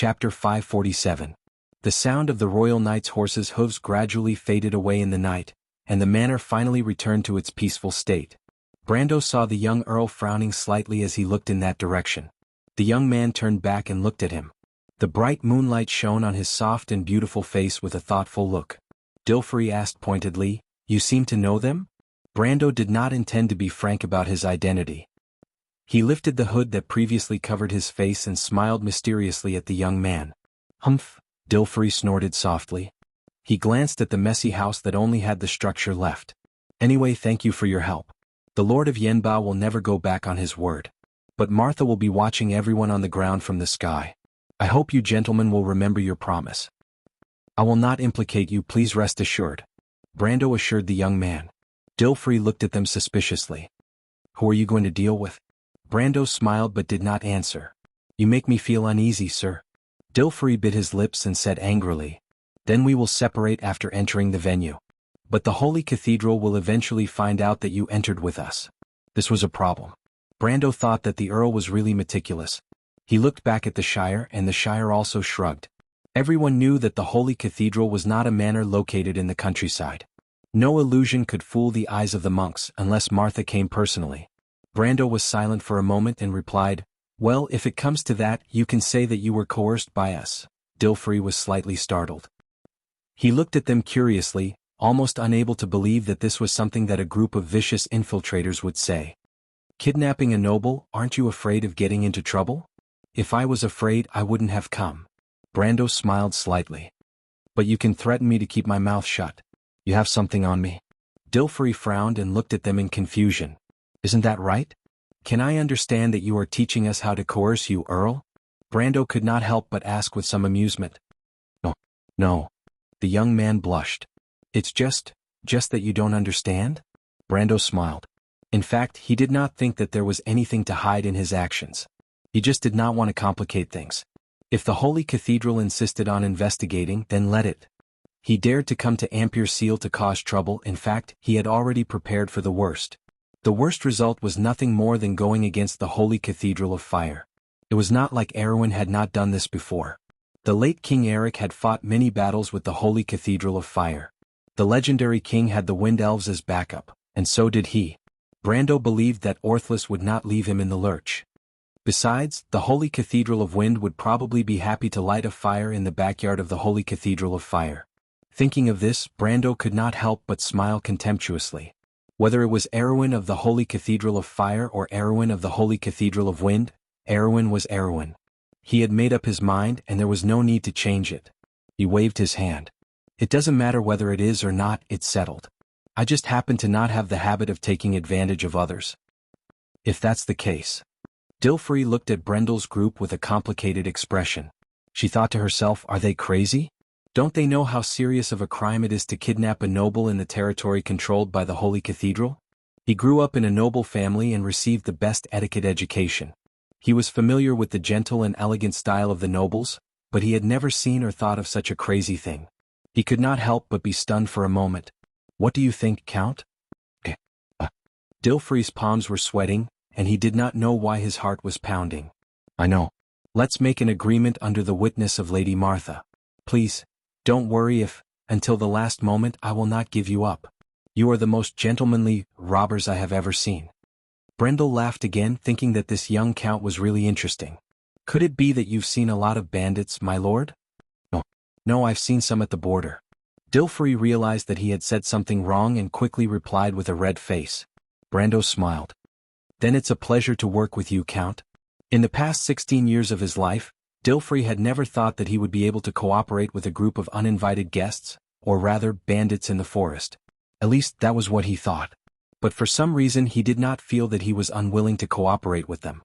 Chapter 547. The sound of the royal knight's horses' hooves gradually faded away in the night, and the manor finally returned to its peaceful state. Brando saw the young earl frowning slightly as he looked in that direction. The young man turned back and looked at him. The bright moonlight shone on his soft and beautiful face with a thoughtful look. Dilfrey asked pointedly, "You seem to know them?" Brando did not intend to be frank about his identity. He lifted the hood that previously covered his face and smiled mysteriously at the young man. "Humph," Dilfrey snorted softly. He glanced at the messy house that only had the structure left. "Anyway, thank you for your help. The Lord of Yenbao will never go back on his word. But Martha will be watching everyone on the ground from the sky. I hope you gentlemen will remember your promise." "I will not implicate you, please rest assured," Brando assured the young man. Dilfrey looked at them suspiciously. "Who are you going to deal with?" Brando smiled but did not answer. "You make me feel uneasy, sir." Dilfrey bit his lips and said angrily, "Then we will separate after entering the venue. But the Holy Cathedral will eventually find out that you entered with us." This was a problem. Brando thought that the Earl was really meticulous. He looked back at the Shire and the Shire also shrugged. Everyone knew that the Holy Cathedral was not a manor located in the countryside. No illusion could fool the eyes of the monks unless Martha came personally. Brando was silent for a moment and replied, "Well, if it comes to that, you can say that you were coerced by us." Dilfrey was slightly startled. He looked at them curiously, almost unable to believe that this was something that a group of vicious infiltrators would say. "Kidnapping a noble, aren't you afraid of getting into trouble?" "If I was afraid, I wouldn't have come." Brando smiled slightly. "But you can threaten me to keep my mouth shut. You have something on me." Dilfrey frowned and looked at them in confusion. "Isn't that right? Can I understand that you are teaching us how to coerce you, Earl?" Brando could not help but ask with some amusement. No. The young man blushed. "It's just that you don't understand?" Brando smiled. In fact, he did not think that there was anything to hide in his actions. He just did not want to complicate things. If the Holy Cathedral insisted on investigating, then let it. He dared to come to Amberlight to cause trouble. In fact, he had already prepared for the worst. The worst result was nothing more than going against the Holy Cathedral of Fire. It was not like Erwin had not done this before. The late King Eric had fought many battles with the Holy Cathedral of Fire. The legendary king had the Wind Elves as backup, and so did he. Brando believed that Orthless would not leave him in the lurch. Besides, the Holy Cathedral of Wind would probably be happy to light a fire in the backyard of the Holy Cathedral of Fire. Thinking of this, Brando could not help but smile contemptuously. Whether it was Erwin of the Holy Cathedral of Fire or Erwin of the Holy Cathedral of Wind, Erwin was Erwin. He had made up his mind and there was no need to change it. He waved his hand. "It doesn't matter whether it is or not, it's settled. I just happen to not have the habit of taking advantage of others." "If that's the case." Dilfrey looked at Brendel's group with a complicated expression. She thought to herself, are they crazy? Don't they know how serious of a crime it is to kidnap a noble in the territory controlled by the Holy Cathedral? He grew up in a noble family and received the best etiquette education. He was familiar with the gentle and elegant style of the nobles, but he had never seen or thought of such a crazy thing. He could not help but be stunned for a moment. "What do you think, Count?" Dilfrey's palms were sweating, and he did not know why his heart was pounding. "I know. Let's make an agreement under the witness of Lady Martha. Please, don't worry if, until the last moment, I will not give you up. You are the most gentlemanly robbers I have ever seen." Brendel laughed again, thinking that this young count was really interesting. "Could it be that you've seen a lot of bandits, my lord?" No, I've seen some at the border." Dilfrey realized that he had said something wrong and quickly replied with a red face. Brando smiled. "Then it's a pleasure to work with you, Count." In the past 16 years of his life, Dilfrey had never thought that he would be able to cooperate with a group of uninvited guests, or rather bandits in the forest. At least that was what he thought. But for some reason he did not feel that he was unwilling to cooperate with them.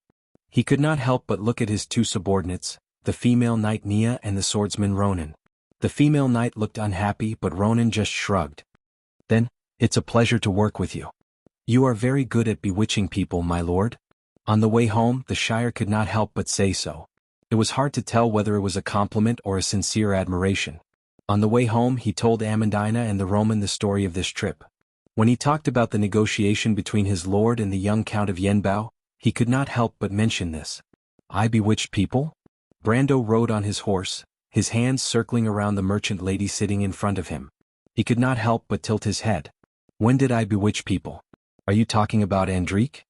He could not help but look at his two subordinates, the female knight Nia and the swordsman Ronan. The female knight looked unhappy but Ronan just shrugged. "Then, it's a pleasure to work with you. You are very good at bewitching people, my lord." On the way home, the Shire could not help but say so. It was hard to tell whether it was a compliment or a sincere admiration. On the way home he told Amandina and the Roman the story of this trip. When he talked about the negotiation between his lord and the young Count of Yenbao, he could not help but mention this. "I bewitched people?" Brando rode on his horse, his hands circling around the merchant lady sitting in front of him. He could not help but tilt his head. When did I bewitch people? Are you talking about Andrique?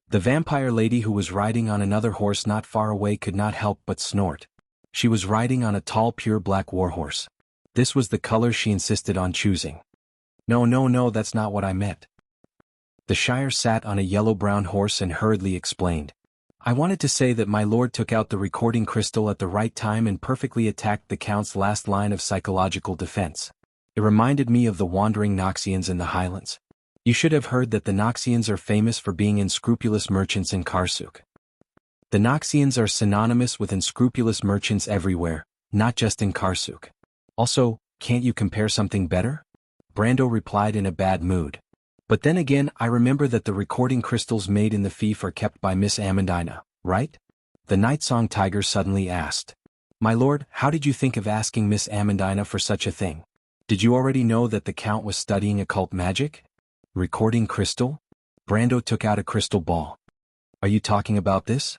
The vampire lady who was riding on another horse not far away could not help but snort. She was riding on a tall pure black warhorse. This was the color she insisted on choosing. No, that's not what I meant. The Shire sat on a yellow-brown horse and hurriedly explained. I wanted to say that my lord took out the recording crystal at the right time and perfectly attacked the Count's last line of psychological defense. It reminded me of the wandering Noxians in the Highlands. You should have heard that the Noxians are famous for being unscrupulous merchants in Karsuk. The Noxians are synonymous with unscrupulous merchants everywhere, not just in Karsuk. Also, can't you compare something better? Brando replied in a bad mood. But then again, I remember that the recording crystals made in the fief are kept by Miss Amandina, right? The Night Song Tiger suddenly asked. My lord, how did you think of asking Miss Amandina for such a thing? Did you already know that the Count was studying occult magic? Recording crystal? Brando took out a crystal ball. Are you talking about this?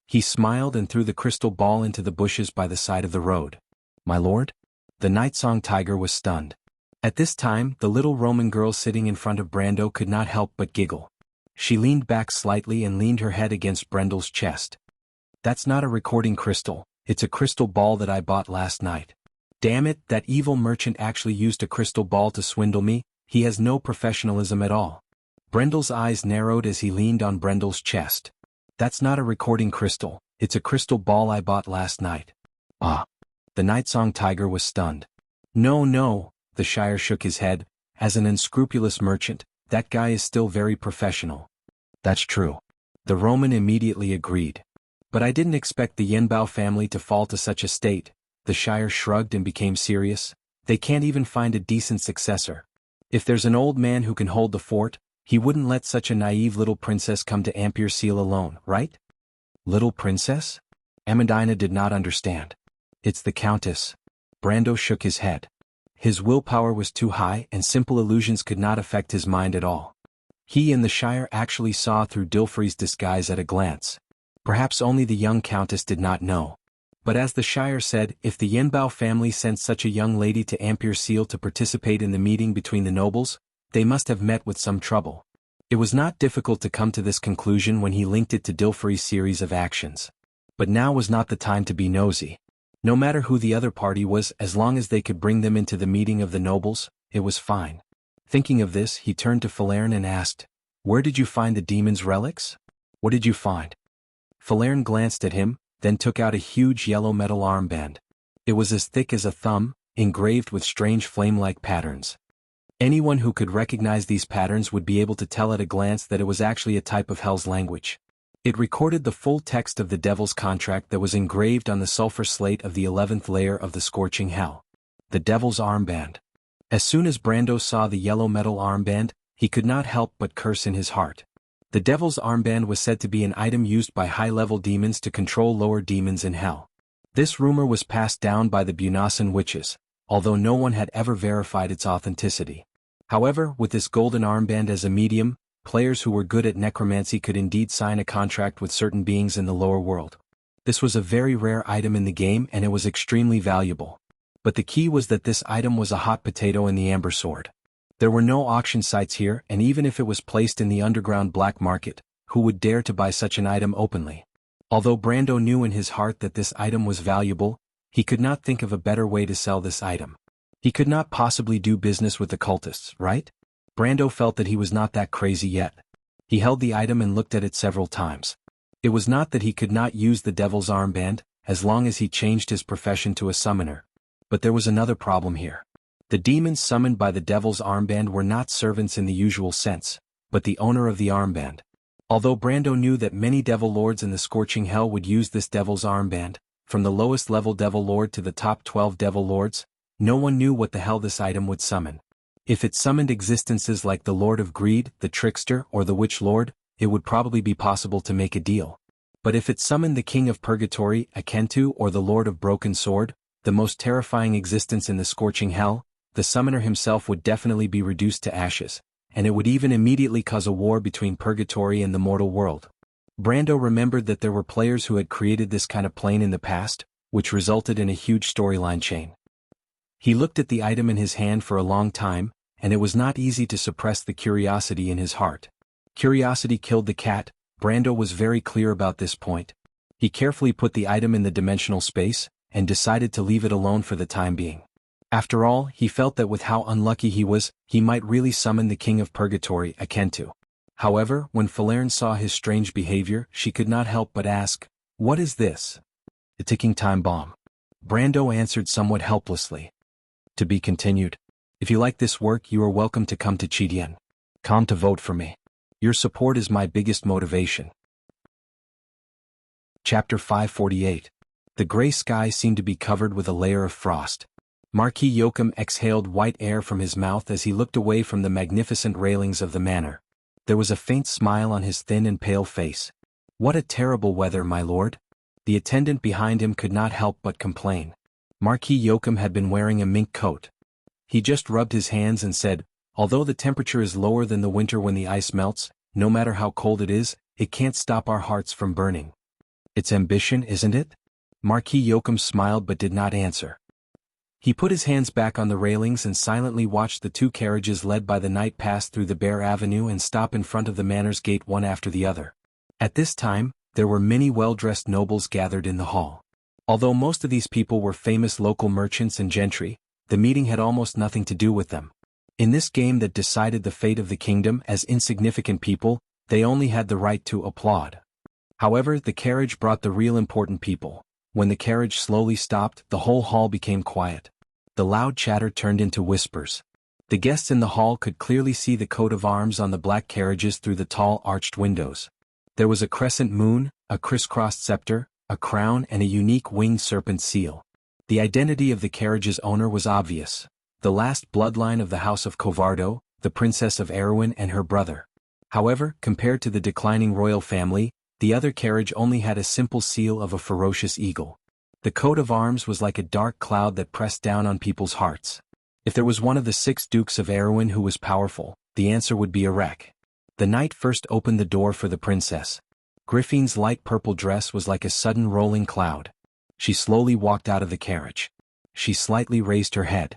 He smiled and threw the crystal ball into the bushes by the side of the road. My lord? The Night Song Tiger was stunned. At this time, the little Roman girl sitting in front of Brando could not help but giggle. She leaned back slightly and leaned her head against Brando's chest. That's not a recording crystal, it's a crystal ball that I bought last night. Damn it, that evil merchant actually used a crystal ball to swindle me. He has no professionalism at all. Brendel's eyes narrowed as he leaned on Brendel's chest. That's not a recording crystal, it's a crystal ball I bought last night. Ah. The Night Song Tiger was stunned. No, the Shire shook his head. As an unscrupulous merchant, that guy is still very professional. That's true. The Roman immediately agreed. But I didn't expect the Yenbao family to fall to such a state. The Shire shrugged and became serious. They can't even find a decent successor. If there's an old man who can hold the fort, he wouldn't let such a naive little princess come to Ampere Seal alone, right? Little princess? Amandina did not understand. It's the Countess. Brando shook his head. His willpower was too high and simple illusions could not affect his mind at all. He and the Shire actually saw through Dilfrey's disguise at a glance. Perhaps only the young Countess did not know. But as the Shire said, if the Yenbao family sent such a young lady to Ampere Seal to participate in the meeting between the nobles, they must have met with some trouble. It was not difficult to come to this conclusion when he linked it to Dilfrey's series of actions. But now was not the time to be nosy. No matter who the other party was, as long as they could bring them into the meeting of the nobles, it was fine. Thinking of this, he turned to Falerne and asked, Where did you find the demon's relics? What did you find? Falerne glanced at him, then took out a huge yellow metal armband. It was as thick as a thumb, engraved with strange flame-like patterns. Anyone who could recognize these patterns would be able to tell at a glance that it was actually a type of Hell's language. It recorded the full text of the Devil's contract that was engraved on the sulfur slate of the 11th layer of the Scorching Hell. The Devil's armband. As soon as Brando saw the yellow metal armband, he could not help but curse in his heart. The Devil's armband was said to be an item used by high-level demons to control lower demons in Hell. This rumor was passed down by the Bunasan witches, although no one had ever verified its authenticity. However, with this golden armband as a medium, players who were good at necromancy could indeed sign a contract with certain beings in the lower world. This was a very rare item in the game and it was extremely valuable. But the key was that this item was a hot potato in the Amber Sword. There were no auction sites here, and even if it was placed in the underground black market, who would dare to buy such an item openly? Although Brando knew in his heart that this item was valuable, he could not think of a better way to sell this item. He could not possibly do business with the cultists, right? Brando felt that he was not that crazy yet. He held the item and looked at it several times. It was not that he could not use the Devil's armband, as long as he changed his profession to a summoner. But there was another problem here. The demons summoned by the Devil's armband were not servants in the usual sense, but the owner of the armband. Although Brando knew that many Devil Lords in the Scorching Hell would use this Devil's armband, from the lowest level Devil Lord to the top 12 Devil Lords, no one knew what the hell this item would summon. If it summoned existences like the Lord of Greed, the Trickster, or the Witch Lord, it would probably be possible to make a deal. But if it summoned the King of Purgatory, Akentu, or the Lord of Broken Sword, the most terrifying existence in the Scorching Hell, the summoner himself would definitely be reduced to ashes, and it would even immediately cause a war between Purgatory and the mortal world. Brando remembered that there were players who had created this kind of plane in the past, which resulted in a huge storyline chain. He looked at the item in his hand for a long time, and it was not easy to suppress the curiosity in his heart. Curiosity killed the cat. Brando was very clear about this point. He carefully put the item in the dimensional space, and decided to leave it alone for the time being. After all, he felt that with how unlucky he was, he might really summon the King of Purgatory, Akentu. However, when Falerne saw his strange behavior, she could not help but ask, "What is this?" "A ticking time bomb." Brando answered somewhat helplessly. To be continued. If you like this work, you are welcome to come to Chidien. Come to vote for me. Your support is my biggest motivation. Chapter 548. The gray sky seemed to be covered with a layer of frost. Marquis Joachim exhaled white air from his mouth as he looked away from the magnificent railings of the manor. There was a faint smile on his thin and pale face. "What a terrible weather, my lord." The attendant behind him could not help but complain. Marquis Joachim had been wearing a mink coat. He just rubbed his hands and said, "Although the temperature is lower than the winter when the ice melts, no matter how cold it is, it can't stop our hearts from burning." "It's ambition, isn't it?" Marquis Joachim smiled but did not answer. He put his hands back on the railings and silently watched the two carriages led by the knight pass through the bare avenue and stop in front of the manor's gate one after the other. At this time, there were many well-dressed nobles gathered in the hall. Although most of these people were famous local merchants and gentry, the meeting had almost nothing to do with them. In this game that decided the fate of the kingdom, as insignificant people, they only had the right to applaud. However, the carriage brought the real important people. When the carriage slowly stopped, the whole hall became quiet. The loud chatter turned into whispers. The guests in the hall could clearly see the coat of arms on the black carriages through the tall arched windows. There was a crescent moon, a crisscrossed scepter, a crown and a unique winged serpent seal. The identity of the carriage's owner was obvious. The last bloodline of the House of Covardo, the Princess of Erewhon and her brother. However, compared to the declining royal family, the other carriage only had a simple seal of a ferocious eagle. The coat of arms was like a dark cloud that pressed down on people's hearts. If there was one of the 6 dukes of Erewhon who was powerful, the answer would be Erek. The knight first opened the door for the princess. Griffine's light purple dress was like a sudden rolling cloud. She slowly walked out of the carriage. She slightly raised her head.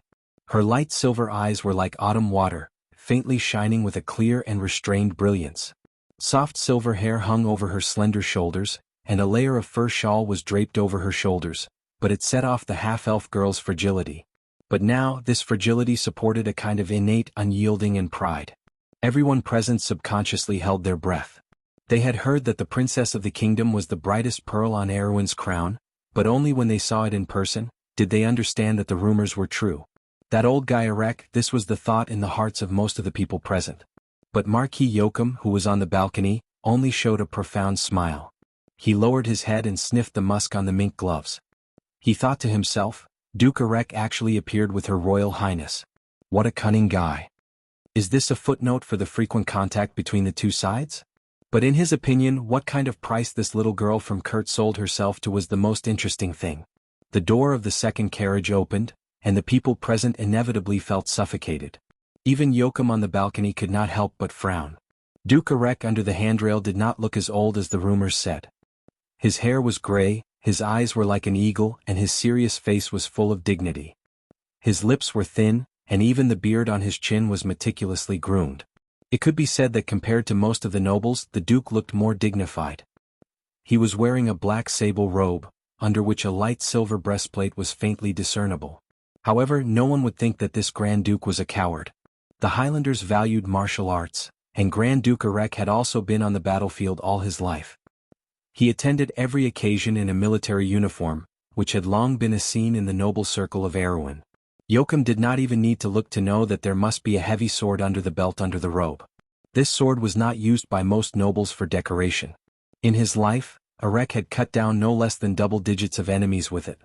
Her light silver eyes were like autumn water, faintly shining with a clear and restrained brilliance. Soft silver hair hung over her slender shoulders, and a layer of fur shawl was draped over her shoulders, but it set off the half-elf girl's fragility. But now, this fragility supported a kind of innate unyielding and pride. Everyone present subconsciously held their breath. They had heard that the princess of the kingdom was the brightest pearl on Erewhon's crown, but only when they saw it in person, did they understand that the rumors were true. That old guy Erek, this was the thought in the hearts of most of the people present. But Marquis Joachim, who was on the balcony, only showed a profound smile. He lowered his head and sniffed the musk on the mink gloves. He thought to himself, Duke Erek actually appeared with Her Royal Highness. What a cunning guy. Is this a footnote for the frequent contact between the two sides? But in his opinion, what kind of price this little girl from Kurt sold herself to was the most interesting thing. The door of the second carriage opened, and the people present inevitably felt suffocated. Even Joachim on the balcony could not help but frown. Duke Erek under the handrail did not look as old as the rumors said. His hair was gray, his eyes were like an eagle, and his serious face was full of dignity. His lips were thin, and even the beard on his chin was meticulously groomed. It could be said that compared to most of the nobles, the Duke looked more dignified. He was wearing a black sable robe, under which a light silver breastplate was faintly discernible. However, no one would think that this Grand Duke was a coward. The Highlanders valued martial arts, and Grand Duke Erek had also been on the battlefield all his life. He attended every occasion in a military uniform, which had long been a scene in the noble circle of Erewhon. Joachim did not even need to look to know that there must be a heavy sword under the belt under the robe. This sword was not used by most nobles for decoration. In his life, Erek had cut down no less than double digits of enemies with it.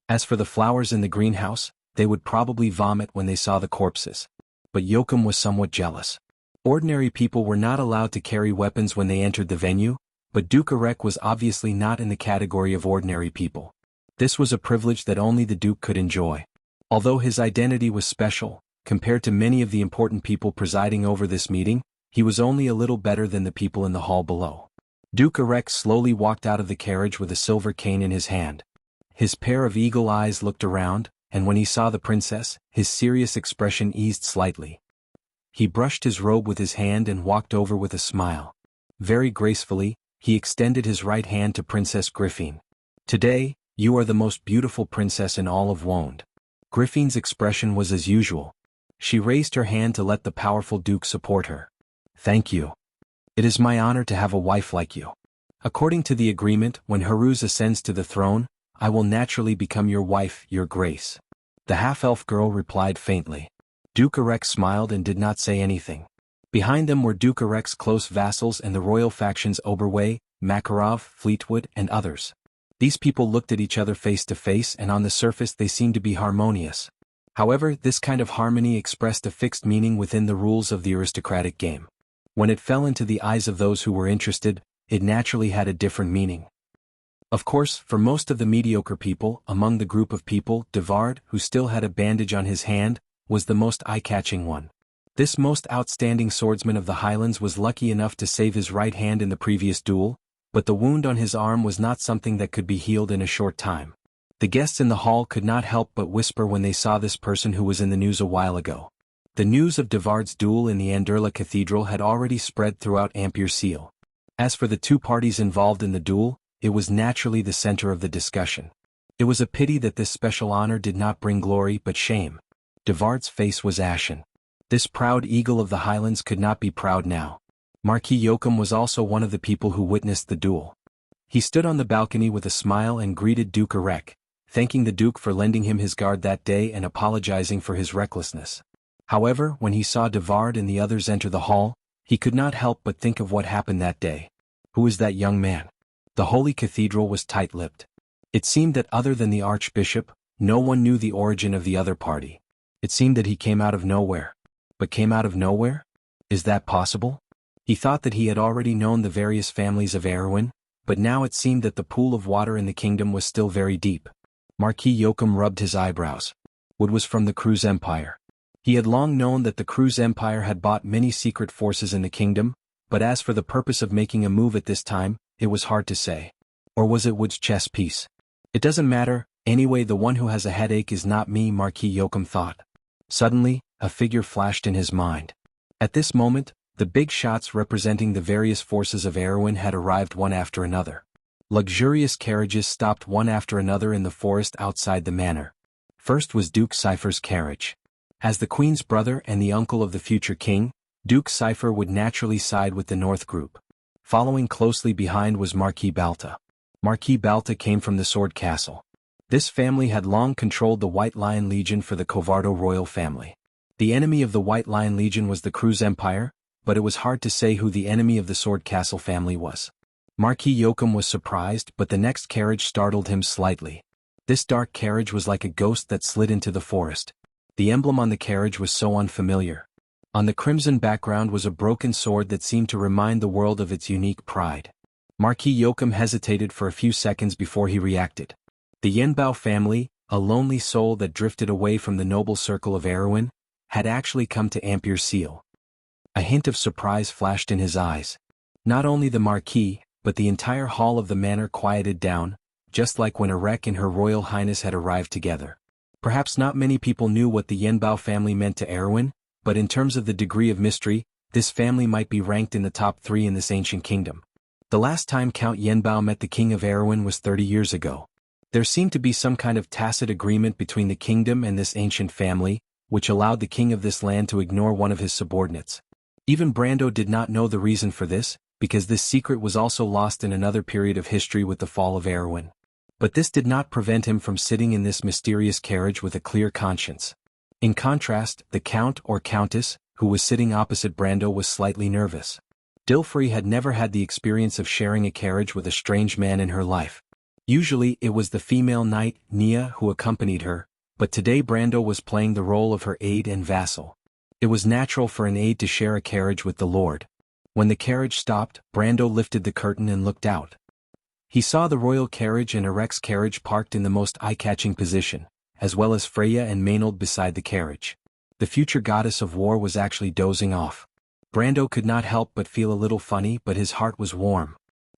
As for the flowers in the greenhouse, they would probably vomit when they saw the corpses. But Joachim was somewhat jealous. Ordinary people were not allowed to carry weapons when they entered the venue, but Duke Erek was obviously not in the category of ordinary people. This was a privilege that only the Duke could enjoy. Although his identity was special, compared to many of the important people presiding over this meeting, he was only a little better than the people in the hall below. Duke Erek slowly walked out of the carriage with a silver cane in his hand. His pair of eagle eyes looked around, and when he saw the princess, his serious expression eased slightly. He brushed his robe with his hand and walked over with a smile. Very gracefully, he extended his right hand to Princess Griffin. "Today, you are the most beautiful princess in all of Wonde." Griffin's expression was as usual. She raised her hand to let the powerful duke support her. "Thank you. It is my honor to have a wife like you. According to the agreement, when Haruz ascends to the throne, I will naturally become your wife, your grace." The half-elf girl replied faintly. Duke Erek smiled and did not say anything. Behind them were Duke Erek's close vassals and the royal factions Oberway, Makarov, Fleetwood, and others. These people looked at each other face to face, and on the surface they seemed to be harmonious. However, this kind of harmony expressed a fixed meaning within the rules of the aristocratic game. When it fell into the eyes of those who were interested, it naturally had a different meaning. Of course, for most of the mediocre people, among the group of people, Devard, who still had a bandage on his hand, was the most eye-catching one. This most outstanding swordsman of the Highlands was lucky enough to save his right hand in the previous duel, but the wound on his arm was not something that could be healed in a short time. The guests in the hall could not help but whisper when they saw this person who was in the news a while ago. The news of Devard's duel in the Anderla Cathedral had already spread throughout Amberlight. As for the two parties involved in the duel, it was naturally the center of the discussion. It was a pity that this special honor did not bring glory but shame. Devard's face was ashen. This proud eagle of the Highlands could not be proud now. Marquis Joachim was also one of the people who witnessed the duel. He stood on the balcony with a smile and greeted Duke Erek, thanking the Duke for lending him his guard that day and apologizing for his recklessness. However, when he saw Devard and the others enter the hall, he could not help but think of what happened that day. Who is that young man? The Holy Cathedral was tight-lipped. It seemed that other than the Archbishop, no one knew the origin of the other party. It seemed that he came out of nowhere. But came out of nowhere? Is that possible? He thought that he had already known the various families of Erwin, but now it seemed that the pool of water in the kingdom was still very deep. Marquis Joachim rubbed his eyebrows. Wood was from the Cruz Empire. He had long known that the Cruz Empire had bought many secret forces in the kingdom, but as for the purpose of making a move at this time, it was hard to say. Or was it Wood's chess piece? It doesn't matter, anyway the one who has a headache is not me, Marquis Joachim thought. Suddenly, a figure flashed in his mind. At this moment, the big shots representing the various forces of Erwin had arrived one after another. Luxurious carriages stopped one after another in the forest outside the manor. First was Duke Cypher's carriage. As the Queen's brother and the uncle of the future king, Duke Cypher would naturally side with the North group. Following closely behind was Marquis Balta. Marquis Balta came from the Sword Castle. This family had long controlled the White Lion Legion for the Covardo royal family. The enemy of the White Lion Legion was the Cruz Empire, but it was hard to say who the enemy of the Sword Castle family was. Marquis Joachim was surprised, but the next carriage startled him slightly. This dark carriage was like a ghost that slid into the forest. The emblem on the carriage was so unfamiliar. On the crimson background was a broken sword that seemed to remind the world of its unique pride. Marquis Joachim hesitated for a few seconds before he reacted. The Yenbao family, a lonely soul that drifted away from the noble circle of Erwin, had actually come to Amberlight. A hint of surprise flashed in his eyes. Not only the Marquis, but the entire hall of the manor quieted down, just like when Erek and Her Royal Highness had arrived together. Perhaps not many people knew what the Yenbao family meant to Erwin, but in terms of the degree of mystery, this family might be ranked in the top 3 in this ancient kingdom. The last time Count Yenbao met the king of Erwin was 30 years ago. There seemed to be some kind of tacit agreement between the kingdom and this ancient family, which allowed the king of this land to ignore one of his subordinates. Even Brando did not know the reason for this, because this secret was also lost in another period of history with the fall of Erwin. But this did not prevent him from sitting in this mysterious carriage with a clear conscience. In contrast, the count or countess, who was sitting opposite Brando, was slightly nervous. Dilfrey had never had the experience of sharing a carriage with a strange man in her life. Usually it was the female knight, Nia, who accompanied her, but today Brando was playing the role of her aide and vassal. It was natural for an aide to share a carriage with the lord. When the carriage stopped, Brando lifted the curtain and looked out. He saw the royal carriage and Erek's carriage parked in the most eye-catching position, as well as Freya and Maynard beside the carriage. The future goddess of war was actually dozing off. Brando could not help but feel a little funny, but his heart was warm.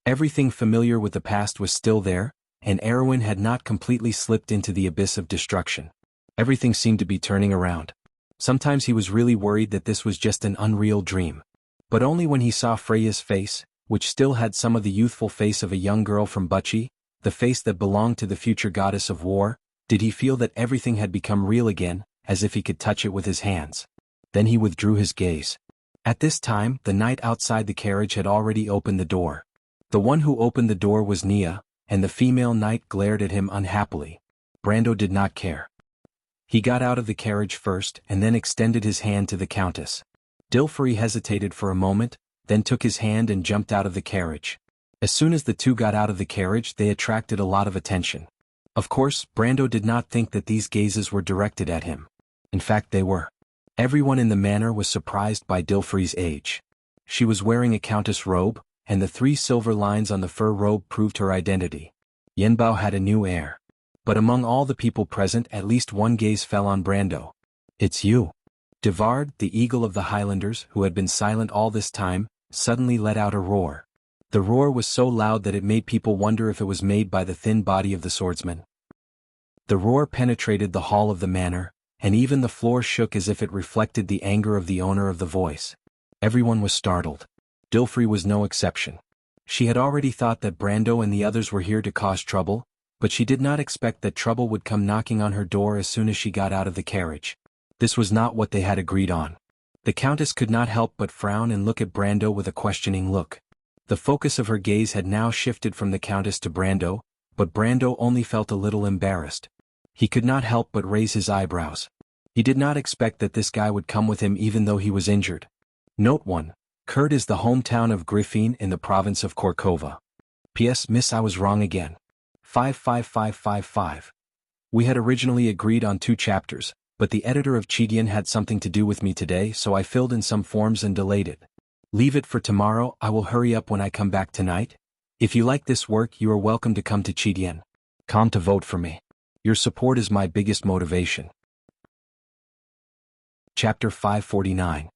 Everything familiar with the past was still there, and Erwin had not completely slipped into the abyss of destruction. Everything seemed to be turning around. Sometimes he was really worried that this was just an unreal dream. But only when he saw Freya's face, which still had some of the youthful face of a young girl from Bucci, the face that belonged to the future goddess of war, did he feel that everything had become real again, as if he could touch it with his hands. Then he withdrew his gaze. At this time, the knight outside the carriage had already opened the door. The one who opened the door was Nia, and the female knight glared at him unhappily. Brando did not care. He got out of the carriage first and then extended his hand to the countess. Dilfrey hesitated for a moment, then took his hand and jumped out of the carriage. As soon as the two got out of the carriage, they attracted a lot of attention. Of course, Brando did not think that these gazes were directed at him. In fact, they were. Everyone in the manor was surprised by Dilfrey's age. She was wearing a countess robe, and the 3 silver lines on the fur robe proved her identity. Yenbao had a new heir. But among all the people present, at least one gaze fell on Brando. "It's you." Devard, the eagle of the Highlanders, who had been silent all this time, suddenly let out a roar. The roar was so loud that it made people wonder if it was made by the thin body of the swordsman. The roar penetrated the hall of the manor, and even the floor shook as if it reflected the anger of the owner of the voice. Everyone was startled. Dilfrey was no exception. She had already thought that Brando and the others were here to cause trouble, but she did not expect that trouble would come knocking on her door as soon as she got out of the carriage. This was not what they had agreed on. The countess could not help but frown and look at Brando with a questioning look. The focus of her gaze had now shifted from the countess to Brando, but Brando only felt a little embarrassed. He could not help but raise his eyebrows. He did not expect that this guy would come with him even though he was injured. Note 1. Kurt is the hometown of Griffin in the province of Corcova. P.S. Miss, I was wrong again. 55555. We had originally agreed on 2 chapters, but the editor of Chidian had something to do with me today, so I filled in some forms and delayed it. Leave it for tomorrow. I will hurry up when I come back tonight. If you like this work, you are welcome to come to Chidian. Come to vote for me. Your support is my biggest motivation. Chapter 549.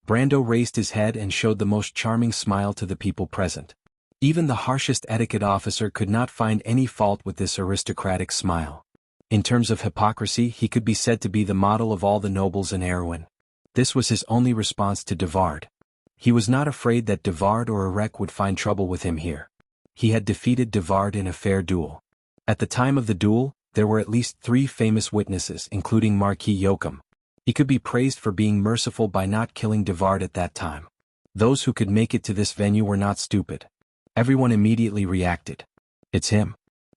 Brando raised his head and showed the most charming smile to the people present. Even the harshest etiquette officer could not find any fault with this aristocratic smile. In terms of hypocrisy, he could be said to be the model of all the nobles in Erwin. This was his only response to Devard. He was not afraid that Devard or Erek would find trouble with him here. He had defeated Devard in a fair duel. At the time of the duel, there were at least 3 famous witnesses, including Marquis Yoakum. He could be praised for being merciful by not killing Devard at that time. Those who could make it to this venue were not stupid. Everyone immediately reacted. It's him.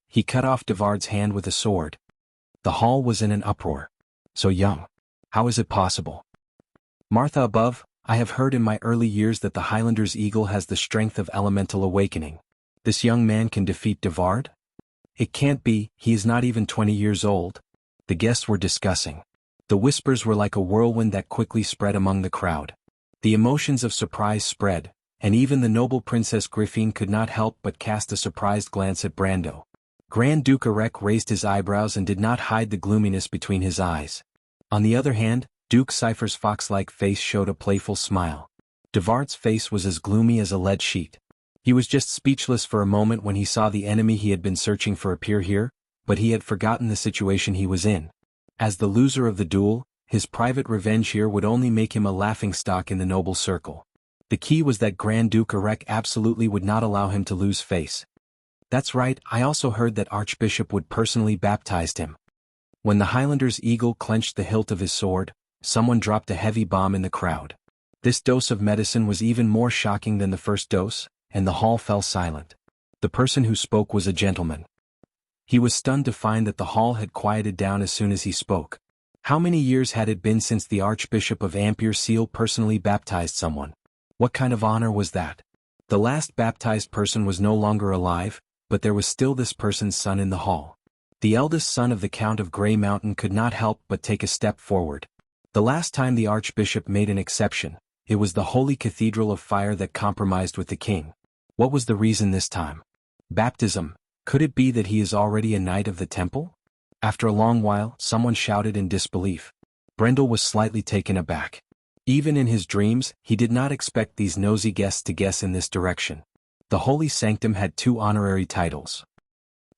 He cut off Devard's hand with a sword. The hall was in an uproar. So young. How is it possible? Martha above, I have heard in my early years that the Highlander's eagle has the strength of elemental awakening. This young man can defeat Devard? It can't be, he is not even 20 years old. The guests were discussing. The whispers were like a whirlwind that quickly spread among the crowd. The emotions of surprise spread, and even the noble Princess Griffin could not help but cast a surprised glance at Brando. Grand Duke Erek raised his eyebrows and did not hide the gloominess between his eyes. On the other hand, Duke Cypher's fox-like face showed a playful smile. Devard's face was as gloomy as a lead sheet. He was just speechless for a moment when he saw the enemy he had been searching for appear here, but he had forgotten the situation he was in. As the loser of the duel, his private revenge here would only make him a laughingstock in the noble circle. The key was that Grand Duke Erek absolutely would not allow him to lose face. That's right, I also heard that Archbishop would personally baptize him. When the Highlander's eagle clenched the hilt of his sword, someone dropped a heavy bomb in the crowd. This dose of medicine was even more shocking than the first dose, and the hall fell silent. The person who spoke was a gentleman. He was stunned to find that the hall had quieted down as soon as he spoke. How many years had it been since the Archbishop of Ampere personally baptized someone? What kind of honor was that? The last baptized person was no longer alive, but there was still this person's son in the hall. The eldest son of the Count of Grey Mountain could not help but take a step forward. The last time the Archbishop made an exception, it was the Holy Cathedral of Fire that compromised with the king. What was the reason this time? Baptism. Could it be that he is already a knight of the temple? After a long while, someone shouted in disbelief. Brendel was slightly taken aback. Even in his dreams, he did not expect these nosy guests to guess in this direction. The Holy Sanctum had two honorary titles.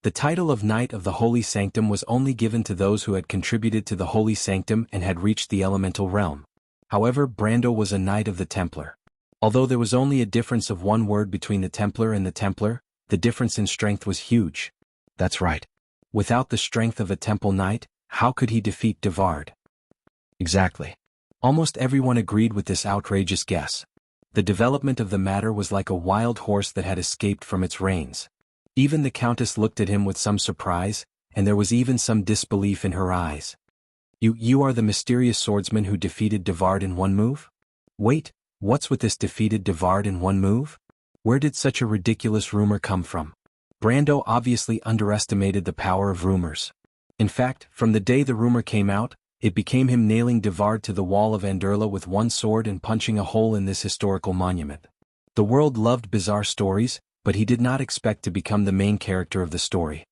The title of Knight of the Holy Sanctum was only given to those who had contributed to the Holy Sanctum and had reached the elemental realm. However, Brando was a Knight of the Templar. Although there was only a difference of one word between the Templar and the Templar, the difference in strength was huge. That's right. Without the strength of a Temple Knight, how could he defeat Devard? Exactly. Almost everyone agreed with this outrageous guess. The development of the matter was like a wild horse that had escaped from its reins. Even the Countess looked at him with some surprise, and there was even some disbelief in her eyes. You are the mysterious swordsman who defeated Devard in one move? Wait, what's with this defeated Devard in one move? Where did such a ridiculous rumor come from? Brando obviously underestimated the power of rumors. In fact, from the day the rumor came out, it became him nailing Devard to the wall of Anderla with one sword and punching a hole in this historical monument. The world loved bizarre stories, but he did not expect to become the main character of the story.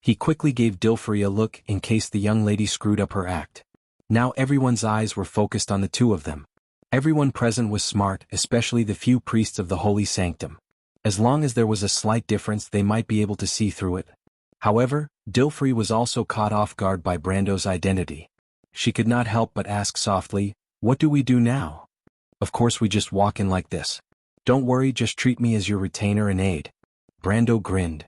He quickly gave Dilfrey a look in case the young lady screwed up her act. Now everyone's eyes were focused on the two of them. Everyone present was smart, especially the few priests of the Holy Sanctum. As long as there was a slight difference, they might be able to see through it. However, Dilfrey was also caught off guard by Brando's identity. She could not help but ask softly, "What do we do now?" "Of course we just walk in like this. Don't worry, just treat me as your retainer and aide." Brando grinned.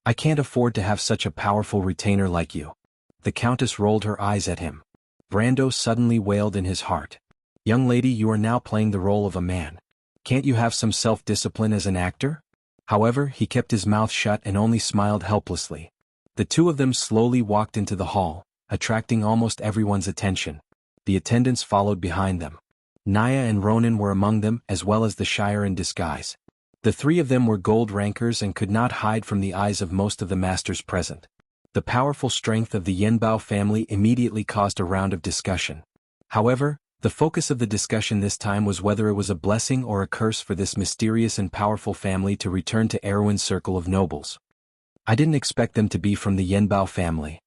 "I can't afford to have such a powerful retainer like you." The Countess rolled her eyes at him. Brando suddenly wailed in his heart. "Young lady, you are now playing the role of a man. Can't you have some self-discipline as an actor?" However, he kept his mouth shut and only smiled helplessly. The two of them slowly walked into the hall, attracting almost everyone's attention. The attendants followed behind them. Naya and Ronan were among them, as well as the Shire in disguise. The three of them were gold rankers and could not hide from the eyes of most of the masters present. The powerful strength of the Yenbao family immediately caused a round of discussion. However, the focus of the discussion this time was whether it was a blessing or a curse for this mysterious and powerful family to return to Erwin's circle of nobles. "I didn't expect them to be from the Yenbao family."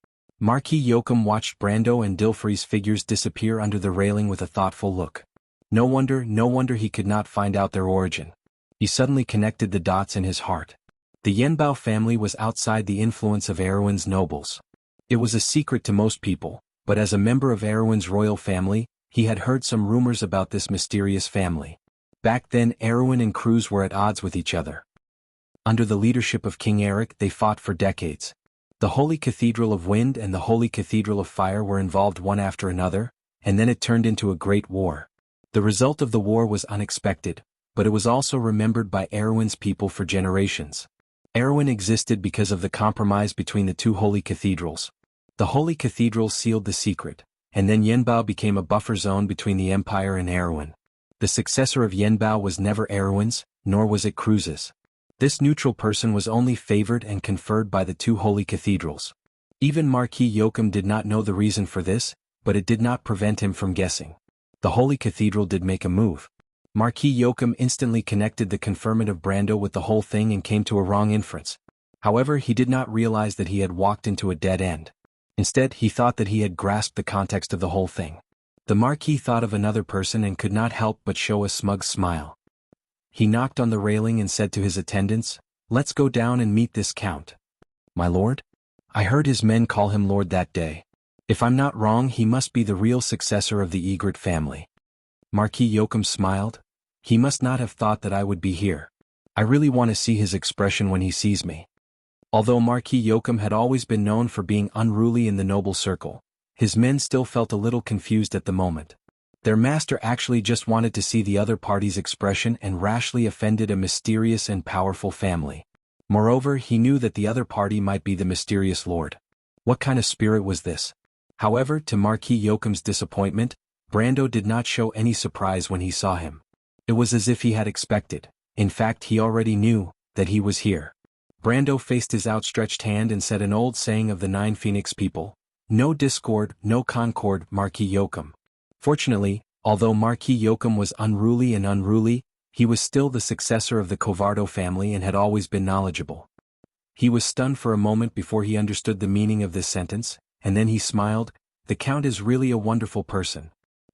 Marquis Yoakum watched Brando and Dilfrey's figures disappear under the railing with a thoughtful look. No wonder he could not find out their origin. He suddenly connected the dots in his heart. The Yenbao family was outside the influence of Erwin's nobles. It was a secret to most people, but as a member of Erwin's royal family, he had heard some rumors about this mysterious family. Back then, Erwin and Cruz were at odds with each other. Under the leadership of King Eric, they fought for decades. The Holy Cathedral of Wind and the Holy Cathedral of Fire were involved one after another, and then it turned into a great war. The result of the war was unexpected, but it was also remembered by Erwin's people for generations. Erwin existed because of the compromise between the two holy cathedrals. The holy cathedral sealed the secret, and then Yenbao became a buffer zone between the Empire and Erwin. The successor of Yenbao was never Erwin's, nor was it Cruz's. This neutral person was only favored and conferred by the two holy cathedrals. Even Marquis Yoakum did not know the reason for this, but it did not prevent him from guessing. The holy cathedral did make a move. Marquis Yoakum instantly connected the conferment of Brando with the whole thing and came to a wrong inference. However, he did not realize that he had walked into a dead end. Instead, he thought that he had grasped the context of the whole thing. The Marquis thought of another person and could not help but show a smug smile. He knocked on the railing and said to his attendants, "Let's go down and meet this count." "My lord?" "I heard his men call him lord that day. If I'm not wrong, he must be the real successor of the Egret family." Marquis Yoakum smiled. "He must not have thought that I would be here. I really want to see his expression when he sees me." Although Marquis Yoakum had always been known for being unruly in the noble circle, his men still felt a little confused at the moment. Their master actually just wanted to see the other party's expression and rashly offended a mysterious and powerful family. Moreover, he knew that the other party might be the mysterious lord. What kind of spirit was this? However, to Marquis Yoakum's disappointment, Brando did not show any surprise when he saw him. It was as if he had expected, in fact he already knew, that he was here. Brando faced his outstretched hand and said an old saying of the Nine Phoenix people, "No discord, no concord, Marquis Yoakum." Fortunately, although Marquis Yoakum was unruly, he was still the successor of the Covardo family and had always been knowledgeable. He was stunned for a moment before he understood the meaning of this sentence, and then he smiled. "The Count is really a wonderful person."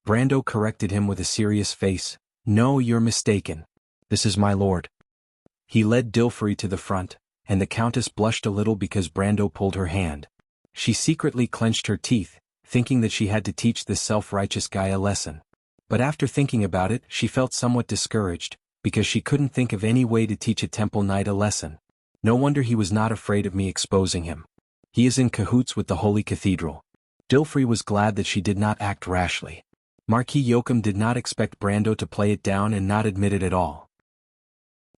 Brando corrected him with a serious face. "No, you're mistaken. This is my lord." He led Dilfrey to the front, and the Countess blushed a little because Brando pulled her hand. She secretly clenched her teeth, thinking that she had to teach this self-righteous guy a lesson. But after thinking about it, she felt somewhat discouraged, because she couldn't think of any way to teach a temple knight a lesson. No wonder he was not afraid of me exposing him. He is in cahoots with the Holy Cathedral. Dilfrey was glad that she did not act rashly. Marquis Joachim did not expect Brando to play it down and not admit it at all.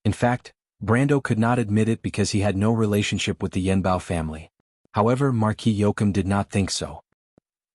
In fact, Brando could not admit it because he had no relationship with the Yenbao family. However, Marquis Joachim did not think so.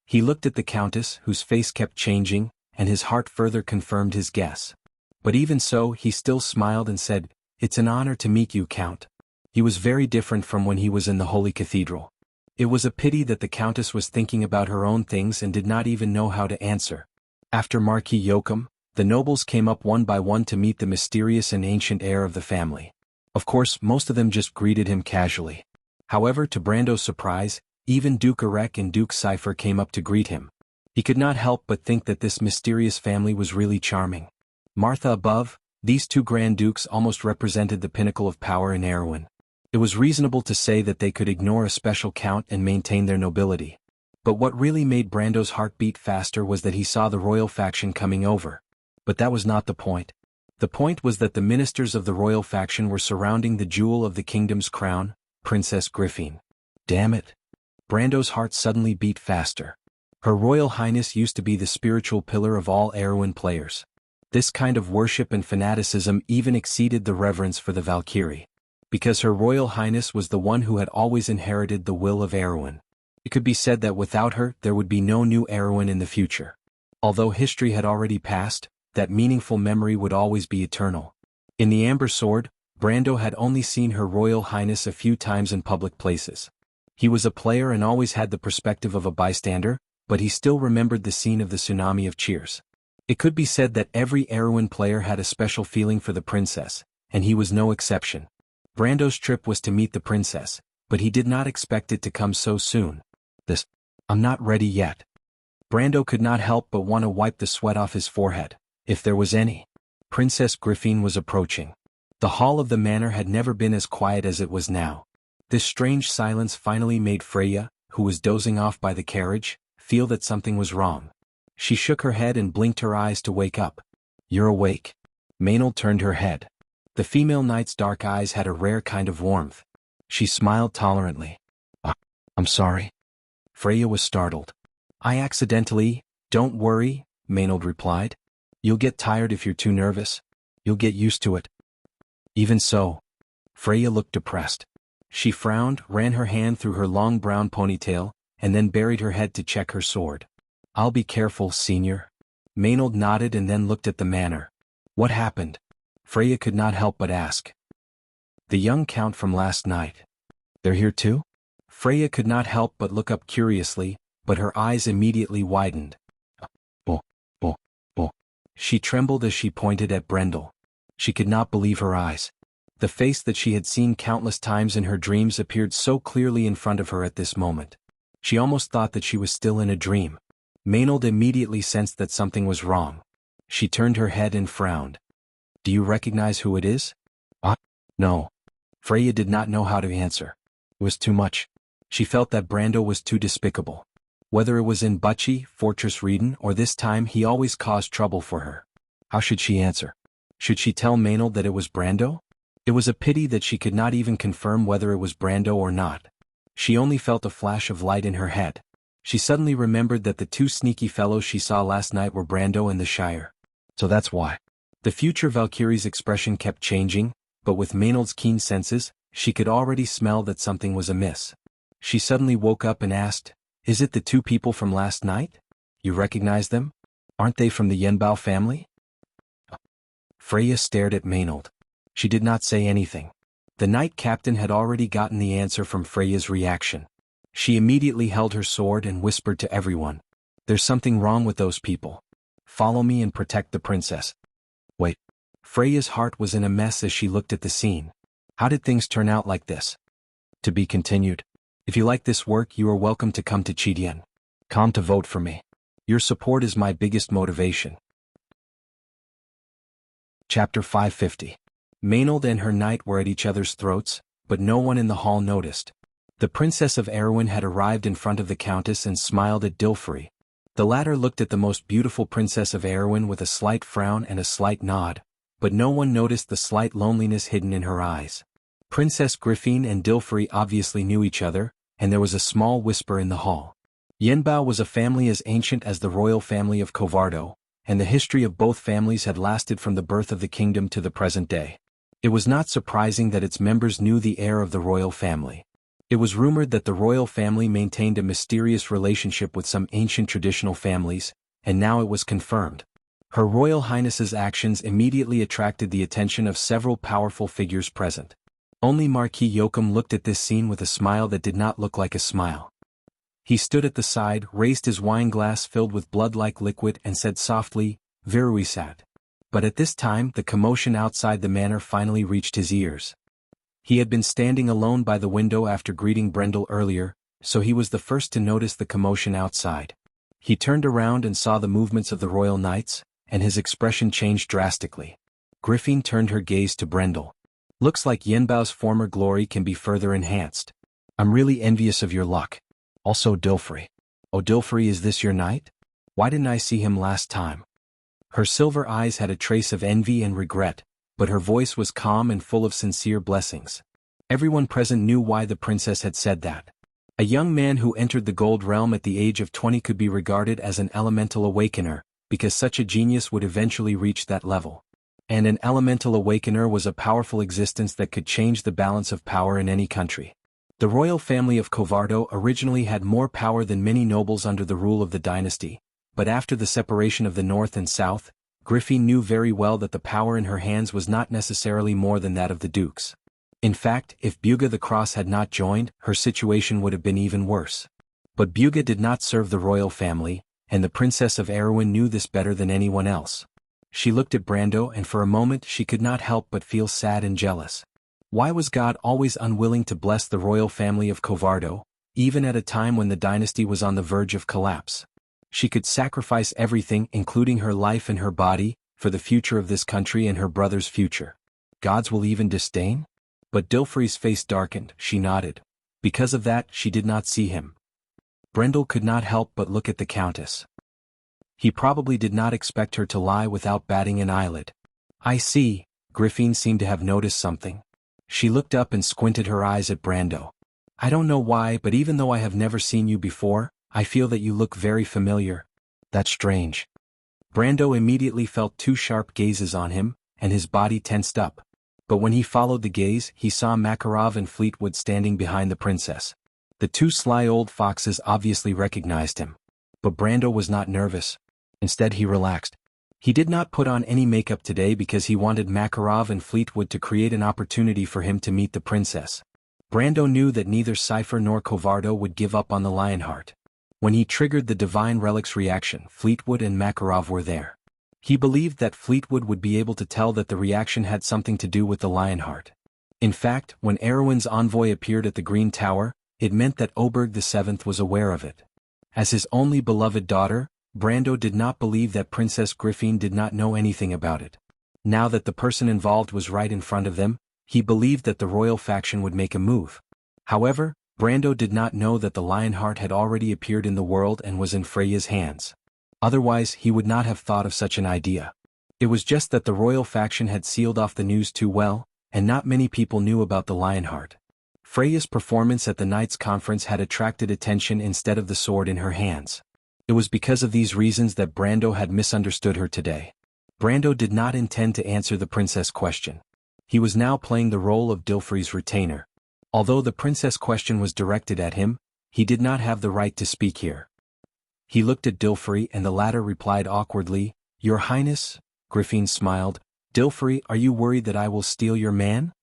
He looked at the Countess, whose face kept changing, and his heart further confirmed his guess. But even so, he still smiled and said, "It's an honor to meet you, Count." He was very different from when he was in the Holy Cathedral. It was a pity that the Countess was thinking about her own things and did not even know how to answer. After Marquis Joachim, the nobles came up one by one to meet the mysterious and ancient heir of the family. Of course, most of them just greeted him casually. However, to Brando's surprise, even Duke Erek and Duke Cypher came up to greet him. He could not help but think that this mysterious family was really charming. Martha above, these two Grand Dukes almost represented the pinnacle of power in Erewhon. It was reasonable to say that they could ignore a special count and maintain their nobility. But what really made Brando's heart beat faster was that he saw the royal faction coming over. But that was not the point. The point was that the ministers of the royal faction were surrounding the jewel of the kingdom's crown, Princess Griffin. Damn it. Brando's heart suddenly beat faster. Her Royal Highness used to be the spiritual pillar of all Erewhon players. This kind of worship and fanaticism even exceeded the reverence for the Valkyrie. Because Her Royal Highness was the one who had always inherited the will of Erewhon. It could be said that without her there would be no new Erewhon in the future. Although history had already passed, that meaningful memory would always be eternal. In the Amber Sword, Brando had only seen Her Royal Highness a few times in public places. He was a player and always had the perspective of a bystander, but he still remembered the scene of the tsunami of cheers. It could be said that every Erewhon player had a special feeling for the princess, and he was no exception. Brando's trip was to meet the princess, but he did not expect it to come so soon. I'm not ready yet. Brando could not help but want to wipe the sweat off his forehead, if there was any. Princess Griffin was approaching. The hall of the manor had never been as quiet as it was now. This strange silence finally made Freya, who was dozing off by the carriage, feel that something was wrong. She shook her head and blinked her eyes to wake up. "You're awake." Maynard turned her head. The female knight's dark eyes had a rare kind of warmth. She smiled tolerantly. I'm sorry." Freya was startled. "I accidentally, don't worry," Maynard replied. "You'll get tired if you're too nervous. You'll get used to it." Even so. Freya looked depressed. She frowned, ran her hand through her long brown ponytail, and then buried her head to check her sword. "I'll be careful, Senior." Maynard nodded and then looked at the manor. "What happened?" Freya could not help but ask. "The young count from last night. They're here too?" Freya could not help but look up curiously, but her eyes immediately widened. Oh. She trembled as she pointed at Brendel. She could not believe her eyes. The face that she had seen countless times in her dreams appeared so clearly in front of her at this moment. She almost thought that she was still in a dream. Maynard immediately sensed that something was wrong. She turned her head and frowned. "Do you recognize who it is?" No. Freya did not know how to answer. It was too much. She felt that Brando was too despicable. Whether it was in Butchie, Fortress Reedon, or this time he always caused trouble for her. How should she answer? Should she tell Maynard that it was Brando? It was a pity that she could not even confirm whether it was Brando or not. She only felt a flash of light in her head. She suddenly remembered that the two sneaky fellows she saw last night were Brando and the Shire. So that's why. The future Valkyrie's expression kept changing, but with Maynard's keen senses, she could already smell that something was amiss. She suddenly woke up and asked, "Is it the two people from last night? You recognize them? Aren't they from the Yenbao family?" Freya stared at Maynard. She did not say anything. The knight captain had already gotten the answer from Freya's reaction. She immediately held her sword and whispered to everyone, "There's something wrong with those people. Follow me and protect the princess." Wait. Freya's heart was in a mess as she looked at the scene. How did things turn out like this? To be continued. If you like this work, you are welcome to come to Chidian. Come to vote for me. Your support is my biggest motivation. Chapter 550. Maynard and her knight were at each other's throats, but no one in the hall noticed. The Princess of Erewhon had arrived in front of the Countess and smiled at Dilfrey. The latter looked at the most beautiful Princess of Erewhon with a slight frown and a slight nod, but no one noticed the slight loneliness hidden in her eyes. Princess Griffin and Dilfrey obviously knew each other, and there was a small whisper in the hall. Yenbao was a family as ancient as the royal family of Covardo, and the history of both families had lasted from the birth of the kingdom to the present day. It was not surprising that its members knew the heir of the royal family. It was rumored that the royal family maintained a mysterious relationship with some ancient traditional families, and now it was confirmed. Her Royal Highness's actions immediately attracted the attention of several powerful figures present. Only Marquis Yoakum looked at this scene with a smile that did not look like a smile. He stood at the side, raised his wine glass filled with blood-like liquid and said softly, "Viruisat." But at this time the commotion outside the manor finally reached his ears. He had been standing alone by the window after greeting Brendel earlier, so he was the first to notice the commotion outside. He turned around and saw the movements of the royal knights, and his expression changed drastically. Griffin turned her gaze to Brendel. "Looks like Yenbao's former glory can be further enhanced. I'm really envious of your luck. Also Dilfrey. Oh Dilfrey, is this your knight? Why didn't I see him last time?" Her silver eyes had a trace of envy and regret, but her voice was calm and full of sincere blessings. Everyone present knew why the princess had said that. A young man who entered the Gold Realm at the age of 20 could be regarded as an elemental awakener, because such a genius would eventually reach that level. And an elemental awakener was a powerful existence that could change the balance of power in any country. The royal family of Covardo originally had more power than many nobles under the rule of the dynasty, but after the separation of the North and South, Griffin knew very well that the power in her hands was not necessarily more than that of the dukes. In fact, if Buga the Cross had not joined, her situation would have been even worse. But Buga did not serve the royal family, and the Princess of Erewhon knew this better than anyone else. She looked at Brando and for a moment she could not help but feel sad and jealous. Why was God always unwilling to bless the royal family of Covardo, even at a time when the dynasty was on the verge of collapse? She could sacrifice everything, including her life and her body, for the future of this country and her brother's future. Gods will even disdain? But Dilfrey's face darkened. She nodded. Because of that, she did not see him. Brendel could not help but look at the Countess. He probably did not expect her to lie without batting an eyelid. "I see." Griffin seemed to have noticed something. She looked up and squinted her eyes at Brando. "I don't know why, but even though I have never seen you before, I feel that you look very familiar." "That's strange." Brando immediately felt two sharp gazes on him, and his body tensed up. But when he followed the gaze, he saw Makarov and Fleetwood standing behind the princess. The two sly old foxes obviously recognized him. But Brando was not nervous. Instead he relaxed. He did not put on any makeup today because he wanted Makarov and Fleetwood to create an opportunity for him to meet the princess. Brando knew that neither Cypher nor Covardo would give up on the Lionheart. When he triggered the Divine Relics reaction, Fleetwood and Makarov were there. He believed that Fleetwood would be able to tell that the reaction had something to do with the Lionheart. In fact, when Erewhon's envoy appeared at the Green Tower, it meant that Oberg VII was aware of it. As his only beloved daughter, Brando did not believe that Princess Griffin did not know anything about it. Now that the person involved was right in front of them, he believed that the royal faction would make a move. However, Brando did not know that the Lionheart had already appeared in the world and was in Freya's hands. Otherwise he would not have thought of such an idea. It was just that the royal faction had sealed off the news too well, and not many people knew about the Lionheart. Freya's performance at the Knights' Conference had attracted attention instead of the sword in her hands. It was because of these reasons that Brando had misunderstood her today. Brando did not intend to answer the princess question. He was now playing the role of Dilfrey's retainer. Although the princess question was directed at him, he did not have the right to speak here. He looked at Dilfrey and the latter replied awkwardly, "Your Highness?" Griffin smiled. "Dilfrey, are you worried that I will steal your man?"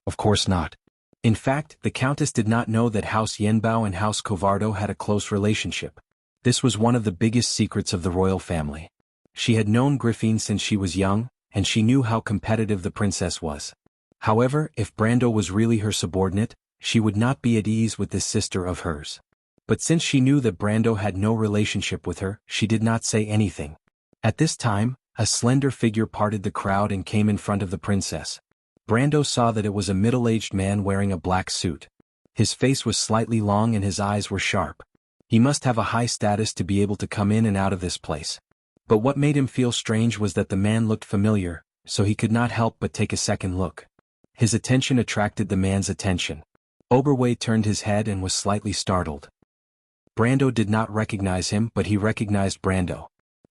"Of course not." In fact, the Countess did not know that House Yenbao and House Covardo had a close relationship. This was one of the biggest secrets of the royal family. She had known Griffin since she was young, and she knew how competitive the princess was. However, if Brando was really her subordinate, she would not be at ease with this sister of hers. But since she knew that Brando had no relationship with her, she did not say anything. At this time, a slender figure parted the crowd and came in front of the princess. Brando saw that it was a middle-aged man wearing a black suit. His face was slightly long and his eyes were sharp. He must have a high status to be able to come in and out of this place. But what made him feel strange was that the man looked familiar, so he could not help but take a second look. His attention attracted the man's attention. Oberway turned his head and was slightly startled. Brando did not recognize him, but he recognized Brando.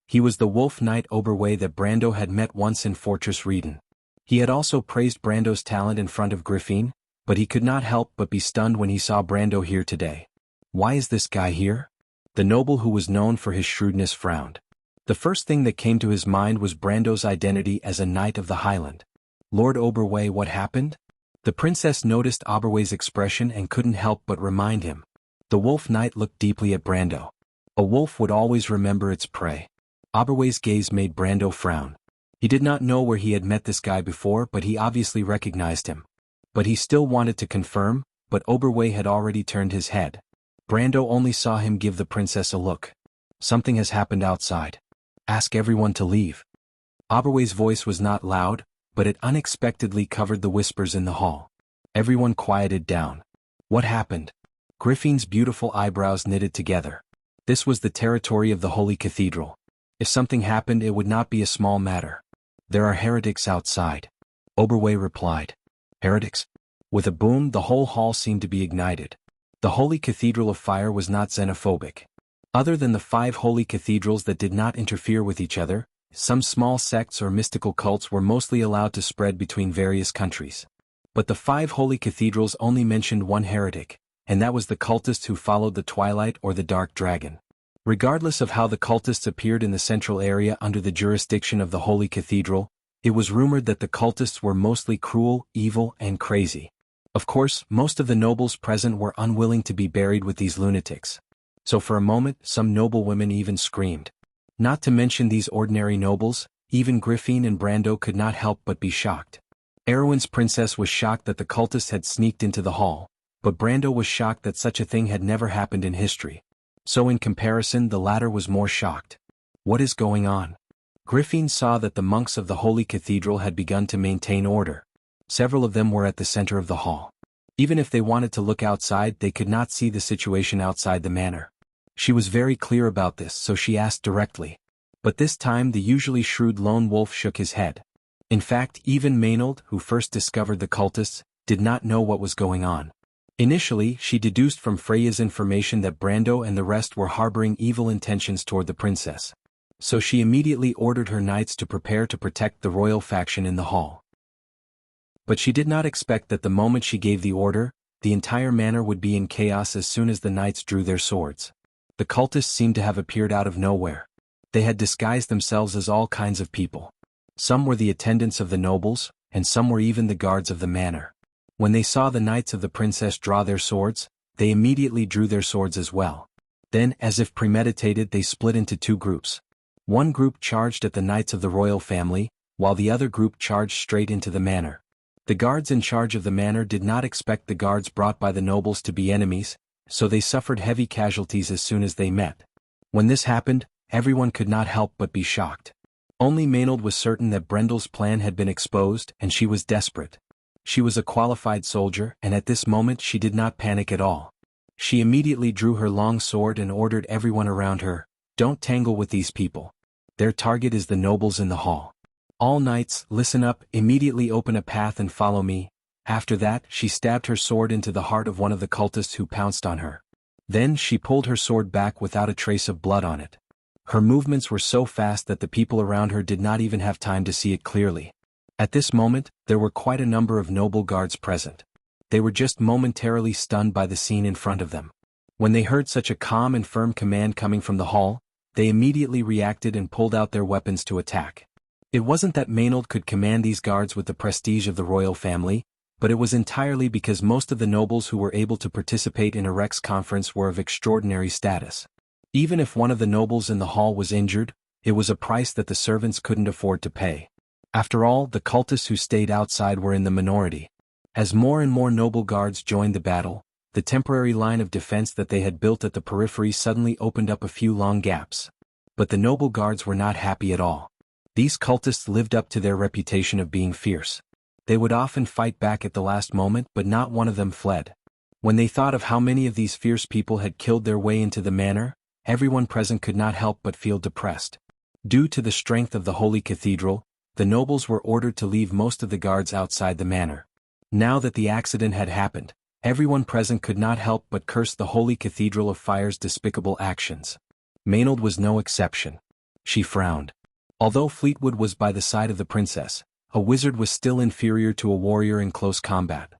He was the wolf knight Oberway that Brando had met once in Fortress Reden. He had also praised Brando's talent in front of Griffin, but he could not help but be stunned when he saw Brando here today. Why is this guy here? The noble who was known for his shrewdness frowned. The first thing that came to his mind was Brando's identity as a knight of the Highland. Lord Oberway, what happened? The princess noticed Oberway's expression and couldn't help but remind him. The wolf knight looked deeply at Brando. A wolf would always remember its prey. Oberway's gaze made Brando frown. He did not know where he had met this guy before, but he obviously recognized him. But he still wanted to confirm, but Oberway had already turned his head. Brando only saw him give the princess a look. Something has happened outside. Ask everyone to leave. Oberway's voice was not loud, but it unexpectedly covered the whispers in the hall. Everyone quieted down. What happened? Griffin's beautiful eyebrows knitted together. This was the territory of the Holy Cathedral. If something happened, it would not be a small matter. There are heretics outside. Oberway replied. Heretics? With a boom, the whole hall seemed to be ignited. The Holy Cathedral of Fire was not xenophobic. Other than the 5 holy cathedrals that did not interfere with each other, some small sects or mystical cults were mostly allowed to spread between various countries. But the 5 holy cathedrals only mentioned one heretic, and that was the cultist who followed the Twilight or the Dark Dragon. Regardless of how the cultists appeared in the central area under the jurisdiction of the Holy Cathedral, it was rumored that the cultists were mostly cruel, evil, and crazy. Of course, most of the nobles present were unwilling to be buried with these lunatics. So for a moment, some noblewomen even screamed. Not to mention these ordinary nobles, even Griffin and Brando could not help but be shocked. Erwin's princess was shocked that the cultists had sneaked into the hall, but Brando was shocked that such a thing had never happened in history. So in comparison, the latter was more shocked. What is going on? Griffin saw that the monks of the Holy Cathedral had begun to maintain order. Several of them were at the center of the hall. Even if they wanted to look outside, they could not see the situation outside the manor. She was very clear about this, so she asked directly. But this time the usually shrewd lone wolf shook his head. In fact, even Maynard, who first discovered the cultists, did not know what was going on. Initially, she deduced from Freya's information that Brando and the rest were harboring evil intentions toward the princess. So she immediately ordered her knights to prepare to protect the royal faction in the hall. But she did not expect that the moment she gave the order, the entire manor would be in chaos as soon as the knights drew their swords. The cultists seemed to have appeared out of nowhere. They had disguised themselves as all kinds of people. Some were the attendants of the nobles, and some were even the guards of the manor. When they saw the knights of the princess draw their swords, they immediately drew their swords as well. Then, as if premeditated, they split into 2 groups. One group charged at the knights of the royal family, while the other group charged straight into the manor. The guards in charge of the manor did not expect the guards brought by the nobles to be enemies, so they suffered heavy casualties as soon as they met. When this happened, everyone could not help but be shocked. Only Maynard was certain that Brendel's plan had been exposed, and she was desperate. She was a qualified soldier, and at this moment she did not panic at all. She immediately drew her long sword and ordered everyone around her, "Don't tangle with these people. Their target is the nobles in the hall. All knights, listen up, immediately open a path and follow me." After that, she stabbed her sword into the heart of one of the cultists who pounced on her. Then she pulled her sword back without a trace of blood on it. Her movements were so fast that the people around her did not even have time to see it clearly. At this moment, there were quite a number of noble guards present. They were just momentarily stunned by the scene in front of them. When they heard such a calm and firm command coming from the hall, they immediately reacted and pulled out their weapons to attack. It wasn't that Maynard could command these guards with the prestige of the royal family, but it was entirely because most of the nobles who were able to participate in a Rex conference were of extraordinary status. Even if one of the nobles in the hall was injured, it was a price that the servants couldn't afford to pay. After all, the cultists who stayed outside were in the minority. As more and more noble guards joined the battle, the temporary line of defense that they had built at the periphery suddenly opened up a few long gaps. But the noble guards were not happy at all. These cultists lived up to their reputation of being fierce. They would often fight back at the last moment, but not one of them fled. When they thought of how many of these fierce people had killed their way into the manor, everyone present could not help but feel depressed. Due to the strength of the holy cathedral, the nobles were ordered to leave most of the guards outside the manor. Now that the accident had happened, everyone present could not help but curse the holy cathedral of fire's despicable actions. Maynard was no exception. She frowned. Although Fleetwood was by the side of the princess, a wizard was still inferior to a warrior in close combat.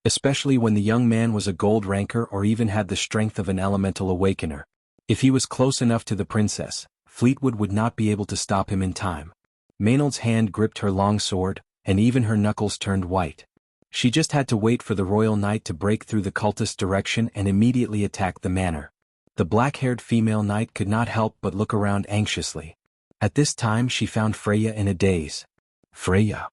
Especially when the young man was a gold ranker or even had the strength of an elemental awakener. If he was close enough to the princess, Fleetwood would not be able to stop him in time. Maynard's hand gripped her long sword, and even her knuckles turned white. She just had to wait for the royal knight to break through the cultist's direction and immediately attack the manor. The black-haired female knight could not help but look around anxiously. At this time she found Freya in a daze. Freya.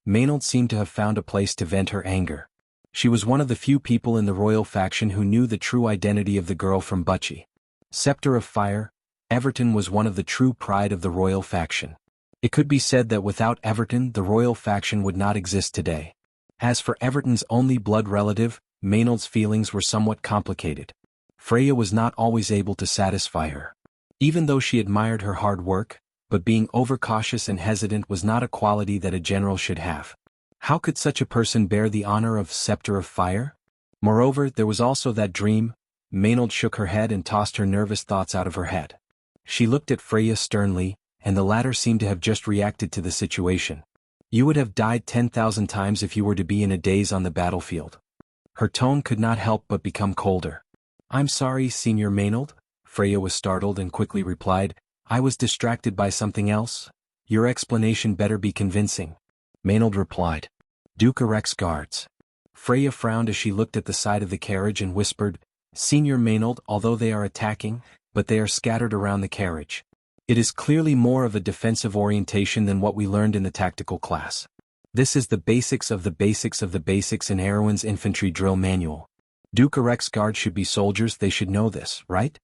Maynard seemed to have found a place to vent her anger. She was one of the few people in the royal faction who knew the true identity of the girl from Bucci. Scepter of Fire, Everton was one of the true pride of the royal faction. It could be said that without Everton the royal faction would not exist today. As for Everton's only blood relative, Maynard's feelings were somewhat complicated. Freya was not always able to satisfy her. Even though she admired her hard work, but being overcautious and hesitant was not a quality that a general should have. How could such a person bear the honor of Scepter of Fire? Moreover, there was also that dream. Maynard shook her head and tossed her nervous thoughts out of her head. She looked at Freya sternly, and the latter seemed to have just reacted to the situation. You would have died 10,000 times if you were to be in a daze on the battlefield. Her tone could not help but become colder. I'm sorry, Senior Maynard. Freya was startled and quickly replied, I was distracted by something else. Your explanation better be convincing. Maynard replied. Duke Rex guards. Freya frowned as she looked at the side of the carriage and whispered, Senior Maynard, although they are attacking, but they are scattered around the carriage. It is clearly more of a defensive orientation than what we learned in the tactical class. This is the basics of the basics of the basics in Erwin's infantry drill manual. Duke Rex guards should be soldiers, they should know this, right?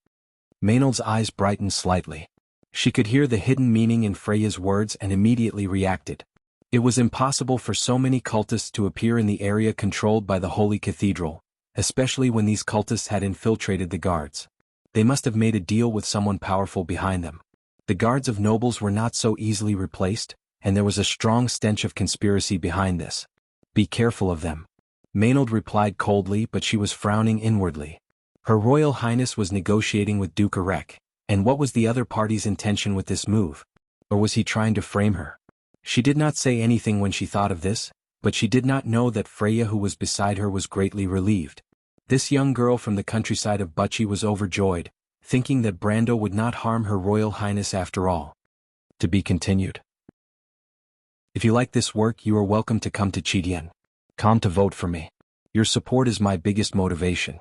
Maynard's eyes brightened slightly. She could hear the hidden meaning in Freya's words and immediately reacted. It was impossible for so many cultists to appear in the area controlled by the Holy Cathedral, especially when these cultists had infiltrated the guards. They must have made a deal with someone powerful behind them. The guards of nobles were not so easily replaced, and there was a strong stench of conspiracy behind this. Be careful of them. Maynard replied coldly, but she was frowning inwardly. Her Royal Highness was negotiating with Duke Arek, and what was the other party's intention with this move? Or was he trying to frame her? She did not say anything when she thought of this, but she did not know that Freya, who was beside her, was greatly relieved. This young girl from the countryside of Bucci was overjoyed, thinking that Brando would not harm her Royal Highness after all. To be continued. If you like this work, you are welcome to come to Chidien. Come to vote for me. Your support is my biggest motivation.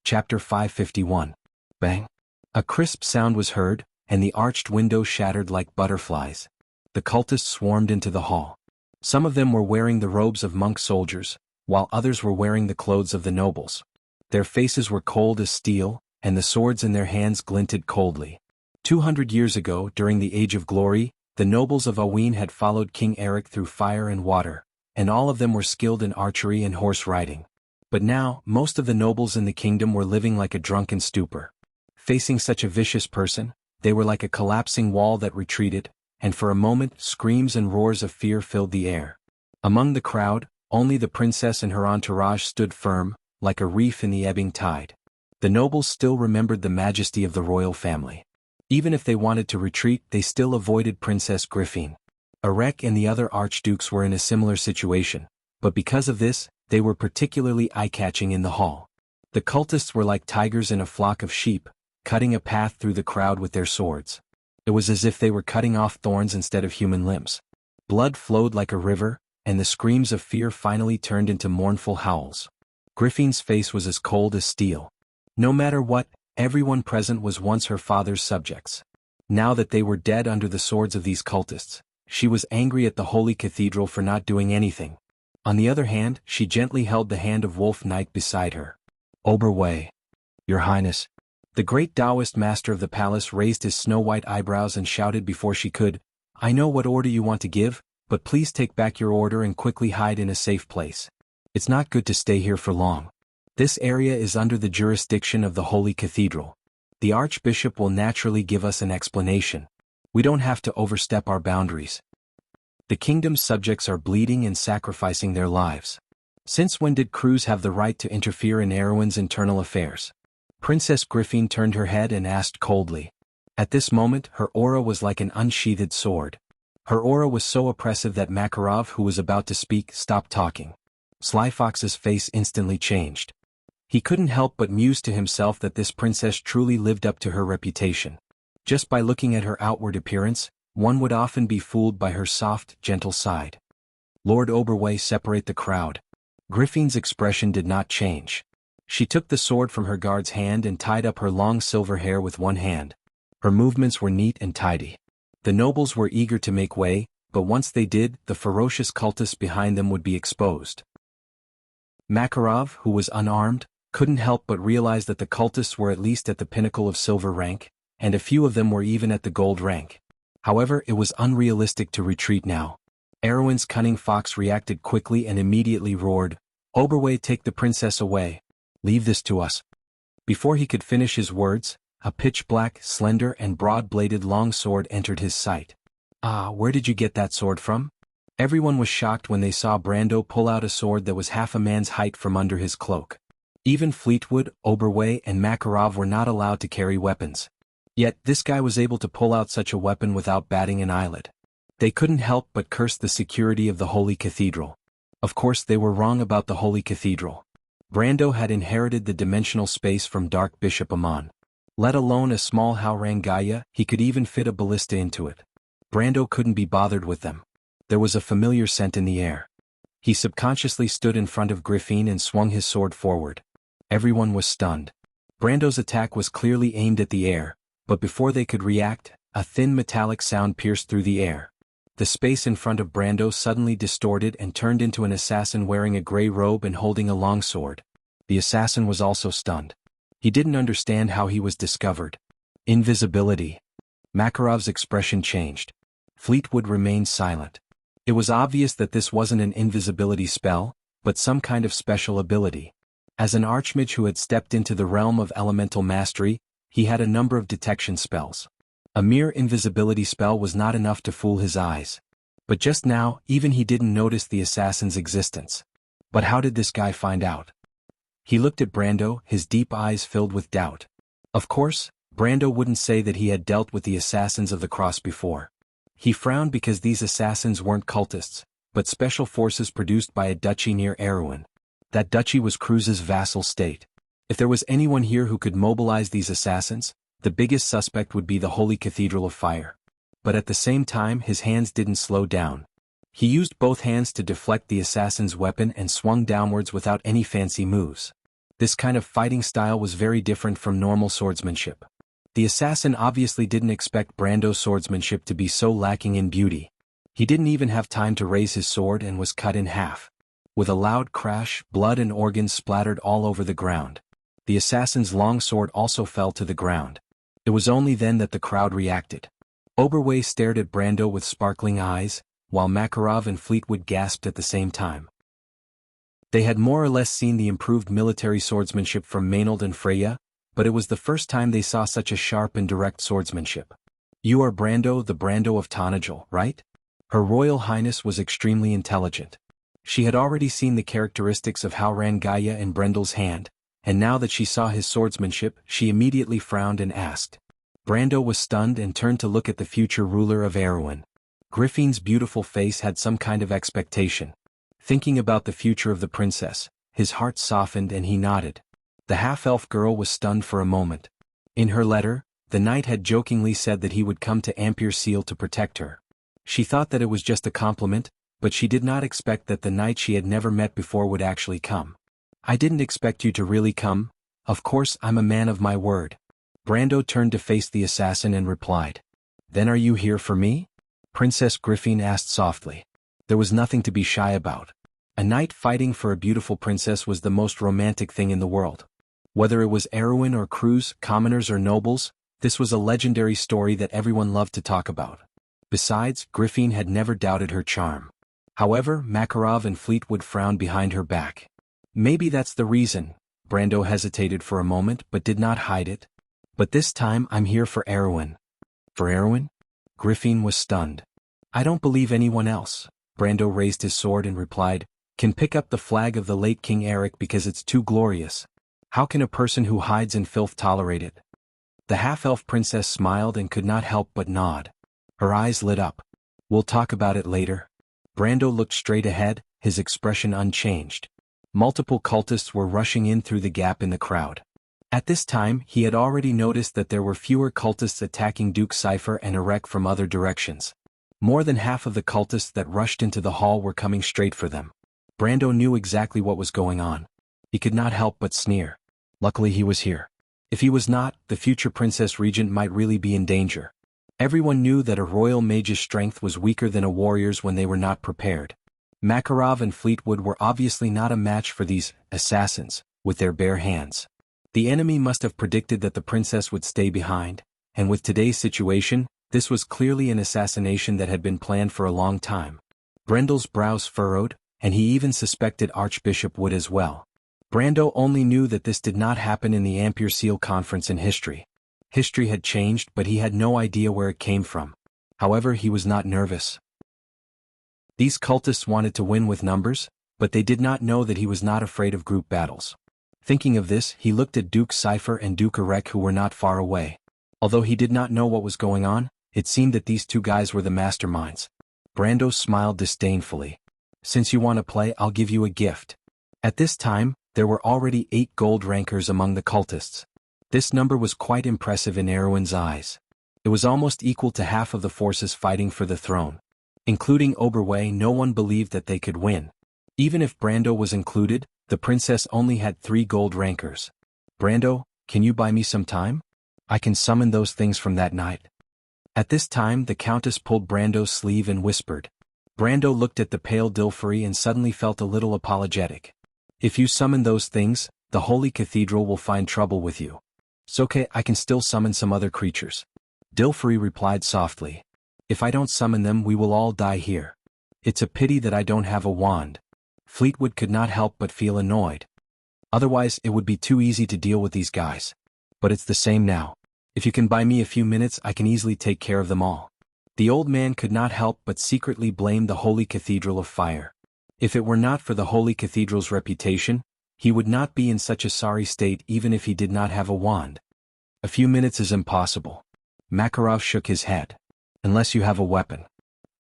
Chapter 551. Bang. A crisp sound was heard, and the arched windows shattered like butterflies. The cultists swarmed into the hall. Some of them were wearing the robes of monk soldiers, while others were wearing the clothes of the nobles. Their faces were cold as steel, and the swords in their hands glinted coldly. 200 years ago, during the Age of Glory, the nobles of Aween had followed King Eric through fire and water, and all of them were skilled in archery and horse riding. But now, most of the nobles in the kingdom were living like a drunken stupor. Facing such a vicious person, they were like a collapsing wall that retreated, and for a moment screams and roars of fear filled the air. Among the crowd, only the princess and her entourage stood firm, like a reef in the ebbing tide. The nobles still remembered the majesty of the royal family. Even if they wanted to retreat, they still avoided Princess Griffin. Arek and the other archdukes were in a similar situation, but because of this, they were particularly eye-catching in the hall. The cultists were like tigers in a flock of sheep, cutting a path through the crowd with their swords. It was as if they were cutting off thorns instead of human limbs. Blood flowed like a river, and the screams of fear finally turned into mournful howls. Griffin's face was as cold as steel. No matter what, everyone present was once her father's subjects. Now that they were dead under the swords of these cultists, she was angry at the Holy Cathedral for not doing anything. On the other hand, she gently held the hand of Wolf Knight beside her. Oberwei. Your Highness. The great Taoist master of the palace raised his snow-white eyebrows and shouted before she could, I know what order you want to give, but please take back your order and quickly hide in a safe place. It's not good to stay here for long. This area is under the jurisdiction of the Holy Cathedral. The Archbishop will naturally give us an explanation. We don't have to overstep our boundaries. The kingdom's subjects are bleeding and sacrificing their lives. Since when did Cruz have the right to interfere in Erwin's internal affairs? Princess Griffin turned her head and asked coldly. At this moment, her aura was like an unsheathed sword. Her aura was so oppressive that Makarov, who was about to speak, stopped talking. Sly Fox's face instantly changed. He couldn't help but muse to himself that this princess truly lived up to her reputation. Just by looking at her outward appearance, one would often be fooled by her soft, gentle side. Lord Oberway, separate the crowd. Griffin's expression did not change. She took the sword from her guard's hand and tied up her long silver hair with one hand. Her movements were neat and tidy. The nobles were eager to make way, but once they did, the ferocious cultists behind them would be exposed. Makarov, who was unarmed, couldn't help but realize that the cultists were at least at the pinnacle of silver rank, and a few of them were even at the gold rank. However, it was unrealistic to retreat now. Erwin's cunning fox reacted quickly and immediately roared, "Oberway, take the princess away. Leave this to us." Before he could finish his words, a pitch-black, slender and broad-bladed long sword entered his sight. "Ah, where did you get that sword from?" Everyone was shocked when they saw Brando pull out a sword that was half a man's height from under his cloak. Even Fleetwood, Oberway and Makarov were not allowed to carry weapons. Yet this guy was able to pull out such a weapon without batting an eyelid. They couldn't help but curse the security of the Holy Cathedral. Of course they were wrong about the Holy Cathedral. Brando had inherited the dimensional space from Dark Bishop Amon. Let alone a small Haurangaya, he could even fit a ballista into it. Brando couldn't be bothered with them. There was a familiar scent in the air. He subconsciously stood in front of Griffin and swung his sword forward. Everyone was stunned. Brando's attack was clearly aimed at the air, but before they could react, a thin metallic sound pierced through the air. The space in front of Brando suddenly distorted and turned into an assassin wearing a gray robe and holding a long sword. The assassin was also stunned. He didn't understand how he was discovered. Invisibility. Makarov's expression changed. Fleetwood remained silent. It was obvious that this wasn't an invisibility spell, but some kind of special ability. As an archmage who had stepped into the realm of elemental mastery, he had a number of detection spells. A mere invisibility spell was not enough to fool his eyes. But just now, even he didn't notice the assassin's existence. But how did this guy find out? He looked at Brando, his deep eyes filled with doubt. Of course, Brando wouldn't say that he had dealt with the assassins of the cross before. He frowned because these assassins weren't cultists, but special forces produced by a duchy near Erwin. That duchy was Cruz's vassal state. If there was anyone here who could mobilize these assassins, the biggest suspect would be the Holy Cathedral of Fire. But at the same time, his hands didn't slow down. He used both hands to deflect the assassin's weapon and swung downwards without any fancy moves. This kind of fighting style was very different from normal swordsmanship. The assassin obviously didn't expect Brando's swordsmanship to be so lacking in beauty. He didn't even have time to raise his sword and was cut in half. With a loud crash, blood and organs splattered all over the ground. The assassin's long sword also fell to the ground. It was only then that the crowd reacted. Oberway stared at Brando with sparkling eyes, while Makarov and Fleetwood gasped at the same time. They had more or less seen the improved military swordsmanship from Maynard and Freya, but it was the first time they saw such a sharp and direct swordsmanship. "You are Brando, the Brando of Tonagel, right?" Her Royal Highness was extremely intelligent. She had already seen the characteristics of Haurangaya in Brendel's hand, and now that she saw his swordsmanship, she immediately frowned and asked. Brando was stunned and turned to look at the future ruler of Erwin. Griffin's beautiful face had some kind of expectation. Thinking about the future of the princess, his heart softened and he nodded. The half-elf girl was stunned for a moment. In her letter, the knight had jokingly said that he would come to Ampere Seal to protect her. She thought that it was just a compliment, but she did not expect that the knight she had never met before would actually come. "I didn't expect you to really come. Of course I'm a man of my word." Brando turned to face the assassin and replied. "Then are you here for me?" Princess Griffin asked softly. There was nothing to be shy about. A knight fighting for a beautiful princess was the most romantic thing in the world. Whether it was Erwin or Cruz, commoners or nobles, this was a legendary story that everyone loved to talk about. Besides, Griffin had never doubted her charm. However, Makarov and Fleetwood frowned behind her back. Maybe that's the reason. Brando hesitated for a moment but did not hide it. But this time I'm here for Erwin. For Erwin? Griffin was stunned. I don't believe anyone else. Brando raised his sword and replied, can pick up the flag of the late King Eric because it's too glorious. How can a person who hides in filth tolerate it? The half-elf princess smiled and could not help but nod. Her eyes lit up. We'll talk about it later. Brando looked straight ahead, his expression unchanged. Multiple cultists were rushing in through the gap in the crowd. At this time, he had already noticed that there were fewer cultists attacking Duke Cypher and Erek from other directions. More than half of the cultists that rushed into the hall were coming straight for them. Brando knew exactly what was going on. He could not help but sneer. Luckily he was here. If he was not, the future Princess Regent might really be in danger. Everyone knew that a royal mage's strength was weaker than a warrior's when they were not prepared. Makarov and Fleetwood were obviously not a match for these assassins, with their bare hands. The enemy must have predicted that the princess would stay behind, and with today's situation, this was clearly an assassination that had been planned for a long time. Brendel's brows furrowed, and he even suspected Archbishop would as well. Brando only knew that this did not happen in the Ampere Seal Conference in history. History had changed, but he had no idea where it came from. However, he was not nervous. These cultists wanted to win with numbers, but they did not know that he was not afraid of group battles. Thinking of this, he looked at Duke Cypher and Duke Erek who were not far away. Although he did not know what was going on, it seemed that these two guys were the masterminds. Brando smiled disdainfully. Since you want to play, I'll give you a gift. At this time, there were already 8 gold rankers among the cultists. This number was quite impressive in Erwin's eyes. It was almost equal to half of the forces fighting for the throne. Including Oberway, no one believed that they could win. Even if Brando was included, the princess only had 3 gold rankers. Brando, can you buy me some time? I can summon those things from that night. At this time, the Countess pulled Brando's sleeve and whispered. Brando looked at the pale Dilfari and suddenly felt a little apologetic. If you summon those things, the Holy Cathedral will find trouble with you. It's okay, I can still summon some other creatures. Dilfari replied softly. If I don't summon them, we will all die here. It's a pity that I don't have a wand. Fleetwood could not help but feel annoyed. Otherwise, it would be too easy to deal with these guys. But it's the same now. If you can buy me a few minutes, I can easily take care of them all. The old man could not help but secretly blame the Holy Cathedral of Fire. If it were not for the Holy Cathedral's reputation, he would not be in such a sorry state even if he did not have a wand. A few minutes is impossible. Makarov shook his head. Unless you have a weapon.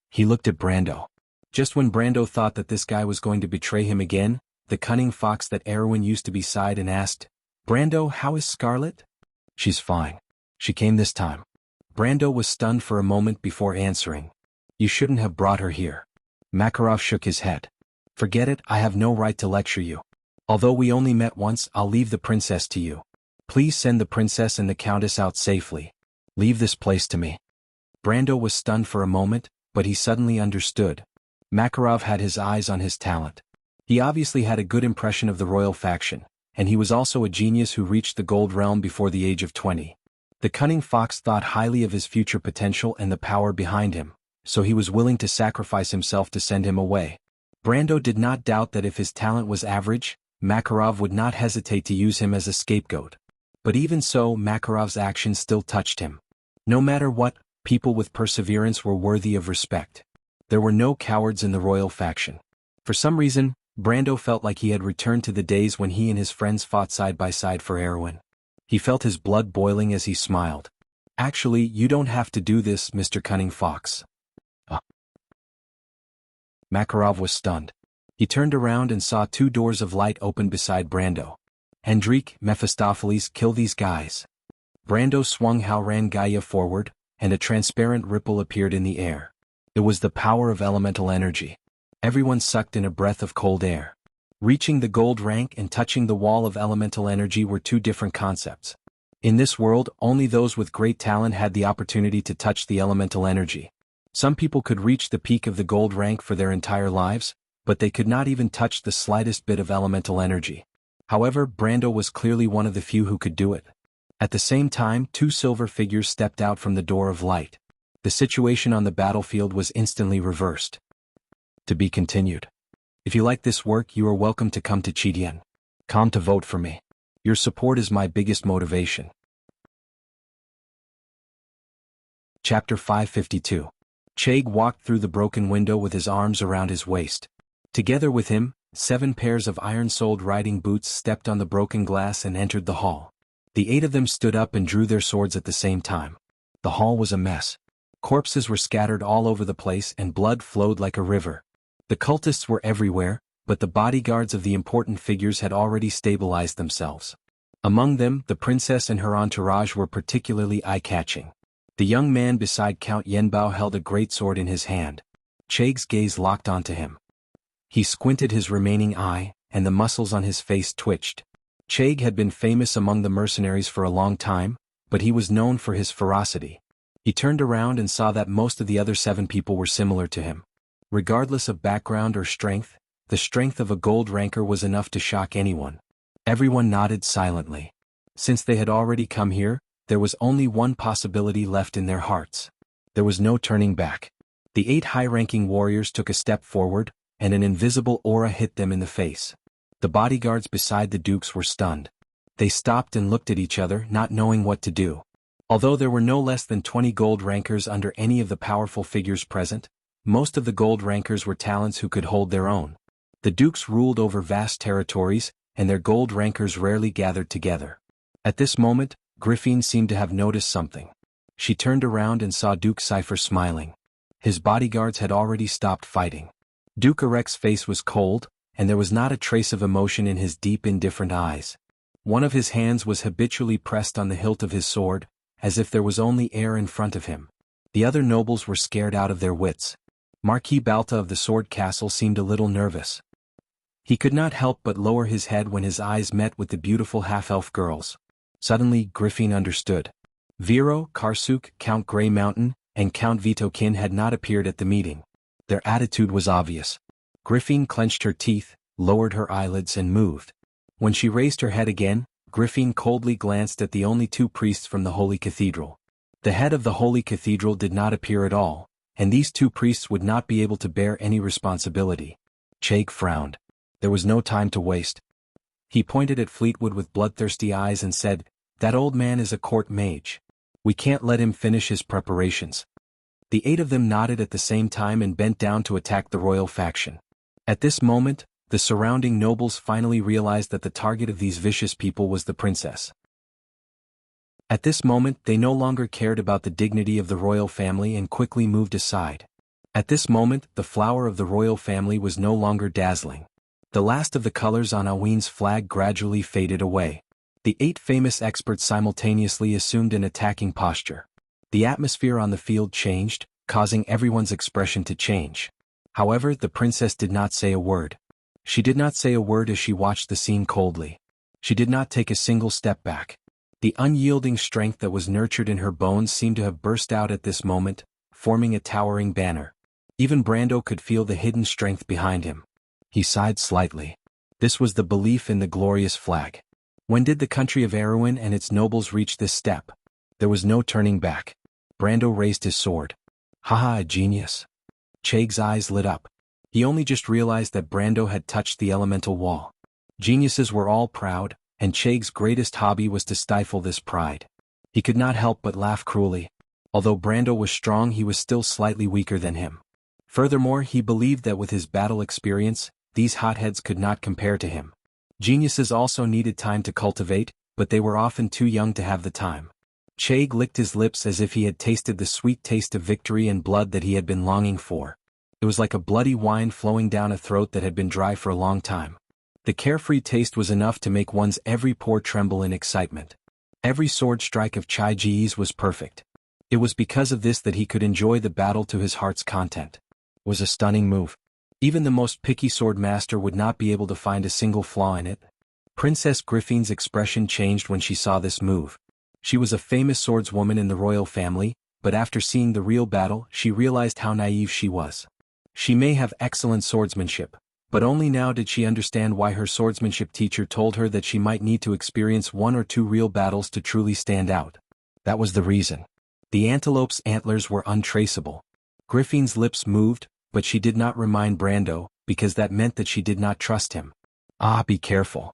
He looked at Brando. Just when Brando thought that this guy was going to betray him again, the cunning fox that Erwin used to be sighed and asked, Brando, how is Scarlet? She's fine. She came this time. Brando was stunned for a moment before answering. You shouldn't have brought her here. Makarov shook his head. Forget it, I have no right to lecture you. Although we only met once, I'll leave the princess to you. Please send the princess and the countess out safely. Leave this place to me. Brando was stunned for a moment, but he suddenly understood. Makarov had his eyes on his talent. He obviously had a good impression of the royal faction, and he was also a genius who reached the Gold Realm before the age of 20. The cunning fox thought highly of his future potential and the power behind him, so he was willing to sacrifice himself to send him away. Brando did not doubt that if his talent was average, Makarov would not hesitate to use him as a scapegoat. But even so, Makarov's actions still touched him. No matter what, people with perseverance were worthy of respect. There were no cowards in the royal faction. For some reason, Brando felt like he had returned to the days when he and his friends fought side by side for Erwin. He felt his blood boiling as he smiled. Actually, you don't have to do this, Mr. Cunning Fox. Makarov was stunned. He turned around and saw 2 doors of light open beside Brando. Hendrik, Mephistopheles, kill these guys. Brando swung Halran Gaia forward, and a transparent ripple appeared in the air. It was the power of elemental energy. Everyone sucked in a breath of cold air. Reaching the gold rank and touching the wall of elemental energy were 2 different concepts. In this world, only those with great talent had the opportunity to touch the elemental energy. Some people could reach the peak of the gold rank for their entire lives, but they could not even touch the slightest bit of elemental energy. However, Brando was clearly one of the few who could do it. At the same time, 2 silver figures stepped out from the door of light. The situation on the battlefield was instantly reversed. To be continued. If you like this work, you are welcome to come to Chidian.com to vote for me. Your support is my biggest motivation. Chapter 552. Chag walked through the broken window with his arms around his waist. Together with him, 7 pairs of iron-soled riding boots stepped on the broken glass and entered the hall. The 8 of them stood up and drew their swords at the same time. The hall was a mess. Corpses were scattered all over the place and blood flowed like a river. The cultists were everywhere, but the bodyguards of the important figures had already stabilized themselves. Among them, the princess and her entourage were particularly eye-catching. The young man beside Count Yenbao held a greatsword in his hand. Chag's gaze locked onto him. He squinted his remaining eye, and the muscles on his face twitched. Chag had been famous among the mercenaries for a long time, but he was known for his ferocity. He turned around and saw that most of the other 7 people were similar to him. Regardless of background or strength, the strength of a gold ranker was enough to shock anyone. Everyone nodded silently. Since they had already come here, there was only one possibility left in their hearts. There was no turning back. The 8 high-ranking warriors took a step forward, and an invisible aura hit them in the face. The bodyguards beside the dukes were stunned. They stopped and looked at each other, not knowing what to do. Although there were no less than 20 gold rankers under any of the powerful figures present, most of the gold rankers were talents who could hold their own. The dukes ruled over vast territories, and their gold rankers rarely gathered together. At this moment, Griffin seemed to have noticed something. She turned around and saw Duke Cypher smiling. His bodyguards had already stopped fighting. Duke Arek's face was cold, and there was not a trace of emotion in his deep, indifferent eyes. One of his hands was habitually pressed on the hilt of his sword, as if there was only air in front of him. The other nobles were scared out of their wits. Marquis Balta of the Sword Castle seemed a little nervous. He could not help but lower his head when his eyes met with the beautiful half-elf girls. Suddenly, Griffin understood. Vero, Karsuk, Count Grey Mountain, and Count Vitokin had not appeared at the meeting. Their attitude was obvious. Griffin clenched her teeth, lowered her eyelids and moved. When she raised her head again, Griffin coldly glanced at the only 2 priests from the Holy Cathedral. The head of the Holy Cathedral did not appear at all, and these 2 priests would not be able to bear any responsibility. Chag frowned. There was no time to waste. He pointed at Fleetwood with bloodthirsty eyes and said, "That old man is a court mage. We can't let him finish his preparations." The 8 of them nodded at the same time and bent down to attack the royal faction. At this moment, the surrounding nobles finally realized that the target of these vicious people was the princess. At this moment, they no longer cared about the dignity of the royal family and quickly moved aside. At this moment, the flower of the royal family was no longer dazzling. The last of the colors on Aween's flag gradually faded away. The 8 famous experts simultaneously assumed an attacking posture. The atmosphere on the field changed, causing everyone's expression to change. However, the princess did not say a word. She did not say a word as she watched the scene coldly. She did not take a single step back. The unyielding strength that was nurtured in her bones seemed to have burst out at this moment, forming a towering banner. Even Brando could feel the hidden strength behind him. He sighed slightly. This was the belief in the glorious flag. When did the country of Erewhon and its nobles reach this step? There was no turning back. Brando raised his sword. Haha, a genius. Chag's eyes lit up. He only just realized that Brando had touched the elemental wall. Geniuses were all proud, and Chag's greatest hobby was to stifle this pride. He could not help but laugh cruelly. Although Brando was strong, he was still slightly weaker than him. Furthermore, he believed that with his battle experience, these hotheads could not compare to him. Geniuses also needed time to cultivate, but they were often too young to have the time. Chag licked his lips as if he had tasted the sweet taste of victory and blood that he had been longing for. It was like a bloody wine flowing down a throat that had been dry for a long time. The carefree taste was enough to make one's every pore tremble in excitement. Every sword strike of Chai Ji's was perfect. It was because of this that he could enjoy the battle to his heart's content. It was a stunning move. Even the most picky sword master would not be able to find a single flaw in it. Princess Griffin's expression changed when she saw this move. She was a famous swordswoman in the royal family, but after seeing the real battle, she realized how naive she was. She may have excellent swordsmanship, but only now did she understand why her swordsmanship teacher told her that she might need to experience 1 or 2 real battles to truly stand out. That was the reason. The antelope's antlers were untraceable. Griffin's lips moved, but she did not remind Brando, because that meant that she did not trust him. Ah, be careful.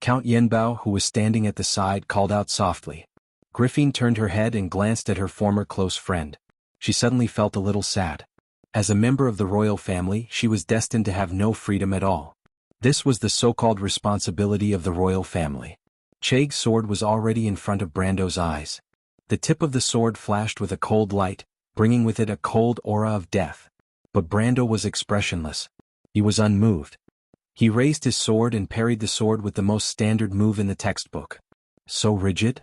Count Yenbao, who was standing at the side, called out softly. Griffin turned her head and glanced at her former close friend. She suddenly felt a little sad. As a member of the royal family, she was destined to have no freedom at all. This was the so-called responsibility of the royal family. Chaig's sword was already in front of Brando's eyes. The tip of the sword flashed with a cold light, bringing with it a cold aura of death. But Brando was expressionless. He was unmoved. He raised his sword and parried the sword with the most standard move in the textbook. So rigid?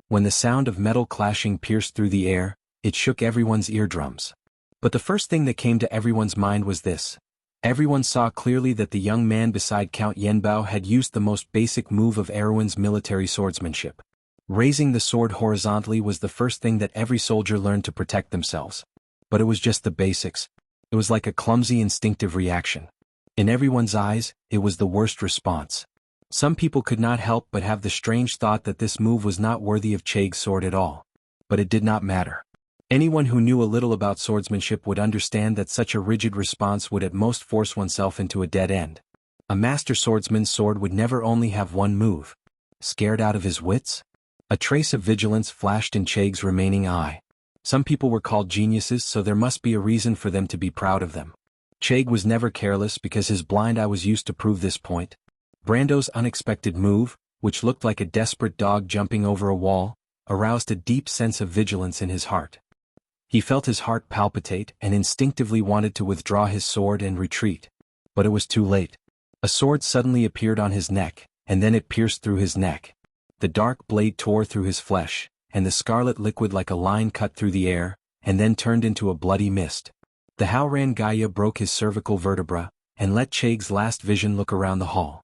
When the sound of metal clashing pierced through the air, it shook everyone's eardrums. But the first thing that came to everyone's mind was this. Everyone saw clearly that the young man beside Count Yenbao had used the most basic move of Erewhon's military swordsmanship. Raising the sword horizontally was the first thing that every soldier learned to protect themselves. But it was just the basics. It was like a clumsy instinctive reaction. In everyone's eyes, it was the worst response. Some people could not help but have the strange thought that this move was not worthy of Chaig's sword at all. But it did not matter. Anyone who knew a little about swordsmanship would understand that such a rigid response would at most force oneself into a dead end. A master swordsman's sword would never only have one move. Scared out of his wits? A trace of vigilance flashed in Chaig's remaining eye. Some people were called geniuses, so there must be a reason for them to be proud of them. Chaig was never careless because his blind eye was used to prove this point. Brando's unexpected move, which looked like a desperate dog jumping over a wall, aroused a deep sense of vigilance in his heart. He felt his heart palpitate and instinctively wanted to withdraw his sword and retreat. But it was too late. A sword suddenly appeared on his neck, and then it pierced through his neck. The dark blade tore through his flesh, and the scarlet liquid like a line cut through the air, and then turned into a bloody mist. The Howran Gaia broke his cervical vertebra, and let Chaig's last vision look around the hall.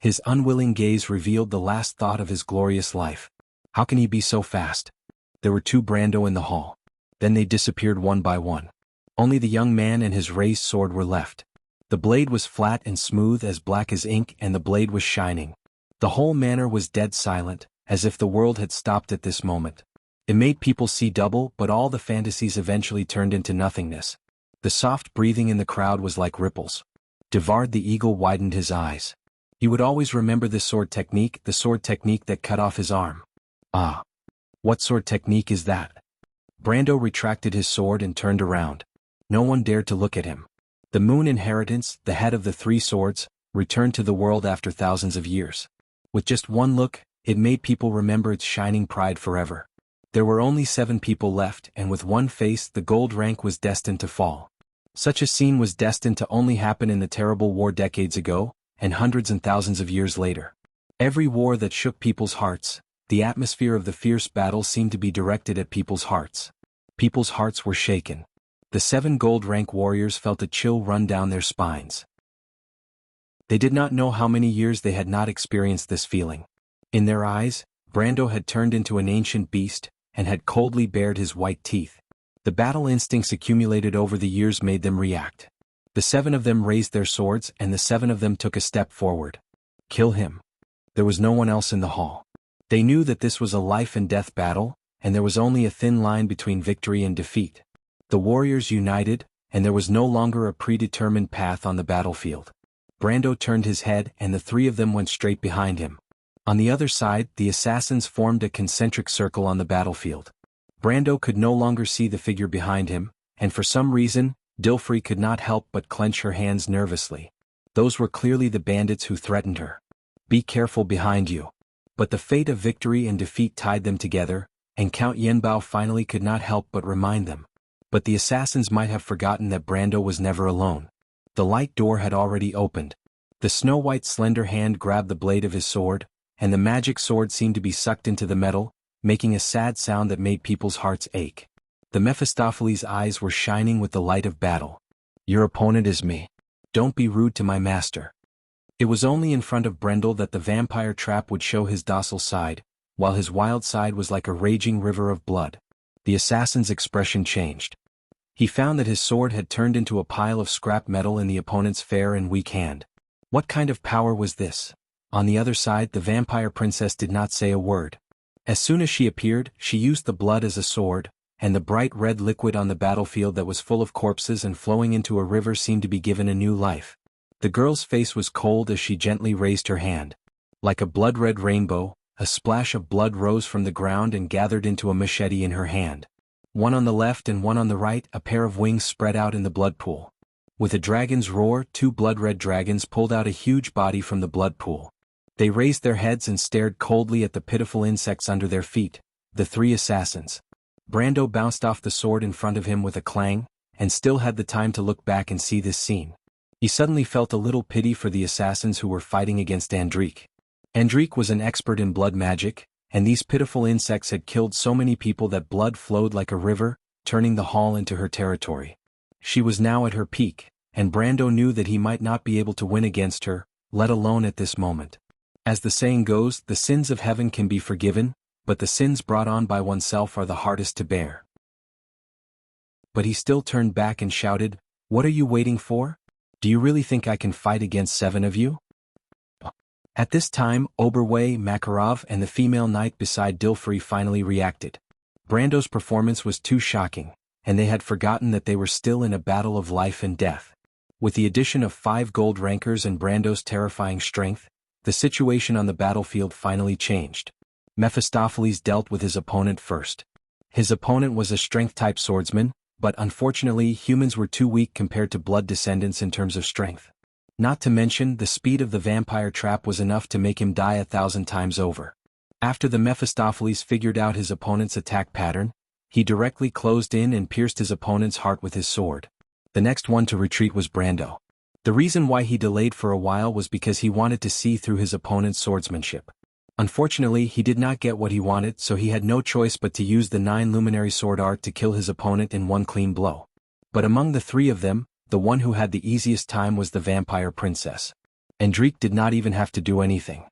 His unwilling gaze revealed the last thought of his glorious life. How can he be so fast? There were two Brando in the hall. Then they disappeared one by one. Only the young man and his raised sword were left. The blade was flat and smooth as black as ink, and the blade was shining. The whole manor was dead silent, as if the world had stopped at this moment. It made people see double, but all the fantasies eventually turned into nothingness. The soft breathing in the crowd was like ripples. Devard the eagle widened his eyes. He would always remember this sword technique, the sword technique that cut off his arm. Ah! What sword technique is that? Brando retracted his sword and turned around. No one dared to look at him. The Moon Inheritance, the head of the three swords, returned to the world after thousands of years. With just one look, it made people remember its shining pride forever. There were only 7 people left, and with one face the gold rank was destined to fall. Such a scene was destined to only happen in the terrible war decades ago, and hundreds and thousands of years later. Every war that shook people's hearts, the atmosphere of the fierce battle seemed to be directed at people's hearts. People's hearts were shaken. The 7 gold rank warriors felt a chill run down their spines. They did not know how many years they had not experienced this feeling. In their eyes, Brando had turned into an ancient beast, and had coldly bared his white teeth. The battle instincts accumulated over the years made them react. The 7 of them raised their swords, and the 7 of them took a step forward. Kill him. There was no one else in the hall. They knew that this was a life-and-death battle, and there was only a thin line between victory and defeat. The warriors united, and there was no longer a predetermined path on the battlefield. Brando turned his head, and the 3 of them went straight behind him. On the other side, the assassins formed a concentric circle on the battlefield. Brando could no longer see the figure behind him, and for some reason, Dilfrey could not help but clench her hands nervously. Those were clearly the bandits who threatened her. Be careful behind you. But the fate of victory and defeat tied them together, and Count Yenbao finally could not help but remind them. But the assassins might have forgotten that Brando was never alone. The light door had already opened. The snow-white slender hand grabbed the blade of his sword, and the magic sword seemed to be sucked into the metal, making a sad sound that made people's hearts ache. The Mephistopheles' eyes were shining with the light of battle. Your opponent is me. Don't be rude to my master. It was only in front of Brendel that the vampire trap would show his docile side, while his wild side was like a raging river of blood. The assassin's expression changed. He found that his sword had turned into a pile of scrap metal in the opponent's fair and weak hand. What kind of power was this? On the other side, the vampire princess did not say a word. As soon as she appeared, she used the blood as a sword, and the bright red liquid on the battlefield that was full of corpses and flowing into a river seemed to be given a new life. The girl's face was cold as she gently raised her hand. Like a blood-red rainbow, a splash of blood rose from the ground and gathered into a machete in her hand. One on the left and one on the right, a pair of wings spread out in the blood pool. With a dragon's roar, two blood-red dragons pulled out a huge body from the blood pool. They raised their heads and stared coldly at the pitiful insects under their feet, the three assassins. Brando bounced off the sword in front of him with a clang, and still had the time to look back and see this scene. He suddenly felt a little pity for the assassins who were fighting against Andrique. Andrique was an expert in blood magic, and these pitiful insects had killed so many people that blood flowed like a river, turning the hall into her territory. She was now at her peak, and Brando knew that he might not be able to win against her, let alone at this moment. As the saying goes, the sins of heaven can be forgiven, but the sins brought on by oneself are the hardest to bear. But he still turned back and shouted, "What are you waiting for? Do you really think I can fight against 7 of you?" At this time, Oberway, Makarov, and the female knight beside Dilfrey finally reacted. Brando's performance was too shocking, and they had forgotten that they were still in a battle of life and death. With the addition of 5 gold rankers and Brando's terrifying strength, the situation on the battlefield finally changed. Mephistopheles dealt with his opponent first. His opponent was a strength-type swordsman, but unfortunately humans were too weak compared to blood descendants in terms of strength. Not to mention, the speed of the vampire trap was enough to make him die 1,000 times over. After the Mephistopheles figured out his opponent's attack pattern, he directly closed in and pierced his opponent's heart with his sword. The next one to retreat was Brando. The reason why he delayed for a while was because he wanted to see through his opponent's swordsmanship. Unfortunately, he did not get what he wanted, so he had no choice but to use the 9 luminary sword art to kill his opponent in one clean blow. But among the 3 of them, the one who had the easiest time was the vampire princess. Andrique did not even have to do anything.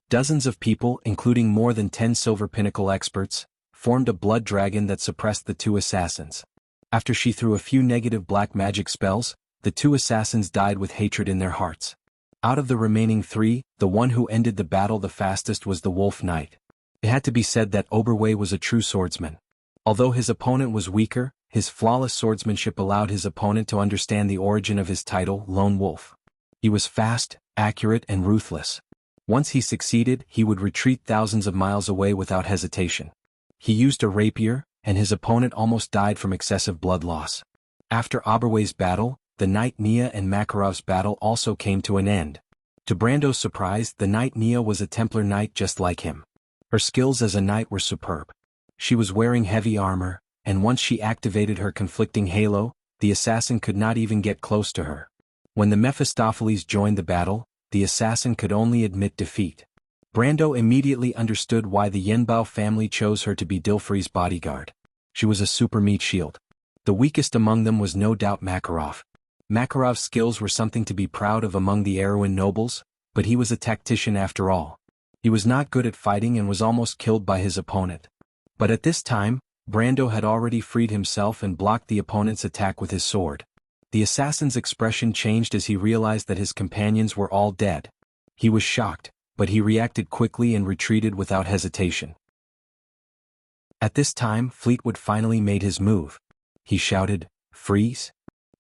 Dozens of people, including more than 10 Silver Pinnacle experts, formed a blood dragon that suppressed the 2 assassins. After she threw a few negative black magic spells, the 2 assassins died with hatred in their hearts. Out of the remaining 3, the one who ended the battle the fastest was the Wolf Knight. It had to be said that Oberway was a true swordsman. Although his opponent was weaker, his flawless swordsmanship allowed his opponent to understand the origin of his title, Lone Wolf. He was fast, accurate, and ruthless. Once he succeeded, he would retreat thousands of miles away without hesitation. He used a rapier, and his opponent almost died from excessive blood loss. After Oberway's battle, the Knight Nia and Makarov's battle also came to an end. To Brando's surprise, the Knight Nia was a Templar knight just like him. Her skills as a knight were superb. She was wearing heavy armor, and once she activated her conflicting halo, the assassin could not even get close to her. When the Mephistopheles joined the battle, the assassin could only admit defeat. Brando immediately understood why the Yenbao family chose her to be Dilfrey's bodyguard. She was a super meat shield. The weakest among them was no doubt Makarov. Makarov's skills were something to be proud of among the Erewhon nobles, but he was a tactician after all. He was not good at fighting and was almost killed by his opponent. But at this time, Brando had already freed himself and blocked the opponent's attack with his sword. The assassin's expression changed as he realized that his companions were all dead. He was shocked, but he reacted quickly and retreated without hesitation. At this time, Fleetwood finally made his move. He shouted, "Freeze!"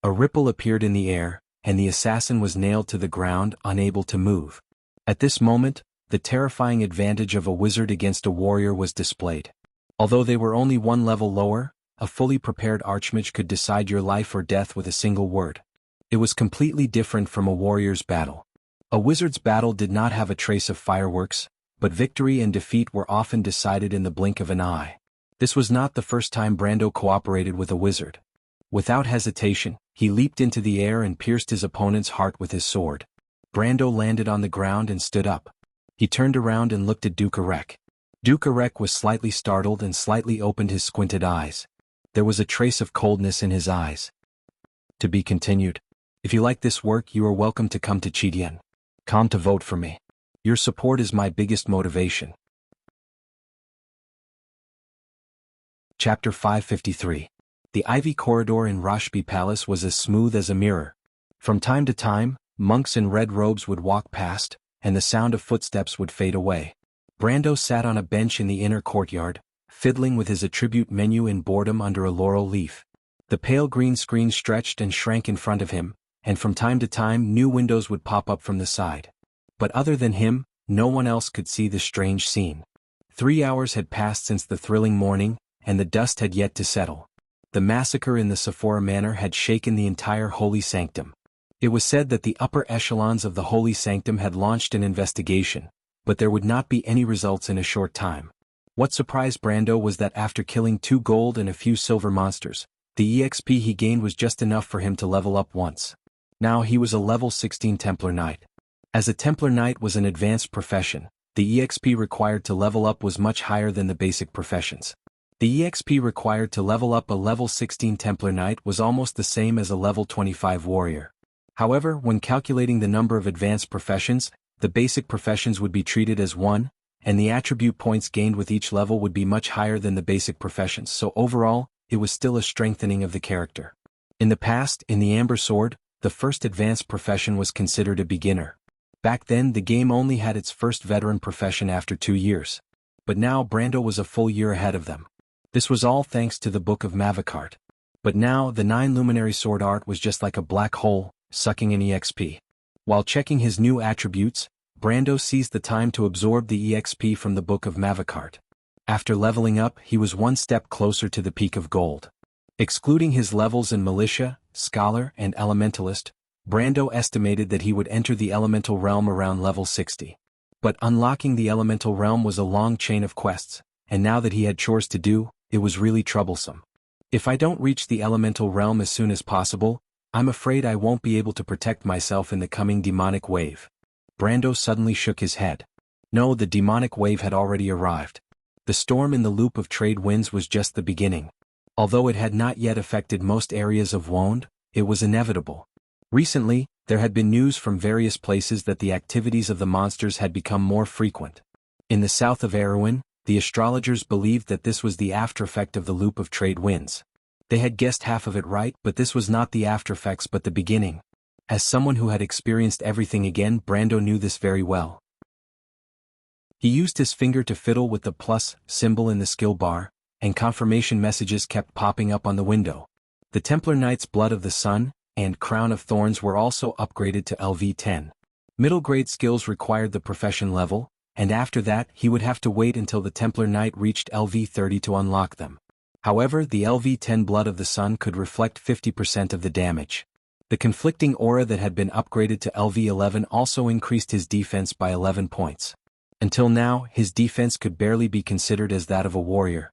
A ripple appeared in the air, and the assassin was nailed to the ground, unable to move. At this moment, the terrifying advantage of a wizard against a warrior was displayed. Although they were only 1 level lower, a fully prepared archmage could decide your life or death with a single word. It was completely different from a warrior's battle. A wizard's battle did not have a trace of fireworks, but victory and defeat were often decided in the blink of an eye. This was not the first time Brando cooperated with a wizard. Without hesitation, he leaped into the air and pierced his opponent's heart with his sword. Brando landed on the ground and stood up. He turned around and looked at Duke Arek. Duke Arek was slightly startled and slightly opened his squinted eyes. There was a trace of coldness in his eyes. To be continued. If you like this work, you are welcome to come to Chidian. Come to vote for me. Your support is my biggest motivation. Chapter 553. The ivy corridor in Rashbi Palace was as smooth as a mirror. From time to time, monks in red robes would walk past, and the sound of footsteps would fade away. Brando sat on a bench in the inner courtyard, fiddling with his attribute menu in boredom under a laurel leaf. The pale green screen stretched and shrank in front of him, and from time to time new windows would pop up from the side. But other than him, no one else could see the strange scene. 3 hours had passed since the thrilling morning, and the dust had yet to settle. The massacre in the Sephora Manor had shaken the entire holy sanctum. It was said that the upper echelons of the holy sanctum had launched an investigation, but there would not be any results in a short time. What surprised Brando was that after killing 2 gold and a few silver monsters, the EXP he gained was just enough for him to level up once. Now he was a level 16 Templar Knight. As a Templar Knight was an advanced profession, the EXP required to level up was much higher than the basic professions. The EXP required to level up a level 16 Templar Knight was almost the same as a level 25 warrior. However, when calculating the number of advanced professions, the basic professions would be treated as 1, and the attribute points gained with each level would be much higher than the basic professions, so overall, it was still a strengthening of the character. In the past, in the Amber Sword, the first advanced profession was considered a beginner. Back then the game only had its first veteran profession after 2 years. But now Brando was a full year ahead of them. This was all thanks to the Book of Mavicart. But now the 9 Luminary Sword art was just like a black hole, sucking in EXP. While checking his new attributes, Brando seized the time to absorb the EXP from the Book of Mavicart. After leveling up, he was one step closer to the peak of gold. Excluding his levels in Militia, Scholar, and Elementalist, Brando estimated that he would enter the Elemental Realm around level 60. But unlocking the Elemental Realm was a long chain of quests, and now that he had chores to do, it was really troublesome. If I don't reach the Elemental Realm as soon as possible, I'm afraid I won't be able to protect myself in the coming demonic wave. Brando suddenly shook his head. No, the demonic wave had already arrived. The storm in the loop of trade winds was just the beginning. Although it had not yet affected most areas of Wonde, it was inevitable. Recently, there had been news from various places that the activities of the monsters had become more frequent. In the south of Erewhon, the astrologers believed that this was the aftereffect of the loop of trade winds. They had guessed half of it right, but this was not the aftereffects but the beginning. As someone who had experienced everything again, Brando knew this very well. He used his finger to fiddle with the plus symbol in the skill bar, and confirmation messages kept popping up on the window. The Templar Knight's Blood of the Sun and Crown of Thorns were also upgraded to LV10. Middle grade skills required the profession level, and after that he would have to wait until the Templar Knight reached LV30 to unlock them. However, the LV10 Blood of the Sun could reflect 50% of the damage. The conflicting aura that had been upgraded to LV11 also increased his defense by 11 points. Until now, his defense could barely be considered as that of a warrior.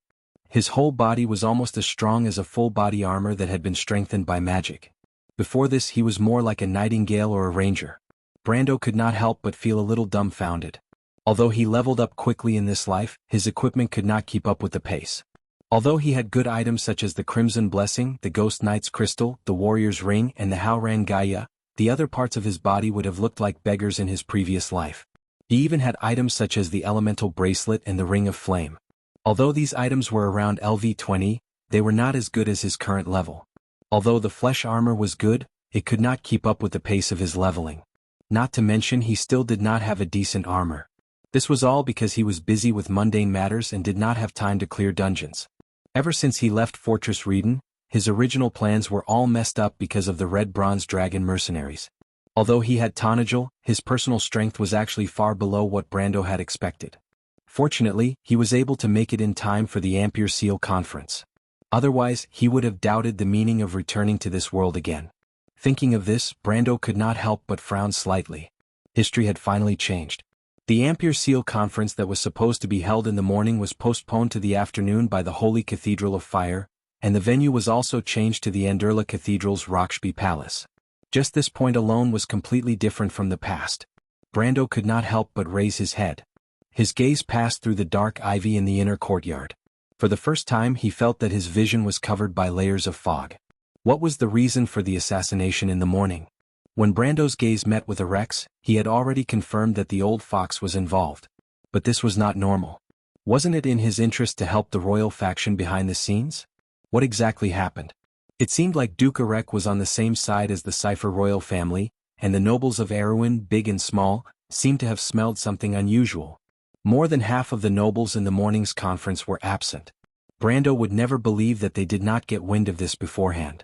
His whole body was almost as strong as a full body armor that had been strengthened by magic. Before this he was more like a nightingale or a ranger. Brando could not help but feel a little dumbfounded. Although he leveled up quickly in this life, his equipment could not keep up with the pace. Although he had good items such as the Crimson Blessing, the Ghost Knight's Crystal, the Warrior's Ring, and the Howran Gaia, the other parts of his body would have looked like beggars in his previous life. He even had items such as the Elemental Bracelet and the Ring of Flame. Although these items were around LV20, they were not as good as his current level. Although the flesh armor was good, it could not keep up with the pace of his leveling. Not to mention he still did not have a decent armor. This was all because he was busy with mundane matters and did not have time to clear dungeons. Ever since he left Fortress Reden, his original plans were all messed up because of the Red Bronze Dragon mercenaries. Although he had Tonagel, his personal strength was actually far below what Brando had expected. Fortunately, he was able to make it in time for the Ampere Seal conference. Otherwise, he would have doubted the meaning of returning to this world again. Thinking of this, Brando could not help but frown slightly. History had finally changed. The Ampere Seal conference that was supposed to be held in the morning was postponed to the afternoon by the Holy Cathedral of Fire, and the venue was also changed to the Anderla Cathedral's Roxby Palace. Just this point alone was completely different from the past. Brando could not help but raise his head. His gaze passed through the dark ivy in the inner courtyard. For the first time he felt that his vision was covered by layers of fog. What was the reason for the assassination in the morning? When Brando's gaze met with Rex, he had already confirmed that the old fox was involved. But this was not normal. Wasn't it in his interest to help the royal faction behind the scenes? What exactly happened? It seemed like Duke Arek was on the same side as the Cypher royal family, and the nobles of Erewhon, big and small, seemed to have smelled something unusual. More than half of the nobles in the morning's conference were absent. Brando would never believe that they did not get wind of this beforehand.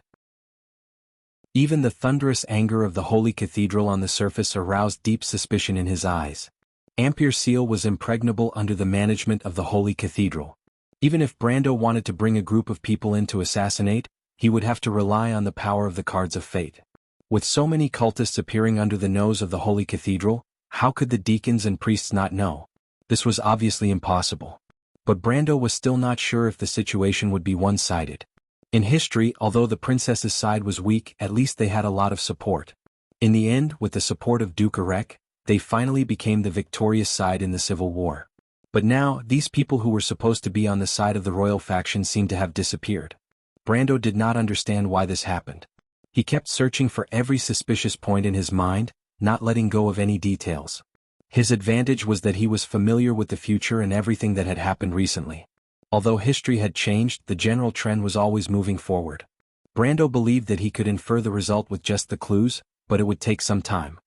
Even the thunderous anger of the holy cathedral on the surface aroused deep suspicion in his eyes. Ampere Seal was impregnable under the management of the holy cathedral. Even if Brando wanted to bring a group of people in to assassinate, he would have to rely on the power of the cards of fate. With so many cultists appearing under the nose of the holy cathedral, how could the deacons and priests not know? This was obviously impossible. But Brando was still not sure if the situation would be one-sided. In history, although the princess's side was weak, at least they had a lot of support. In the end, with the support of Duke Erek, they finally became the victorious side in the civil war. But now, these people who were supposed to be on the side of the royal faction seemed to have disappeared. Brando did not understand why this happened. He kept searching for every suspicious point in his mind, not letting go of any details. His advantage was that he was familiar with the future and everything that had happened recently. Although history had changed, the general trend was always moving forward. Brando believed that he could infer the result with just the clues, but it would take some time.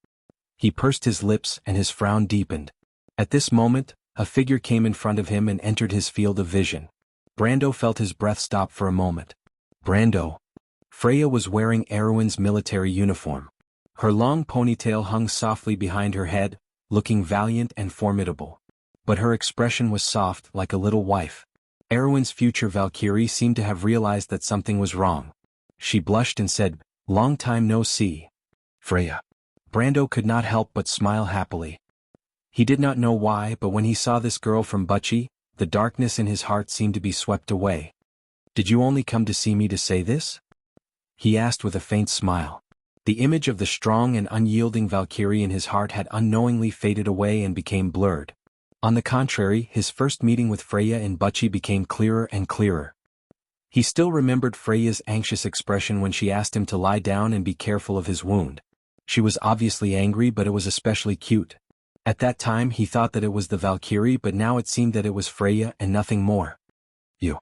He pursed his lips and his frown deepened. At this moment, a figure came in front of him and entered his field of vision. Brando felt his breath stop for a moment. Brando. Freya was wearing Erwin's military uniform. Her long ponytail hung softly behind her head, looking valiant and formidable. But her expression was soft, like a little wife. Erwin's future Valkyrie seemed to have realized that something was wrong. She blushed and said, "Long time no see, Freya." Brando could not help but smile happily. He did not know why, but when he saw this girl from Bucci, the darkness in his heart seemed to be swept away. "Did you only come to see me to say this?" he asked with a faint smile. The image of the strong and unyielding Valkyrie in his heart had unknowingly faded away and became blurred. On the contrary, his first meeting with Freya in Bucci became clearer and clearer. He still remembered Freya's anxious expression when she asked him to lie down and be careful of his wound. She was obviously angry, but it was especially cute. At that time he thought that it was the Valkyrie, but now it seemed that it was Freya and nothing more. "You."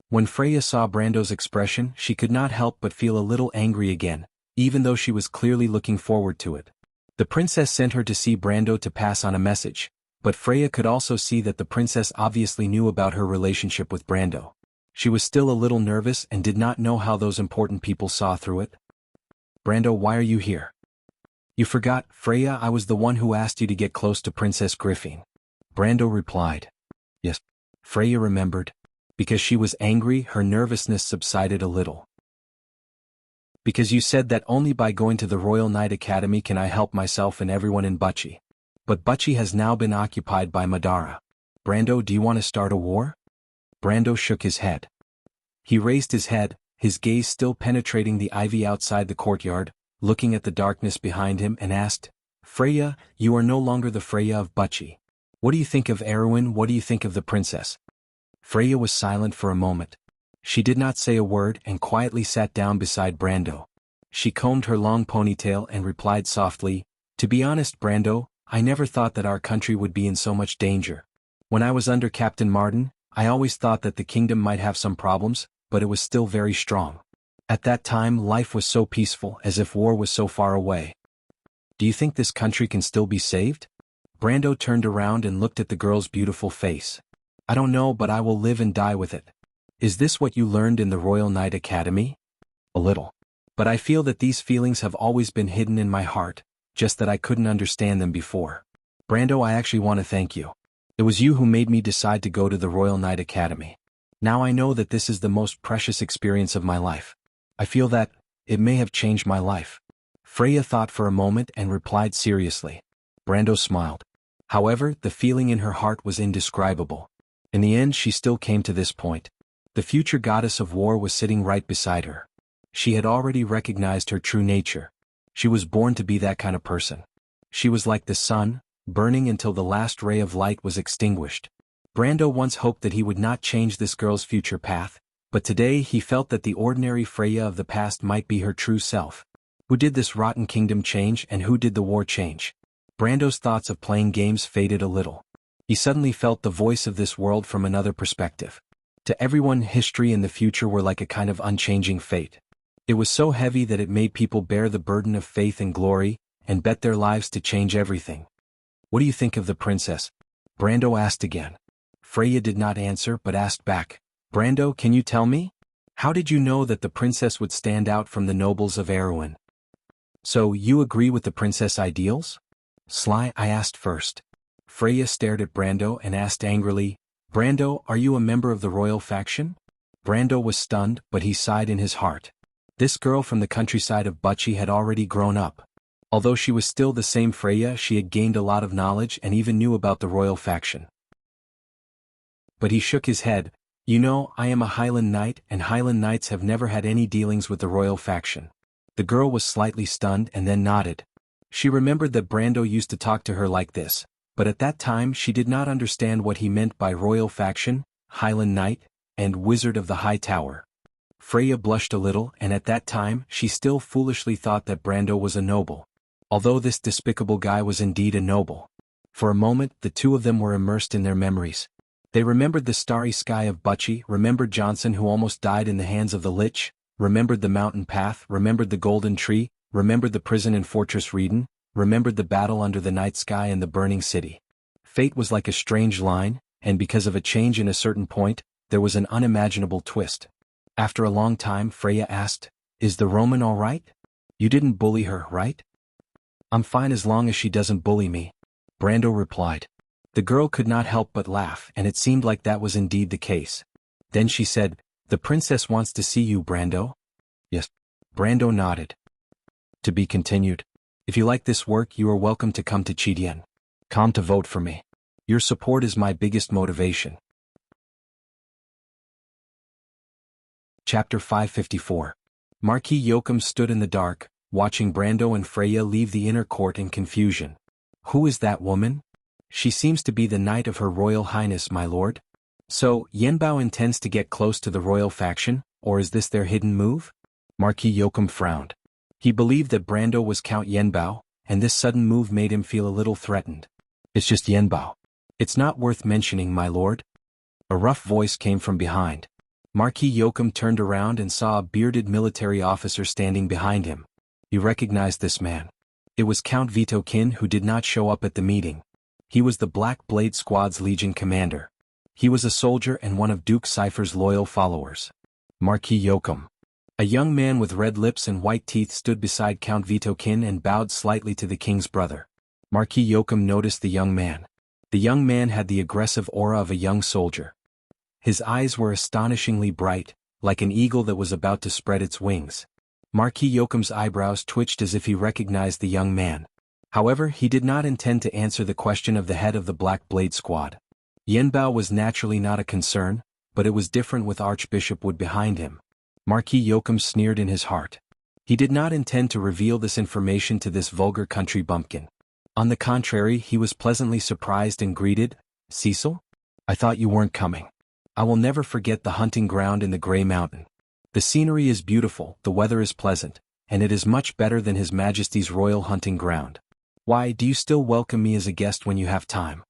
When Freya saw Brando's expression, she could not help but feel a little angry again, even though she was clearly looking forward to it. The princess sent her to see Brando to pass on a message, but Freya could also see that the princess obviously knew about her relationship with Brando. She was still a little nervous and did not know how those important people saw through it. "Brando, why are you here?" "You forgot, Freya, I was the one who asked you to get close to Princess Griffin." Brando replied. Yes. Freya remembered. Because she was angry, her nervousness subsided a little. "Because you said that only by going to the Royal Knight Academy can I help myself and everyone in Bucci. But Bucci has now been occupied by Madara. Brando, do you want to start a war?" Brando shook his head. He raised his head, his gaze still penetrating the ivy outside the courtyard, looking at the darkness behind him, and asked, "Freya, you are no longer the Freya of Bucci. What do you think of Erwin? What do you think of the princess?" Freya was silent for a moment. She did not say a word and quietly sat down beside Brando. She combed her long ponytail and replied softly, "To be honest, Brando, I never thought that our country would be in so much danger. When I was under Captain Martin, I always thought that the kingdom might have some problems, but it was still very strong. At that time, life was so peaceful, as if war was so far away. Do you think this country can still be saved?" Brando turned around and looked at the girl's beautiful face. "I don't know, but I will live and die with it." "Is this what you learned in the Royal Knight Academy?" "A little. But I feel that these feelings have always been hidden in my heart, just that I couldn't understand them before. Brando, I actually want to thank you. It was you who made me decide to go to the Royal Knight Academy. Now I know that this is the most precious experience of my life. I feel that it may have changed my life." Freya thought for a moment and replied seriously. Brando smiled. However, the feeling in her heart was indescribable. In the end, she still came to this point. The future goddess of war was sitting right beside her. She had already recognized her true nature. She was born to be that kind of person. She was like the sun, burning until the last ray of light was extinguished. Brando once hoped that he would not change this girl's future path, but today he felt that the ordinary Freya of the past might be her true self. Who did this rotten kingdom change, and who did the war change? Brando's thoughts of playing games faded a little. He suddenly felt the voice of this world from another perspective. To everyone, history and the future were like a kind of unchanging fate. It was so heavy that it made people bear the burden of faith and glory, and bet their lives to change everything. "What do you think of the princess?" Brando asked again. Freya did not answer but asked back, Brando, can you tell me? How did you know that the princess would stand out from the nobles of Erewhon? So, you agree with the princess ideals? Sly, I asked first. Freya stared at Brando and asked angrily, Brando, are you a member of the royal faction? Brando was stunned, but he sighed in his heart. This girl from the countryside of Butchie had already grown up. Although she was still the same Freya, she had gained a lot of knowledge and even knew about the royal faction. But he shook his head. You know, I am a Highland Knight, and Highland Knights have never had any dealings with the royal faction. The girl was slightly stunned and then nodded. She remembered that Brando used to talk to her like this, but at that time she did not understand what he meant by royal faction, Highland Knight, and Wizard of the High Tower. Freya blushed a little, and at that time she still foolishly thought that Brando was a noble. Although this despicable guy was indeed a noble. For a moment the two of them were immersed in their memories. They remembered the starry sky of Butchie, remembered Johnson who almost died in the hands of the Lich, remembered the mountain path, remembered the golden tree, remembered the prison in Fortress Reedon, remembered the battle under the night sky and the burning city. Fate was like a strange line, and because of a change in a certain point, there was an unimaginable twist. After a long time Freya asked, Is the Roman all right? You didn't bully her, right? I'm fine as long as she doesn't bully me, Brando replied. The girl could not help but laugh, and it seemed like that was indeed the case. Then she said, The princess wants to see you, Brando? Yes. Brando nodded. To be continued. If you like this work, you are welcome to come to Chidien. Come to vote for me. Your support is my biggest motivation. Chapter 554. Marquis Joachim stood in the dark, watching Brando and Freya leave the inner court in confusion. Who is that woman? She seems to be the knight of Her Royal Highness, my lord. So, Yenbao intends to get close to the royal faction, or is this their hidden move? Marquis Joachim frowned. He believed that Brando was Count Yenbao, and this sudden move made him feel a little threatened. It's just Yenbao. It's not worth mentioning, my lord. A rough voice came from behind. Marquis Joachim turned around and saw a bearded military officer standing behind him. He recognized this man. It was Count Vito Kin, who did not show up at the meeting. He was the Black Blade Squad's Legion commander. He was a soldier and one of Duke Cypher's loyal followers. Marquis Joachim. A young man with red lips and white teeth stood beside Count Vito Kin and bowed slightly to the king's brother. Marquis Joachim noticed the young man. The young man had the aggressive aura of a young soldier. His eyes were astonishingly bright, like an eagle that was about to spread its wings. Marquis Joachim's eyebrows twitched as if he recognized the young man. However, he did not intend to answer the question of the head of the Black Blade Squad. Yenbao was naturally not a concern, but it was different with Archbishop Wood behind him. Marquis Joachim sneered in his heart. He did not intend to reveal this information to this vulgar country bumpkin. On the contrary, he was pleasantly surprised and greeted, Cecil? I thought you weren't coming. I will never forget the hunting ground in the Grey Mountain. The scenery is beautiful, the weather is pleasant, and it is much better than His Majesty's royal hunting ground. Why, do you still welcome me as a guest when you have time?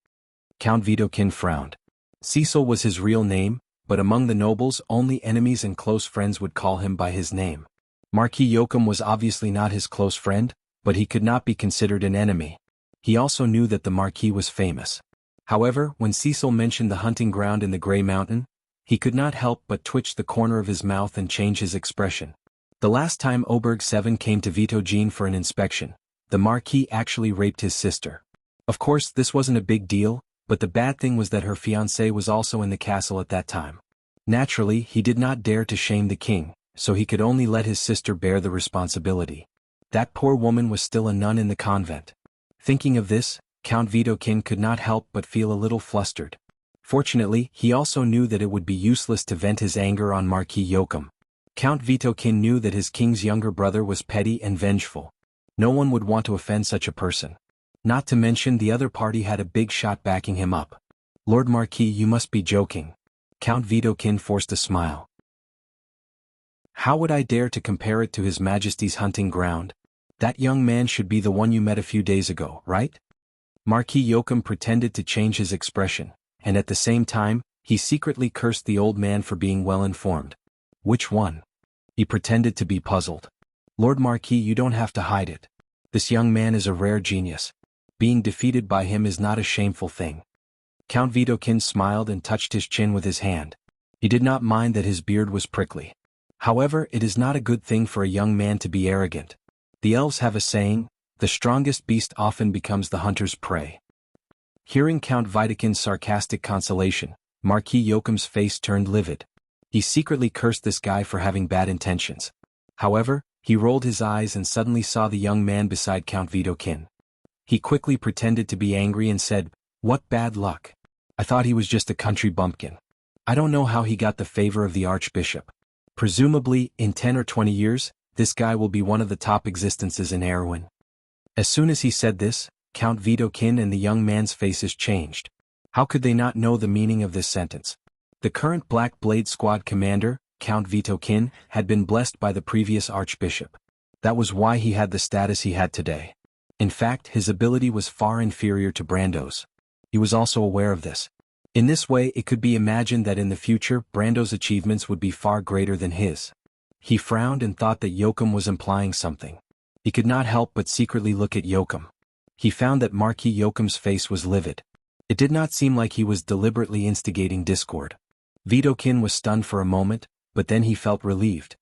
Count Vito Kin frowned. Cecil was his real name, but among the nobles only enemies and close friends would call him by his name. Marquis Joachim was obviously not his close friend, but he could not be considered an enemy. He also knew that the Marquis was famous. However, when Cecil mentioned the hunting ground in the Grey Mountain, he could not help but twitch the corner of his mouth and change his expression. The last time Oberg 7 came to Vito Jean for an inspection, the Marquis actually raped his sister. Of course, this wasn't a big deal, but the bad thing was that her fiancé was also in the castle at that time. Naturally, he did not dare to shame the king, so he could only let his sister bear the responsibility. That poor woman was still a nun in the convent. Thinking of this, Count Vito Kin could not help but feel a little flustered. Fortunately, he also knew that it would be useless to vent his anger on Marquis Joachim. Count Vito Kin knew that his king's younger brother was petty and vengeful. No one would want to offend such a person. Not to mention the other party had a big shot backing him up. Lord Marquis, you must be joking. Count Vito Kin forced a smile. How would I dare to compare it to His Majesty's hunting ground? That young man should be the one you met a few days ago, right? Marquis Joachim pretended to change his expression, and at the same time, he secretly cursed the old man for being well informed. Which one? He pretended to be puzzled. Lord Marquis, you don't have to hide it. This young man is a rare genius. Being defeated by him is not a shameful thing. Count Vidokin smiled and touched his chin with his hand. He did not mind that his beard was prickly. However, it is not a good thing for a young man to be arrogant. The elves have a saying, the strongest beast often becomes the hunter's prey. Hearing Count Vidokin's sarcastic consolation, Marquis Yoakum's face turned livid. He secretly cursed this guy for having bad intentions. However, he rolled his eyes and suddenly saw the young man beside Count Vidokin. He quickly pretended to be angry and said, "What bad luck. I thought he was just a country bumpkin. I don't know how he got the favor of the Archbishop. Presumably, in 10 or 20 years, this guy will be one of the top existences in Erewhon." As soon as he said this, Count Vidokin and the young man's faces changed. How could they not know the meaning of this sentence? The current Black Blade Squad commander, Count Vidokin, had been blessed by the previous Archbishop. That was why he had the status he had today. In fact, his ability was far inferior to Brando's. He was also aware of this. In this way, it could be imagined that in the future, Brando's achievements would be far greater than his. He frowned and thought that Yoakum was implying something. He could not help but secretly look at Yoakum. He found that Marquis Yoakum's face was livid. It did not seem like he was deliberately instigating discord. Vidokin was stunned for a moment, but then he felt relieved.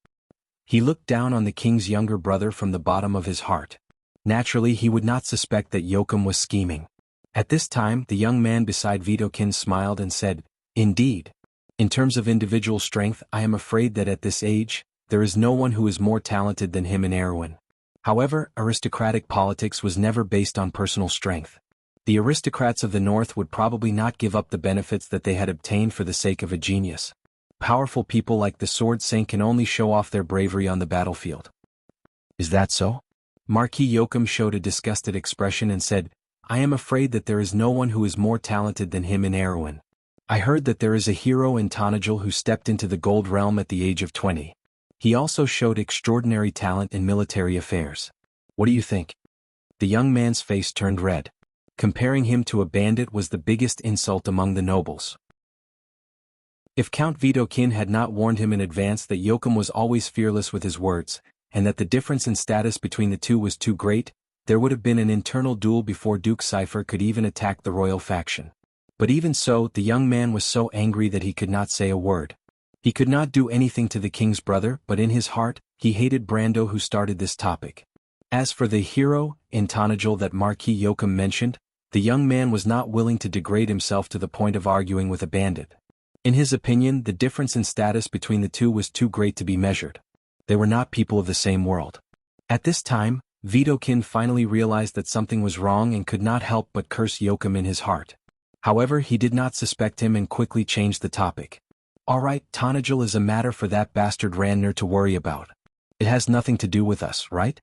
He looked down on the king's younger brother from the bottom of his heart. Naturally, he would not suspect that Yoakum was scheming. At this time, the young man beside Vidokin smiled and said, "Indeed. In terms of individual strength, I am afraid that at this age, there is no one who is more talented than him in Erewhon. However, aristocratic politics was never based on personal strength. The aristocrats of the North would probably not give up the benefits that they had obtained for the sake of a genius. Powerful people like the Sword Saint can only show off their bravery on the battlefield." "Is that so?" Marquis Yoakum showed a disgusted expression and said, "I am afraid that there is no one who is more talented than him in Erewhon. I heard that there is a hero in Tonagel who stepped into the Gold Realm at the age of 20. He also showed extraordinary talent in military affairs. What do you think?" The young man's face turned red. Comparing him to a bandit was the biggest insult among the nobles. If Count Vidokin had not warned him in advance that Yoakum was always fearless with his words, and that the difference in status between the two was too great, there would have been an internal duel before Duke Cypher could even attack the royal faction. But even so, the young man was so angry that he could not say a word. He could not do anything to the king's brother, but in his heart, he hated Brando who started this topic. As for the hero in Tonagel that Marquis Yoakum mentioned, the young man was not willing to degrade himself to the point of arguing with a bandit. In his opinion, the difference in status between the two was too great to be measured. They were not people of the same world. At this time, Vidokin finally realized that something was wrong and could not help but curse Yoakum in his heart. However, he did not suspect him and quickly changed the topic. "All right, Tonagel is a matter for that bastard Randner to worry about. It has nothing to do with us, right?"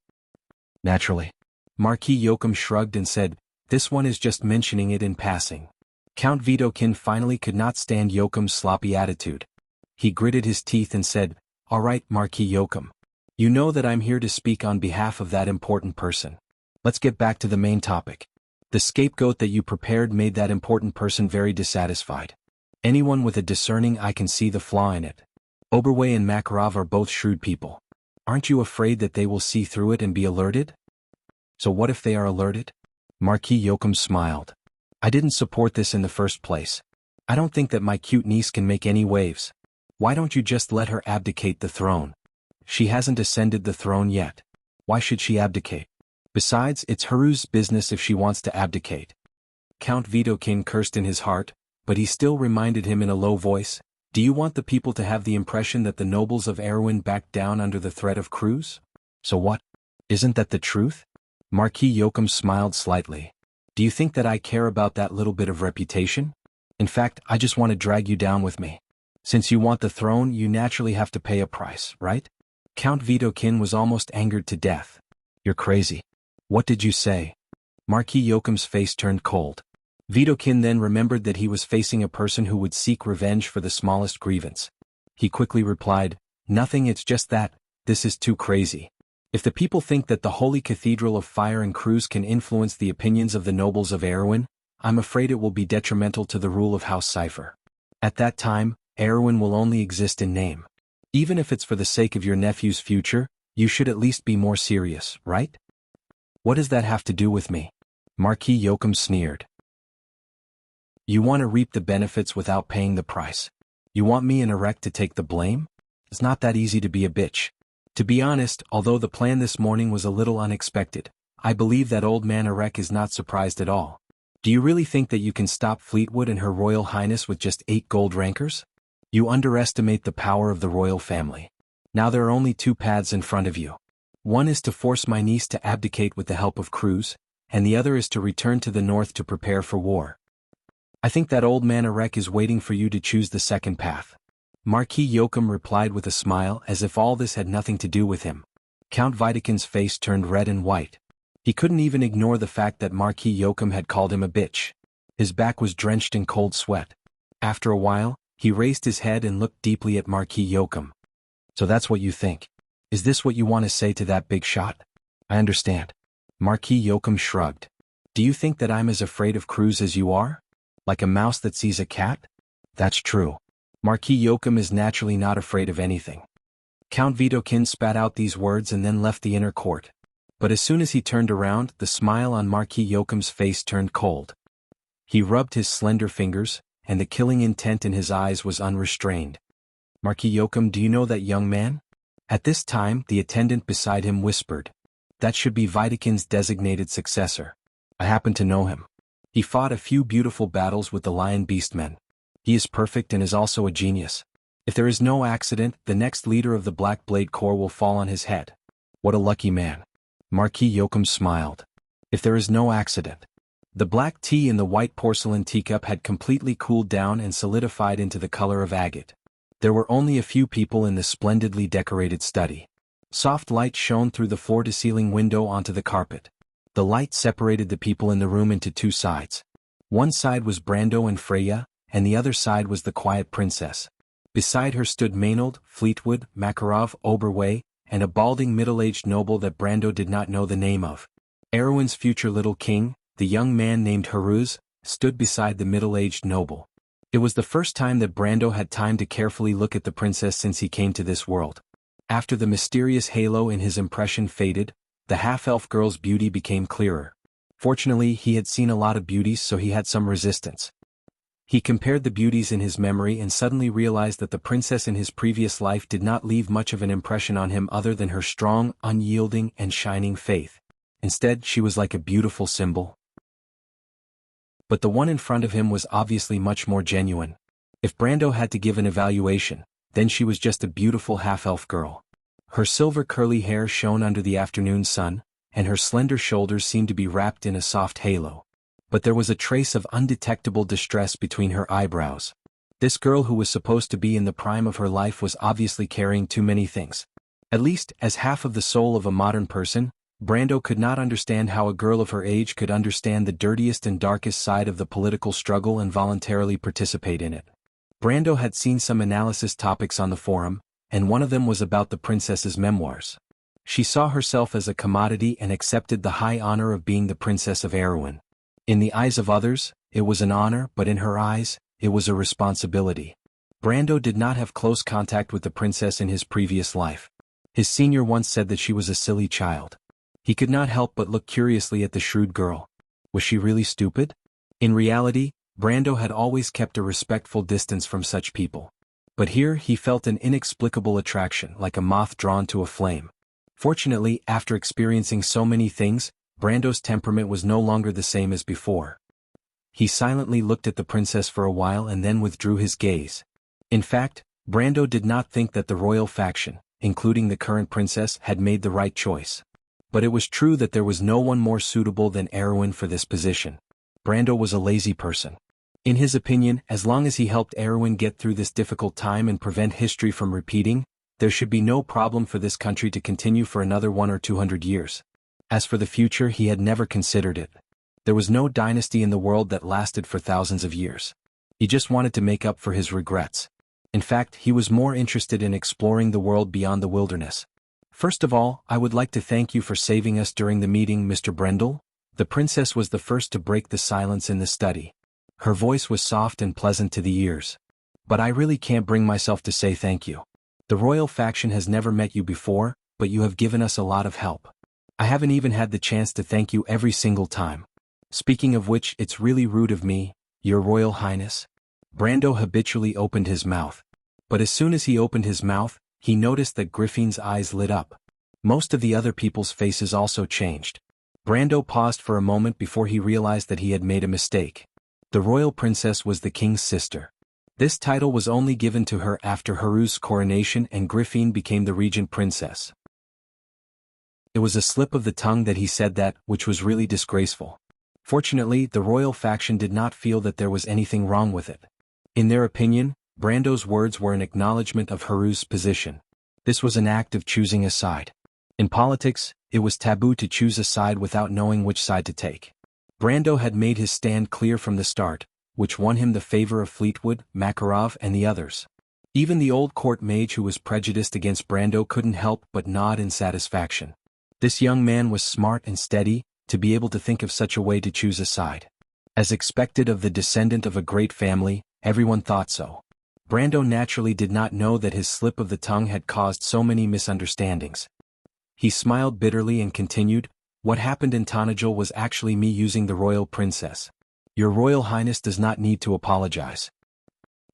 "Naturally." Marquis Yoakum shrugged and said, "This one is just mentioning it in passing." Count Vidokin finally could not stand Yoakum's sloppy attitude. He gritted his teeth and said, "All right, Marquis Yoakum. You know that I'm here to speak on behalf of that important person. Let's get back to the main topic. The scapegoat that you prepared made that important person very dissatisfied. Anyone with a discerning eye can see the flaw in it. Oberway and Makarov are both shrewd people. Aren't you afraid that they will see through it and be alerted?" "So what if they are alerted?" Marquis Yoakum smiled. "I didn't support this in the first place. I don't think that my cute niece can make any waves. Why don't you just let her abdicate the throne? She hasn't ascended the throne yet. Why should she abdicate? Besides, it's Haru's business if she wants to abdicate." Count Vidokin cursed in his heart, but he still reminded him in a low voice, "Do you want the people to have the impression that the nobles of Erewhon backed down under the threat of Cruz? So what? Isn't that the truth?" Marquis Yoakum smiled slightly. "Do you think that I care about that little bit of reputation? In fact, I just want to drag you down with me. Since you want the throne, you naturally have to pay a price, right?" Count Vidokin was almost angered to death. "You're crazy. What did you say?" Marquis Yoakum's face turned cold. Vidokin then remembered that he was facing a person who would seek revenge for the smallest grievance. He quickly replied, "Nothing, it's just that, this is too crazy. If the people think that the Holy Cathedral of Fire and Cruz can influence the opinions of the nobles of Erewhon, I'm afraid it will be detrimental to the rule of House Cypher. At that time, Erewhon will only exist in name. Even if it's for the sake of your nephew's future, you should at least be more serious, right?" "What does that have to do with me?" Marquis Yoakum sneered. You want to reap the benefits without paying the price. You want me and Erek to take the blame? It's not that easy to be a bitch. To be honest, although the plan this morning was a little unexpected, I believe that old man Erek is not surprised at all. Do you really think that you can stop Fleetwood and Her Royal Highness with just 8 gold rankers? You underestimate the power of the royal family. Now there are only 2 paths in front of you. One is to force my niece to abdicate with the help of Cruz, and the other is to return to the north to prepare for war. I think that old man Erek is waiting for you to choose the second path. Marquis Joachim replied with a smile as if all this had nothing to do with him. Count Videkin's face turned red and white. He couldn't even ignore the fact that Marquis Joachim had called him a bitch. His back was drenched in cold sweat. After a while, he raised his head and looked deeply at Marquis Joachim. So that's what you think. Is this what you want to say to that big shot? I understand. Marquis Joachim shrugged. Do you think that I'm as afraid of Cruz as you are? Like a mouse that sees a cat? That's true. Marquis Joachim is naturally not afraid of anything. Count Videkin spat out these words and then left the inner court. But as soon as he turned around, the smile on Marquis Joachim's face turned cold. He rubbed his slender fingers, and the killing intent in his eyes was unrestrained. Marquis Joachim, do you know that young man? At this time, the attendant beside him whispered. That should be Videkin's designated successor. I happen to know him. He fought a few beautiful battles with the Lion Beastmen. He is perfect and is also a genius. If there is no accident, the next leader of the Black Blade Corps will fall on his head. What a lucky man. Marquis Joachim smiled. If there is no accident. The black tea in the white porcelain teacup had completely cooled down and solidified into the color of agate. There were only a few people in the splendidly decorated study. Soft light shone through the floor-to-ceiling window onto the carpet. The light separated the people in the room into 2 sides. One side was Brando and Freya, and the other side was the quiet princess. Beside her stood Maynard, Fleetwood, Makarov, Oberway, and a balding middle-aged noble that Brando did not know the name of. Erwin's future little king, the young man named Haruz, stood beside the middle-aged noble. It was the first time that Brando had time to carefully look at the princess since he came to this world. After the mysterious halo in his impression faded, the half-elf girl's beauty became clearer. Fortunately, he had seen a lot of beauties, so he had some resistance. He compared the beauties in his memory and suddenly realized that the princess in his previous life did not leave much of an impression on him other than her strong, unyielding, and shining faith. Instead, she was like a beautiful symbol. But the one in front of him was obviously much more genuine. If Brando had to give an evaluation, then she was just a beautiful half-elf girl. Her silver curly hair shone under the afternoon sun, and her slender shoulders seemed to be wrapped in a soft halo. But there was a trace of undetectable distress between her eyebrows. This girl who was supposed to be in the prime of her life was obviously carrying too many things. At least, as half of the soul of a modern person, Brando could not understand how a girl of her age could understand the dirtiest and darkest side of the political struggle and voluntarily participate in it. Brando had seen some analysis topics on the forum, and one of them was about the princess's memoirs. She saw herself as a commodity and accepted the high honor of being the Princess of Erewhon. In the eyes of others, it was an honor, but in her eyes, it was a responsibility. Brando did not have close contact with the princess in his previous life. His senior once said that she was a silly child. He could not help but look curiously at the shrewd girl. Was she really stupid? In reality, Brando had always kept a respectful distance from such people. But here he felt an inexplicable attraction, like a moth drawn to a flame. Fortunately, after experiencing so many things, Brando's temperament was no longer the same as before. He silently looked at the princess for a while and then withdrew his gaze. In fact, Brando did not think that the royal faction, including the current princess, had made the right choice. But it was true that there was no one more suitable than Erewhon for this position. Brando was a lazy person. In his opinion, as long as he helped Erewhon get through this difficult time and prevent history from repeating, there should be no problem for this country to continue for another 100 or 200 years. As for the future, he had never considered it. There was no dynasty in the world that lasted for thousands of years. He just wanted to make up for his regrets. In fact, he was more interested in exploring the world beyond the wilderness. First of all, I would like to thank you for saving us during the meeting, Mr. Brendel. The princess was the first to break the silence in the study. Her voice was soft and pleasant to the ears. But I really can't bring myself to say thank you. The royal faction has never met you before, but you have given us a lot of help. I haven't even had the chance to thank you every single time. Speaking of which, it's really rude of me. "Your Royal Highness?" Brando habitually opened his mouth. But as soon as he opened his mouth, he noticed that Griffin's eyes lit up. Most of the other people's faces also changed. Brando paused for a moment before he realized that he had made a mistake. The royal princess was the king's sister. This title was only given to her after Haru's coronation and Griffin became the regent princess. It was a slip of the tongue that he said that, which was really disgraceful. Fortunately, the royal faction did not feel that there was anything wrong with it. In their opinion, Brando's words were an acknowledgement of Haru's position. This was an act of choosing a side. In politics, it was taboo to choose a side without knowing which side to take. Brando had made his stand clear from the start, which won him the favor of Fleetwood, Makarov and the others. Even the old court mage who was prejudiced against Brando couldn't help but nod in satisfaction. This young man was smart and steady, to be able to think of such a way to choose a side. As expected of the descendant of a great family, everyone thought so. Brando naturally did not know that his slip of the tongue had caused so many misunderstandings. He smiled bitterly and continued, "What happened in Tanajil was actually me using the royal princess. Your Royal Highness does not need to apologize."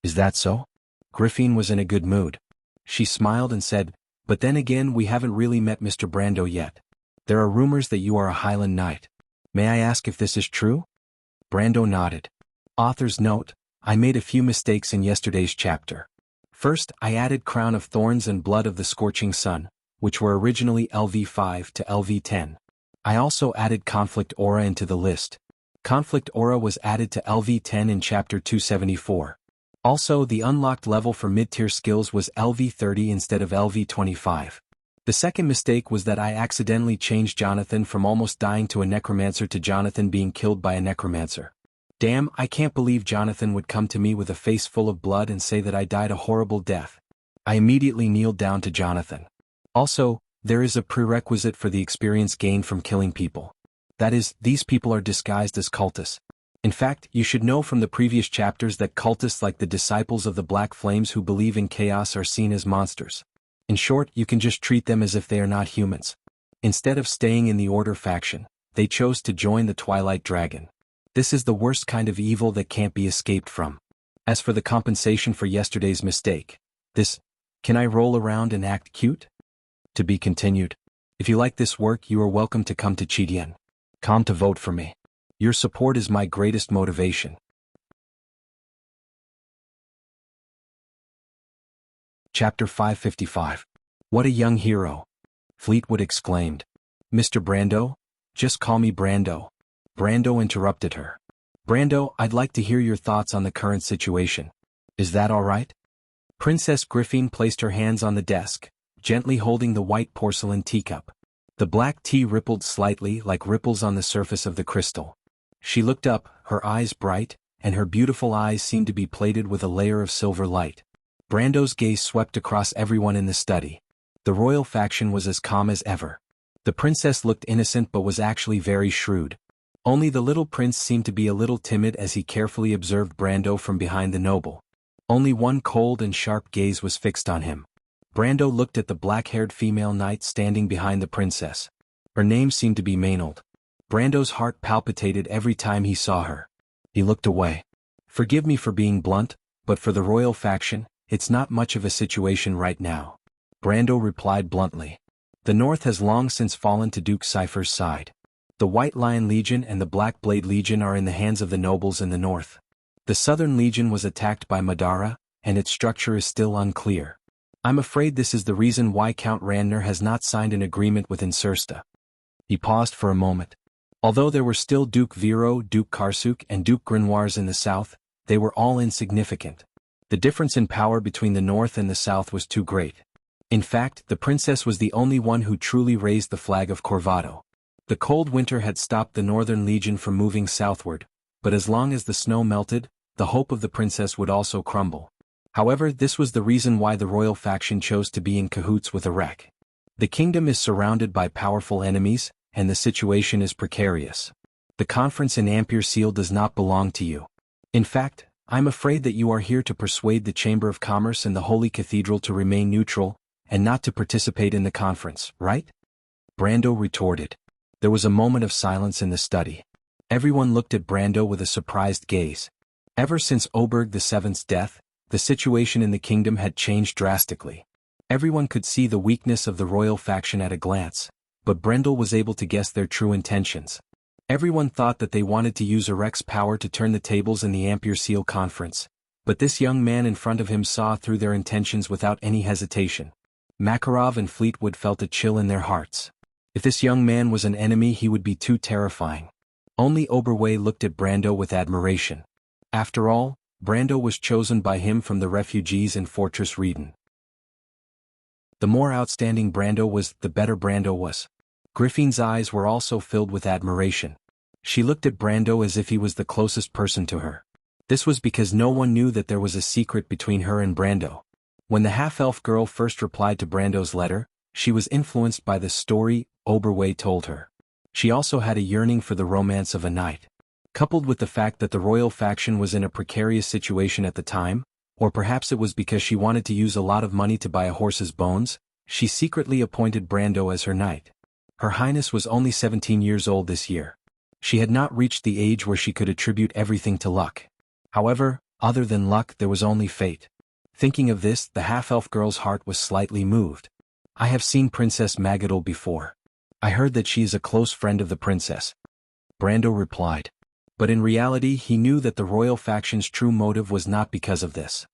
"Is that so?" Griffin was in a good mood. She smiled and said, "But then again, we haven't really met Mr. Brando yet. There are rumors that you are a Highland Knight. May I ask if this is true?" Brando nodded. Author's note: I made a few mistakes in yesterday's chapter. First, I added Crown of Thorns and Blood of the Scorching Sun, which were originally LV5 to LV10. I also added Conflict Aura into the list. Conflict Aura was added to LV10 in Chapter 274. Also, the unlocked level for mid-tier skills was LV30 instead of LV25. The second mistake was that I accidentally changed Jonathan from almost dying to a necromancer to Jonathan being killed by a necromancer. Damn, I can't believe Jonathan would come to me with a face full of blood and say that I died a horrible death. I immediately kneeled down to Jonathan. Also, there is a prerequisite for the experience gained from killing people. That is, these people are disguised as cultists. In fact, you should know from the previous chapters that cultists like the disciples of the Black Flames who believe in chaos are seen as monsters. In short, you can just treat them as if they are not humans. Instead of staying in the Order faction, they chose to join the Twilight Dragon. This is the worst kind of evil that can't be escaped from. As for the compensation for yesterday's mistake, can I roll around and act cute? To be continued. If you like this work, you are welcome to come to Chidian.com to vote for me. Your support is my greatest motivation. Chapter 555. What a young hero! Fleetwood exclaimed. "Mr. Brando? Just call me Brando." Brando interrupted her. "Brando, I'd like to hear your thoughts on the current situation. Is that all right?" Princess Griffin placed her hands on the desk, gently holding the white porcelain teacup. The black tea rippled slightly like ripples on the surface of the crystal. She looked up, her eyes bright, and her beautiful eyes seemed to be plated with a layer of silver light. Brando's gaze swept across everyone in the study. The royal faction was as calm as ever. The princess looked innocent but was actually very shrewd. Only the little prince seemed to be a little timid as he carefully observed Brando from behind the noble. Only one cold and sharp gaze was fixed on him. Brando looked at the black-haired female knight standing behind the princess. Her name seemed to be Maynard. Brando's heart palpitated every time he saw her. He looked away. "Forgive me for being blunt, but for the royal faction, it's not much of a situation right now." Brando replied bluntly. "The North has long since fallen to Duke Cypher's side. The White Lion Legion and the Black Blade Legion are in the hands of the nobles in the North. The Southern Legion was attacked by Madara, and its structure is still unclear. I'm afraid this is the reason why Count Randner has not signed an agreement with Insursta." He paused for a moment. Although there were still Duke Vero, Duke Karsuk and Duke Grimoires in the south, they were all insignificant. The difference in power between the north and the south was too great. In fact, the princess was the only one who truly raised the flag of Corvado. The cold winter had stopped the Northern Legion from moving southward, but as long as the snow melted, the hope of the princess would also crumble. However, this was the reason why the royal faction chose to be in cahoots with Erech. The kingdom is surrounded by powerful enemies, and the situation is precarious. The conference in Ampere Seal does not belong to you. In fact, I'm afraid that you are here to persuade the Chamber of Commerce and the Holy Cathedral to remain neutral, and not to participate in the conference, right? Brando retorted. There was a moment of silence in the study. Everyone looked at Brando with a surprised gaze. Ever since Oberg VII's death, the situation in the kingdom had changed drastically. Everyone could see the weakness of the royal faction at a glance, but Brendel was able to guess their true intentions. Everyone thought that they wanted to use Arek's power to turn the tables in the Ampere Seal conference, but this young man in front of him saw through their intentions without any hesitation. Makarov and Fleetwood felt a chill in their hearts. If this young man was an enemy, he would be too terrifying. Only Oberway looked at Brando with admiration. After all, Brando was chosen by him from the refugees in Fortress Reden. The more outstanding Brando was, the better Brando was. Griffin's eyes were also filled with admiration. She looked at Brando as if he was the closest person to her. This was because no one knew that there was a secret between her and Brando. When the half-elf girl first replied to Brando's letter, she was influenced by the story Oberway told her. She also had a yearning for the romance of a knight. Coupled with the fact that the royal faction was in a precarious situation at the time, or perhaps it was because she wanted to use a lot of money to buy a horse's bones, she secretly appointed Brando as her knight. Her Highness was only 17 years old this year. She had not reached the age where she could attribute everything to luck. However, other than luck, there was only fate. Thinking of this, the half-elf girl's heart was slightly moved. I have seen Princess Magadol before. I heard that she is a close friend of the princess. Brando replied. But in reality he knew that the royal faction's true motive was not because of this.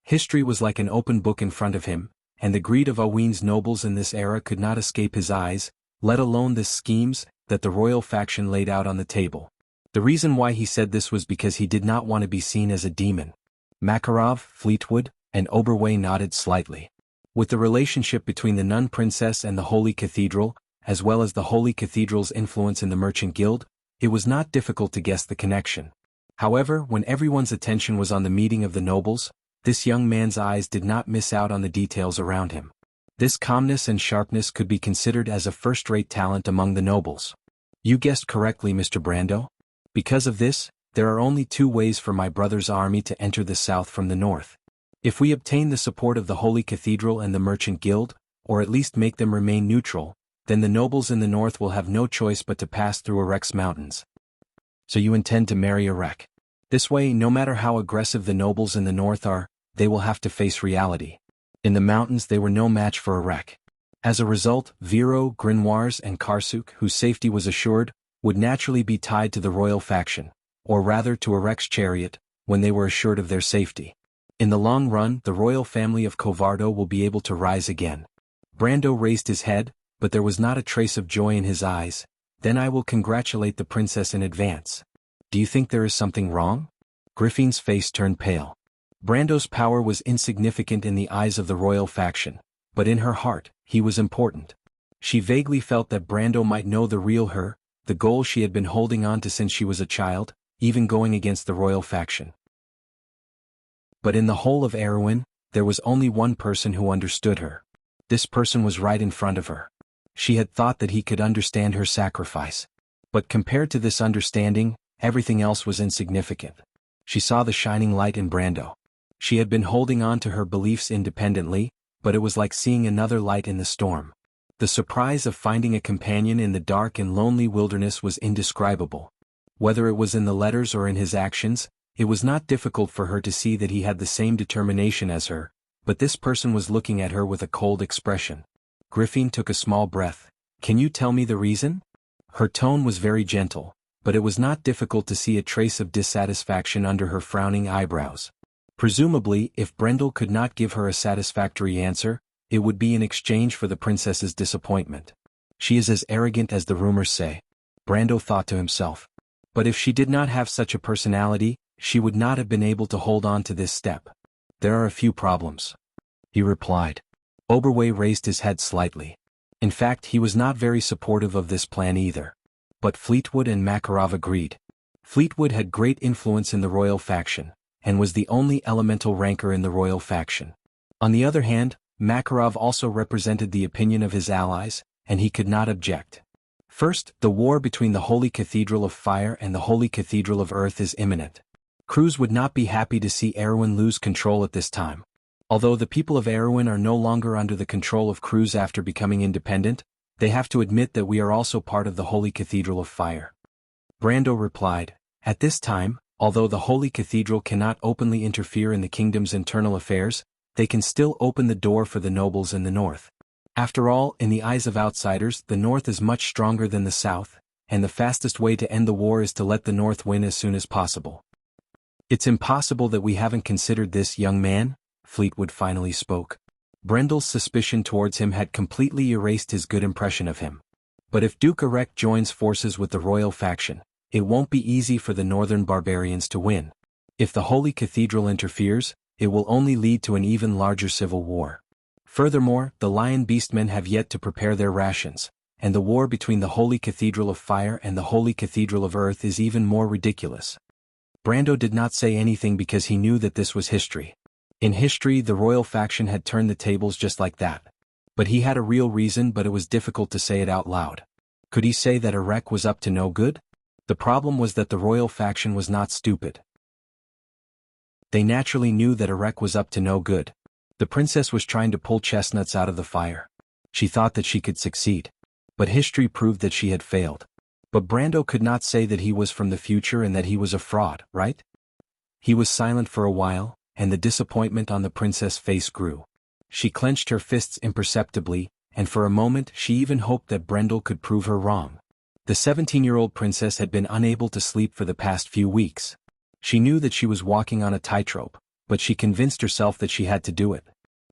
History was like an open book in front of him, and the greed of Aween's nobles in this era could not escape his eyes, let alone the schemes that the royal faction laid out on the table. The reason why he said this was because he did not want to be seen as a demon. Makarov, Fleetwood, and Oberway nodded slightly. With the relationship between the Nun Princess and the Holy Cathedral, as well as the Holy Cathedral's influence in the Merchant Guild, it was not difficult to guess the connection. However, when everyone's attention was on the meeting of the nobles, this young man's eyes did not miss out on the details around him. This calmness and sharpness could be considered as a first-rate talent among the nobles. You guessed correctly, Mr. Brando. Because of this, there are only two ways for my brother's army to enter the south from the north. If we obtain the support of the Holy Cathedral and the Merchant Guild, or at least make them remain neutral, then the nobles in the north will have no choice but to pass through Arek's mountains. So you intend to marry Arek. This way, no matter how aggressive the nobles in the north are, they will have to face reality. In the mountains they were no match for Arek. As a result, Viro, Grinoires and Karsuk, whose safety was assured, would naturally be tied to the royal faction, or rather to Arek's chariot, when they were assured of their safety. In the long run, the royal family of Kovardo will be able to rise again. Brando raised his head, but there was not a trace of joy in his eyes. Then I will congratulate the princess in advance. Do you think there is something wrong? Griffin's face turned pale. Brando's power was insignificant in the eyes of the royal faction, but in her heart, he was important. She vaguely felt that Brando might know the real her, the goal she had been holding on to since she was a child, even going against the royal faction. But in the whole of Erewhon, there was only one person who understood her. This person was right in front of her. She had thought that he could understand her sacrifice. But compared to this understanding, everything else was insignificant. She saw the shining light in Brando. She had been holding on to her beliefs independently, but it was like seeing another light in the storm. The surprise of finding a companion in the dark and lonely wilderness was indescribable. Whether it was in the letters or in his actions, it was not difficult for her to see that he had the same determination as her, but this person was looking at her with a cold expression. Griffin took a small breath. Can you tell me the reason? Her tone was very gentle, but it was not difficult to see a trace of dissatisfaction under her frowning eyebrows. Presumably, if Brendel could not give her a satisfactory answer, it would be in exchange for the princess's disappointment. She is as arrogant as the rumors say, Brando thought to himself. But if she did not have such a personality, she would not have been able to hold on to this step. There are a few problems, he replied. Oberway raised his head slightly. In fact, he was not very supportive of this plan either. But Fleetwood and Makarov agreed. Fleetwood had great influence in the royal faction, and was the only elemental ranker in the royal faction. On the other hand, Makarov also represented the opinion of his allies, and he could not object. First, the war between the Holy Cathedral of Fire and the Holy Cathedral of Earth is imminent. Cruz would not be happy to see Erewhon lose control at this time. Although the people of Erewhon are no longer under the control of Cruz after becoming independent, they have to admit that we are also part of the Holy Cathedral of Fire. Brando replied, at this time, Although the Holy Cathedral cannot openly interfere in the kingdom's internal affairs, they can still open the door for the nobles in the north. After all, in the eyes of outsiders, the north is much stronger than the south, and the fastest way to end the war is to let the north win as soon as possible. It's impossible that we haven't considered this, young man, Fleetwood finally spoke. Brendel's suspicion towards him had completely erased his good impression of him. But if Duke Erek joins forces with the royal faction, it won't be easy for the northern barbarians to win. If the Holy Cathedral interferes, it will only lead to an even larger civil war. Furthermore, the Lion Beastmen have yet to prepare their rations, and the war between the Holy Cathedral of Fire and the Holy Cathedral of Earth is even more ridiculous. Brando did not say anything because he knew that this was history. In history, the royal faction had turned the tables just like that. But he had a real reason, but it was difficult to say it out loud. Could he say that Erek was up to no good? The problem was that the royal faction was not stupid. They naturally knew that Erek was up to no good. The princess was trying to pull chestnuts out of the fire. She thought that she could succeed. But history proved that she had failed. But Brando could not say that he was from the future and that he was a fraud, right? He was silent for a while, and the disappointment on the princess' face grew. She clenched her fists imperceptibly, and for a moment she even hoped that Brendel could prove her wrong. The 17-year-old princess had been unable to sleep for the past few weeks. She knew that she was walking on a tightrope, but she convinced herself that she had to do it.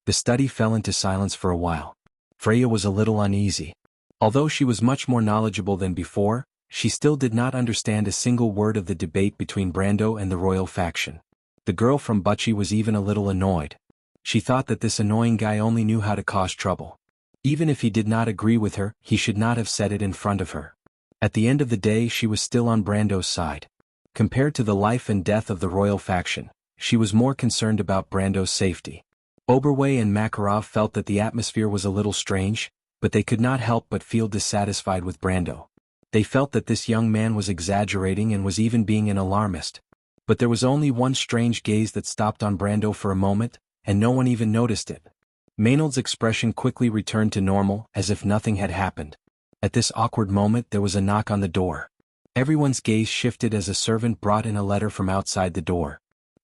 The study fell into silence for a while. Freya was a little uneasy. Although she was much more knowledgeable than before, she still did not understand a single word of the debate between Brando and the royal faction. The girl from Butchie was even a little annoyed. She thought that this annoying guy only knew how to cause trouble. Even if he did not agree with her, he should not have said it in front of her. At the end of the day, she was still on Brando's side. Compared to the life and death of the royal faction, she was more concerned about Brando's safety. Oberway and Makarov felt that the atmosphere was a little strange, but they could not help but feel dissatisfied with Brando. They felt that this young man was exaggerating and was even being an alarmist. But there was only one strange gaze that stopped on Brando for a moment, and no one even noticed it. Maynard's expression quickly returned to normal, as if nothing had happened. At this awkward moment there was a knock on the door. Everyone's gaze shifted as a servant brought in a letter from outside the door.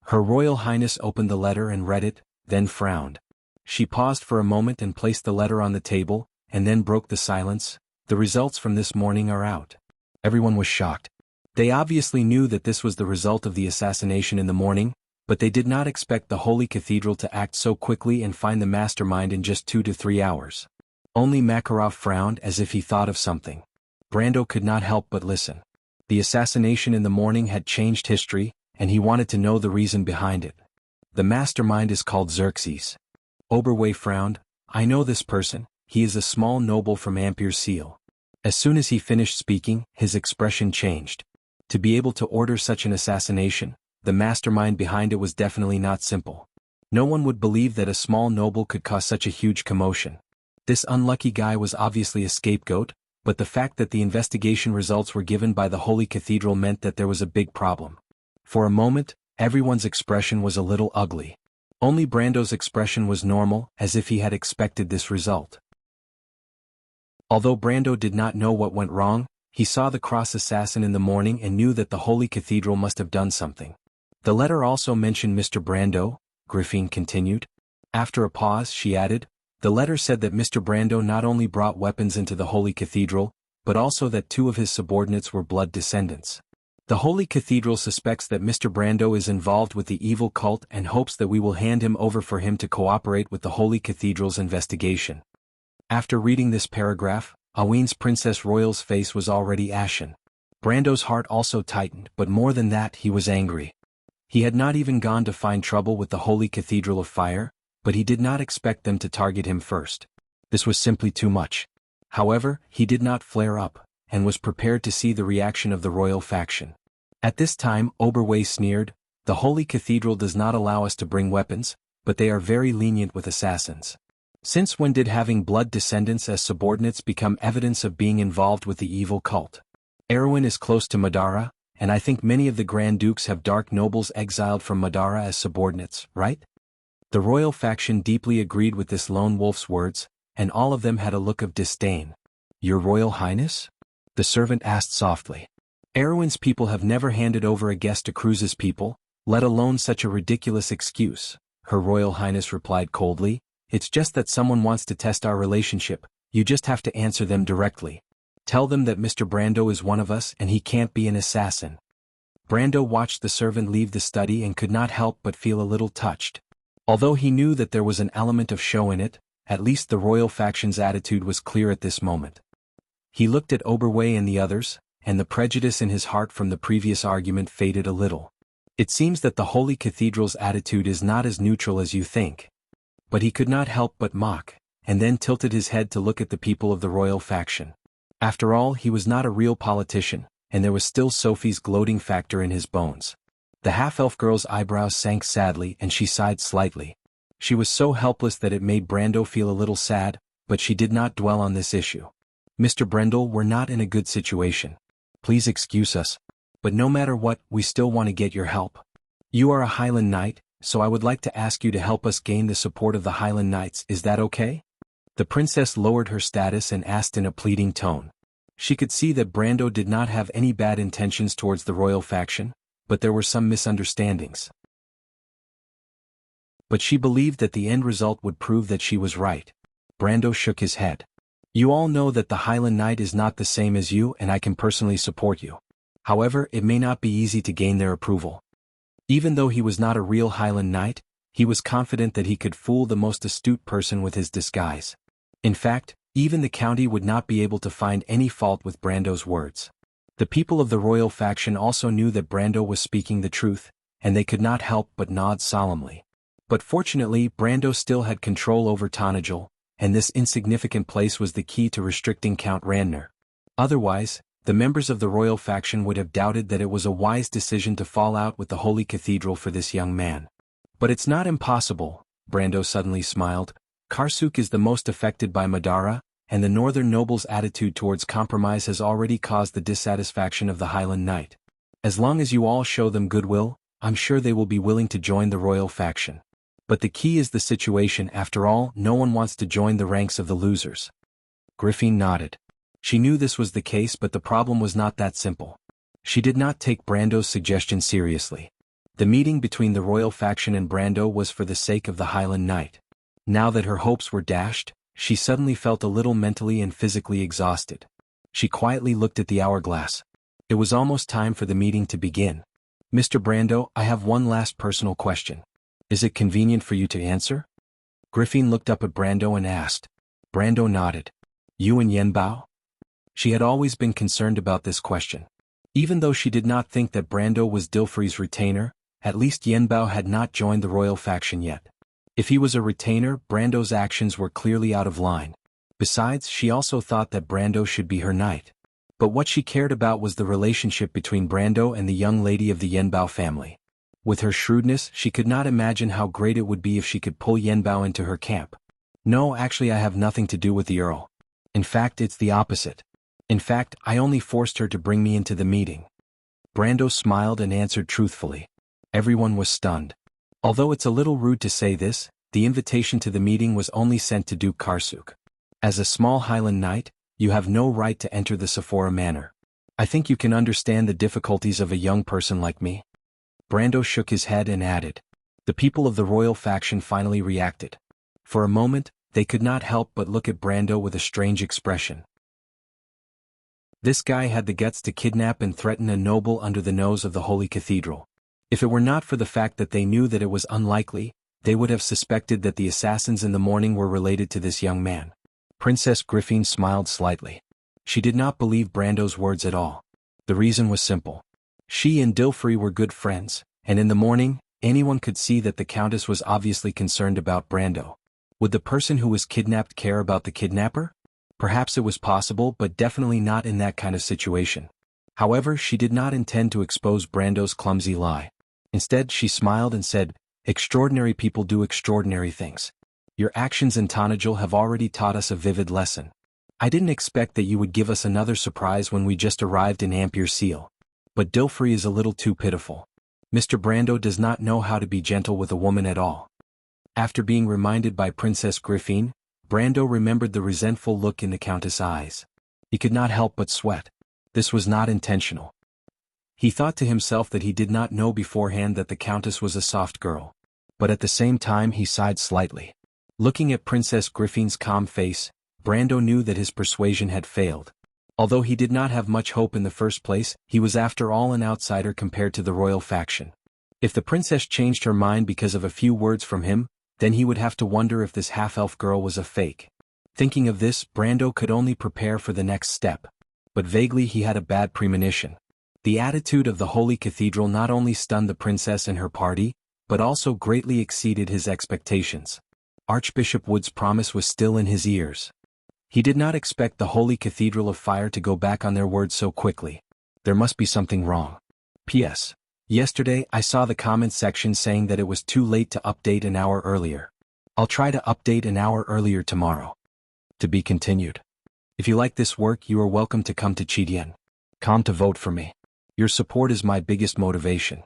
Her Royal Highness opened the letter and read it, then frowned. She paused for a moment and placed the letter on the table, and then broke the silence. The results from this morning are out. Everyone was shocked. They obviously knew that this was the result of the assassination in the morning, but they did not expect the Holy Cathedral to act so quickly and find the mastermind in just 2 to 3 hours. Only Makarov frowned as if he thought of something. Brando could not help but listen. The assassination in the morning had changed history, and he wanted to know the reason behind it. The mastermind is called Xerxes. Oberway frowned. I know this person, he is a small noble from Ampere Seal. As soon as he finished speaking, his expression changed. To be able to order such an assassination, the mastermind behind it was definitely not simple. No one would believe that a small noble could cause such a huge commotion. This unlucky guy was obviously a scapegoat, but the fact that the investigation results were given by the Holy Cathedral meant that there was a big problem. For a moment, everyone's expression was a little ugly. Only Brando's expression was normal, as if he had expected this result. Although Brando did not know what went wrong, he saw the cross assassin in the morning and knew that the Holy Cathedral must have done something. The letter also mentioned Mr. Brando, Griffin continued. After a pause, she added, the letter said that Mr. Brando not only brought weapons into the Holy Cathedral, but also that 2 of his subordinates were blood descendants. The Holy Cathedral suspects that Mr. Brando is involved with the evil cult and hopes that we will hand him over for him to cooperate with the Holy Cathedral's investigation. After reading this paragraph, Aween's Princess Royal's face was already ashen. Brando's heart also tightened, but more than that, he was angry. He had not even gone to find trouble with the Holy Cathedral of Fire, but he did not expect them to target him first. This was simply too much. However, he did not flare up, and was prepared to see the reaction of the royal faction. At this time, Oberway sneered, the Holy Cathedral does not allow us to bring weapons, but they are very lenient with assassins. Since when did having blood descendants as subordinates become evidence of being involved with the evil cult? Erwin is close to Madara, and I think many of the Grand Dukes have dark nobles exiled from Madara as subordinates, right? The royal faction deeply agreed with this lone wolf's words, and all of them had a look of disdain. Your Royal Highness? The servant asked softly. Erwin's people have never handed over a guest to Cruz's people, let alone such a ridiculous excuse, Her Royal Highness replied coldly. It's just that someone wants to test our relationship, you just have to answer them directly. Tell them that Mr. Brando is one of us and he can't be an assassin. Brando watched the servant leave the study and could not help but feel a little touched. Although he knew that there was an element of show in it, at least the royal faction's attitude was clear at this moment. He looked at Oberway and the others, and the prejudice in his heart from the previous argument faded a little. It seems that the Holy Cathedral's attitude is not as neutral as you think. But he could not help but mock, and then tilted his head to look at the people of the royal faction. After all, he was not a real politician, and there was still Sophie's gloating factor in his bones. The half-elf girl's eyebrows sank sadly and she sighed slightly. She was so helpless that it made Brando feel a little sad, but she did not dwell on this issue. Mr. Brendel, we're not in a good situation. Please excuse us. But no matter what, we still want to get your help. You are a Highland Knight, so I would like to ask you to help us gain the support of the Highland Knights, is that okay? The princess lowered her status and asked in a pleading tone. She could see that Brando did not have any bad intentions towards the royal faction, but there were some misunderstandings. But she believed that the end result would prove that she was right. Brando shook his head. You all know that the Highland Knight is not the same as you and I can personally support you. However, it may not be easy to gain their approval. Even though he was not a real Highland Knight, he was confident that he could fool the most astute person with his disguise. In fact, even the county would not be able to find any fault with Brando's words. The people of the royal faction also knew that Brando was speaking the truth, and they could not help but nod solemnly. But fortunately, Brando still had control over Tonagel, and this insignificant place was the key to restricting Count Randner. Otherwise, the members of the royal faction would have doubted that it was a wise decision to fall out with the Holy Cathedral for this young man. But it's not impossible, Brando suddenly smiled. Karsuk is the most affected by Madara, and the northern noble's attitude towards compromise has already caused the dissatisfaction of the Highland Knight. As long as you all show them goodwill, I'm sure they will be willing to join the royal faction. But the key is the situation. After all, no one wants to join the ranks of the losers. Griffin nodded. She knew this was the case, but the problem was not that simple. She did not take Brando's suggestion seriously. The meeting between the royal faction and Brando was for the sake of the Highland Knight. Now that her hopes were dashed, she suddenly felt a little mentally and physically exhausted. She quietly looked at the hourglass. It was almost time for the meeting to begin. Mr. Brando, I have one last personal question. Is it convenient for you to answer? Griffin looked up at Brando and asked. Brando nodded. You and Yenbao? She had always been concerned about this question. Even though she did not think that Brando was Dilfrey's retainer, at least Yenbao had not joined the royal faction yet. If he was a retainer, Brando's actions were clearly out of line. Besides, she also thought that Brando should be her knight. But what she cared about was the relationship between Brando and the young lady of the Yenbao family. With her shrewdness, she could not imagine how great it would be if she could pull Yenbao into her camp. No, actually I have nothing to do with the Earl. In fact, it's the opposite. In fact, I only forced her to bring me into the meeting. Brando smiled and answered truthfully. Everyone was stunned. Although it's a little rude to say this, the invitation to the meeting was only sent to Duke Karsuk. As a small Highland Knight, you have no right to enter the Sephora Manor. I think you can understand the difficulties of a young person like me. Brando shook his head and added. The people of the royal faction finally reacted. For a moment, they could not help but look at Brando with a strange expression. This guy had the guts to kidnap and threaten a noble under the nose of the Holy Cathedral. If it were not for the fact that they knew that it was unlikely, they would have suspected that the assassins in the morning were related to this young man. Princess Griffin smiled slightly. She did not believe Brando's words at all. The reason was simple. She and Dilfrey were good friends, and in the morning, anyone could see that the Countess was obviously concerned about Brando. Would the person who was kidnapped care about the kidnapper? Perhaps it was possible, but definitely not in that kind of situation. However, she did not intend to expose Brando's clumsy lie. Instead, she smiled and said, Extraordinary people do extraordinary things. Your actions in Tonagel have already taught us a vivid lesson. I didn't expect that you would give us another surprise when we just arrived in Ampere Seal. But Dilfrey is a little too pitiful. Mr. Brando does not know how to be gentle with a woman at all. After being reminded by Princess Griffin, Brando remembered the resentful look in the Countess' eyes. He could not help but sweat. This was not intentional. He thought to himself that he did not know beforehand that the Countess was a soft girl. But at the same time he sighed slightly. Looking at Princess Griffin's calm face, Brando knew that his persuasion had failed. Although he did not have much hope in the first place, he was after all an outsider compared to the royal faction. If the princess changed her mind because of a few words from him, then he would have to wonder if this half-elf girl was a fake. Thinking of this, Brando could only prepare for the next step. But vaguely he had a bad premonition. The attitude of the Holy Cathedral not only stunned the princess and her party, but also greatly exceeded his expectations. Archbishop Wood's promise was still in his ears. He did not expect the Holy Cathedral of Fire to go back on their word so quickly. There must be something wrong. P.S. Yesterday I saw the comment section saying that it was too late to update an hour earlier. I'll try to update an hour earlier tomorrow. To be continued. If you like this work, you are welcome to come to Chidien.com to vote for me. Your support is my biggest motivation.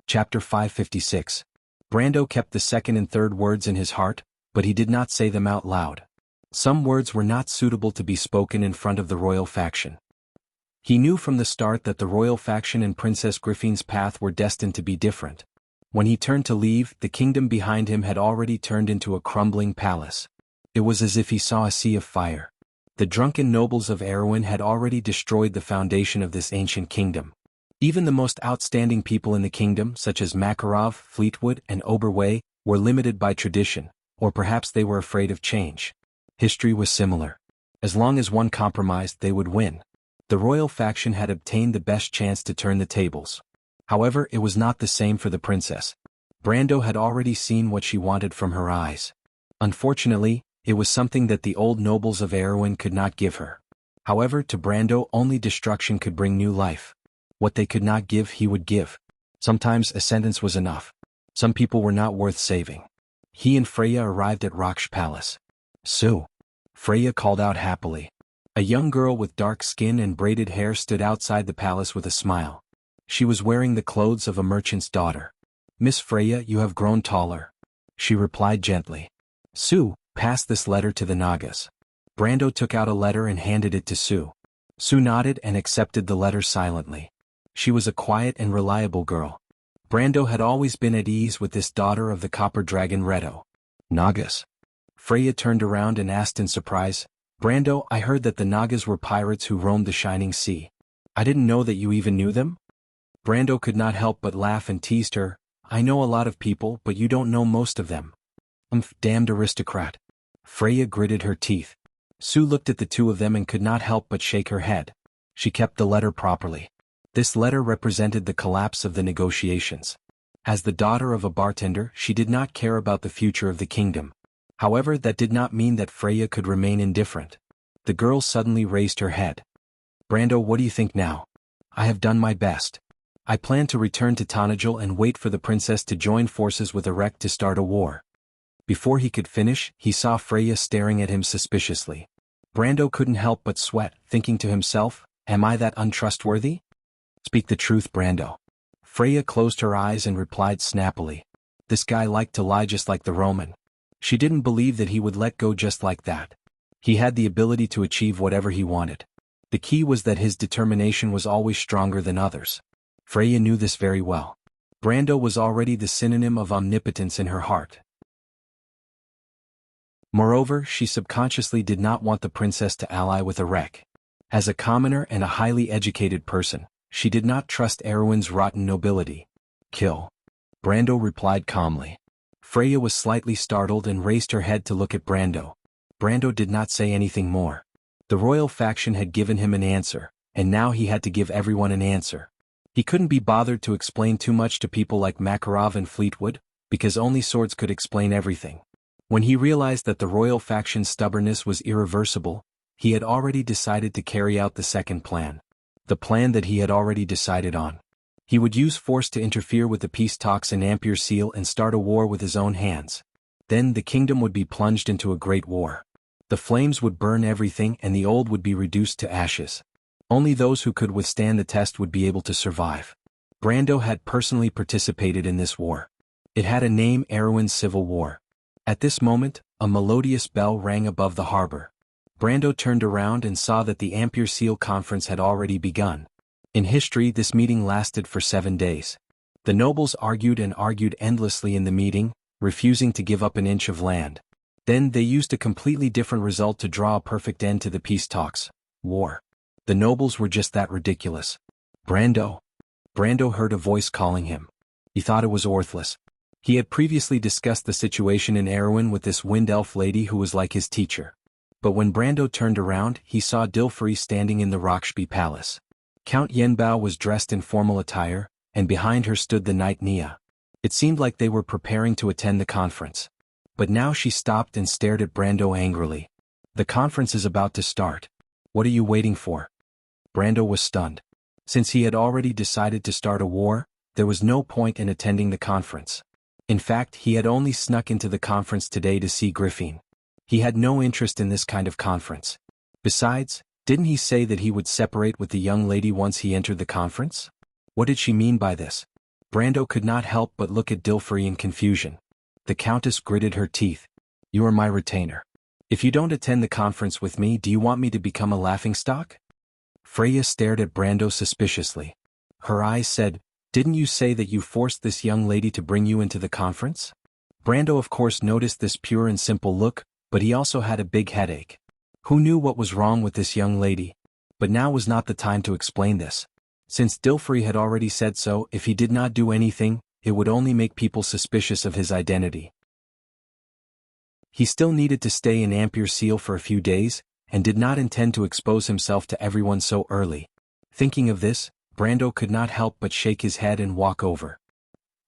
Chapter 556. Brando kept the second and third words in his heart, but he did not say them out loud. Some words were not suitable to be spoken in front of the royal faction. He knew from the start that the royal faction and Princess Griffin's path were destined to be different. When he turned to leave, the kingdom behind him had already turned into a crumbling palace. It was as if he saw a sea of fire. The drunken nobles of Erewhon had already destroyed the foundation of this ancient kingdom. Even the most outstanding people in the kingdom, such as Makarov, Fleetwood, and Oberway, were limited by tradition, or perhaps they were afraid of change. History was similar. As long as one compromised, they would win. The royal faction had obtained the best chance to turn the tables. However, it was not the same for the princess. Brando had already seen what she wanted from her eyes. Unfortunately, it was something that the old nobles of Erewhon could not give her. However, to Brando only destruction could bring new life. What they could not give he would give. Sometimes a sentence was enough. Some people were not worth saving. He and Freya arrived at Raksh Palace. "Sue!" Freya called out happily. A young girl with dark skin and braided hair stood outside the palace with a smile. She was wearing the clothes of a merchant's daughter. "Miss Freya, you have grown taller," she replied gently. "Sue, pass this letter to the Nagas." Brando took out a letter and handed it to Sue. Sue nodded and accepted the letter silently. She was a quiet and reliable girl. Brando had always been at ease with this daughter of the copper dragon Redo. "Nagas?" Freya turned around and asked in surprise. "Brando, I heard that the Nagas were pirates who roamed the Shining Sea. I didn't know that you even knew them?" Brando could not help but laugh and teased her. "I know a lot of people, but you don't know most of them." Damned aristocrat." Freya gritted her teeth. Sue looked at the two of them and could not help but shake her head. She kept the letter properly. This letter represented the collapse of the negotiations. As the daughter of a bartender, she did not care about the future of the kingdom. However, that did not mean that Freya could remain indifferent. The girl suddenly raised her head. "Brando, what do you think now?" "I have done my best. I plan to return to Tanajil and wait for the princess to join forces with Erek to start a war." Before he could finish, he saw Freya staring at him suspiciously. Brando couldn't help but sweat, thinking to himself, "Am I that untrustworthy?" "Speak the truth, Brando." Freya closed her eyes and replied snappily. This guy liked to lie just like the Roman. She didn't believe that he would let go just like that. He had the ability to achieve whatever he wanted. The key was that his determination was always stronger than others. Freya knew this very well. Brando was already the synonym of omnipotence in her heart. Moreover, she subconsciously did not want the princess to ally with Erek. As a commoner and a highly educated person, she did not trust Erewhon's rotten nobility. "Kill." Brando replied calmly. Freya was slightly startled and raised her head to look at Brando. Brando did not say anything more. The royal faction had given him an answer, and now he had to give everyone an answer. He couldn't be bothered to explain too much to people like Makarov and Fleetwood, because only swords could explain everything. When he realized that the royal faction's stubbornness was irreversible, he had already decided to carry out the second plan. The plan that he had already decided on. He would use force to interfere with the peace talks in Ampere Seal and start a war with his own hands. Then the kingdom would be plunged into a great war. The flames would burn everything and the old would be reduced to ashes. Only those who could withstand the test would be able to survive. Brando had personally participated in this war. It had a name: Erewhon's Civil War. At this moment, a melodious bell rang above the harbor. Brando turned around and saw that the Ampere Seal Conference had already begun. In history, this meeting lasted for 7 days. The nobles argued and argued endlessly in the meeting, refusing to give up an inch of land. Then they used a completely different result to draw a perfect end to the peace talks: war. The nobles were just that ridiculous. Brando. Brando heard a voice calling him. He thought it was Orthless. He had previously discussed the situation in Erewhon with this wind elf lady who was like his teacher. But when Brando turned around, he saw Dilfrey standing in the Rockshby Palace. Count Yenbao was dressed in formal attire, and behind her stood the knight Nia. It seemed like they were preparing to attend the conference. But now she stopped and stared at Brando angrily. The conference is about to start. What are you waiting for? Brando was stunned. Since he had already decided to start a war, there was no point in attending the conference. In fact, he had only snuck into the conference today to see Griffin. He had no interest in this kind of conference. Besides, didn't he say that he would separate with the young lady once he entered the conference? What did she mean by this? Brando could not help but look at Dilfrey in confusion. The Countess gritted her teeth. You are my retainer. If you don't attend the conference with me, do you want me to become a laughingstock? Freya stared at Brando suspiciously. Her eyes said, Didn't you say that you forced this young lady to bring you into the conference? Brando of course noticed this pure and simple look, but he also had a big headache. Who knew what was wrong with this young lady? But now was not the time to explain this. Since Dilfrey had already said so, if he did not do anything, it would only make people suspicious of his identity. He still needed to stay in Ampere Seal for a few days, and did not intend to expose himself to everyone so early. Thinking of this, Brando could not help but shake his head and walk over.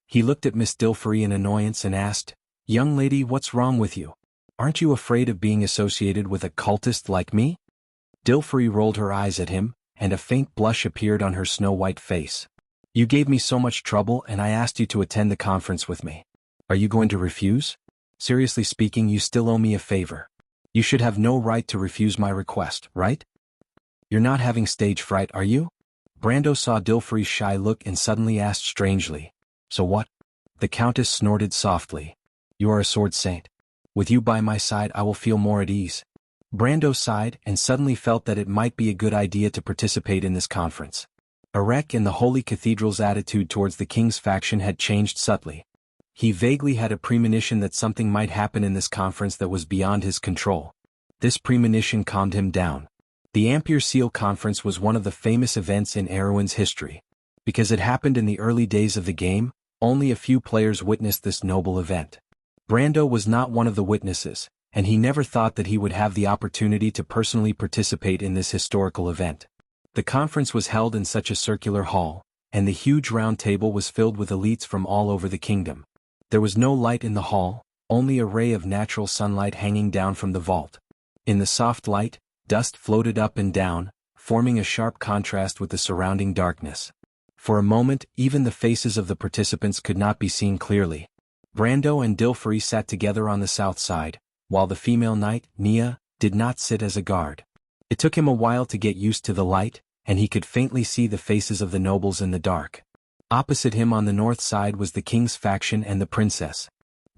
He looked at Miss Dilfrey in annoyance and asked, Young lady, what's wrong with you? Aren't you afraid of being associated with a cultist like me? Dilfrey rolled her eyes at him, and a faint blush appeared on her snow-white face. You gave me so much trouble and I asked you to attend the conference with me. Are you going to refuse? Seriously speaking, you still owe me a favor. You should have no right to refuse my request, right? You're not having stage fright, are you? Brando saw Dilfrey's shy look and suddenly asked strangely. So what? The Countess snorted softly. You are a sword saint. With you by my side I will feel more at ease. Brando sighed and suddenly felt that it might be a good idea to participate in this conference. Erech in the Holy Cathedral's attitude towards the king's faction had changed subtly. He vaguely had a premonition that something might happen in this conference that was beyond his control. This premonition calmed him down. The Ampere Seal Conference was one of the famous events in Erewhon's history. Because it happened in the early days of the game, only a few players witnessed this noble event. Brando was not one of the witnesses, and he never thought that he would have the opportunity to personally participate in this historical event. The conference was held in such a circular hall, and the huge round table was filled with elites from all over the kingdom. There was no light in the hall, only a ray of natural sunlight hanging down from the vault. In the soft light, dust floated up and down, forming a sharp contrast with the surrounding darkness. For a moment, even the faces of the participants could not be seen clearly. Brando and Dilfrey sat together on the south side, while the female knight, Nia, did not sit as a guard. It took him a while to get used to the light, and he could faintly see the faces of the nobles in the dark. Opposite him on the north side was the king's faction and the princess.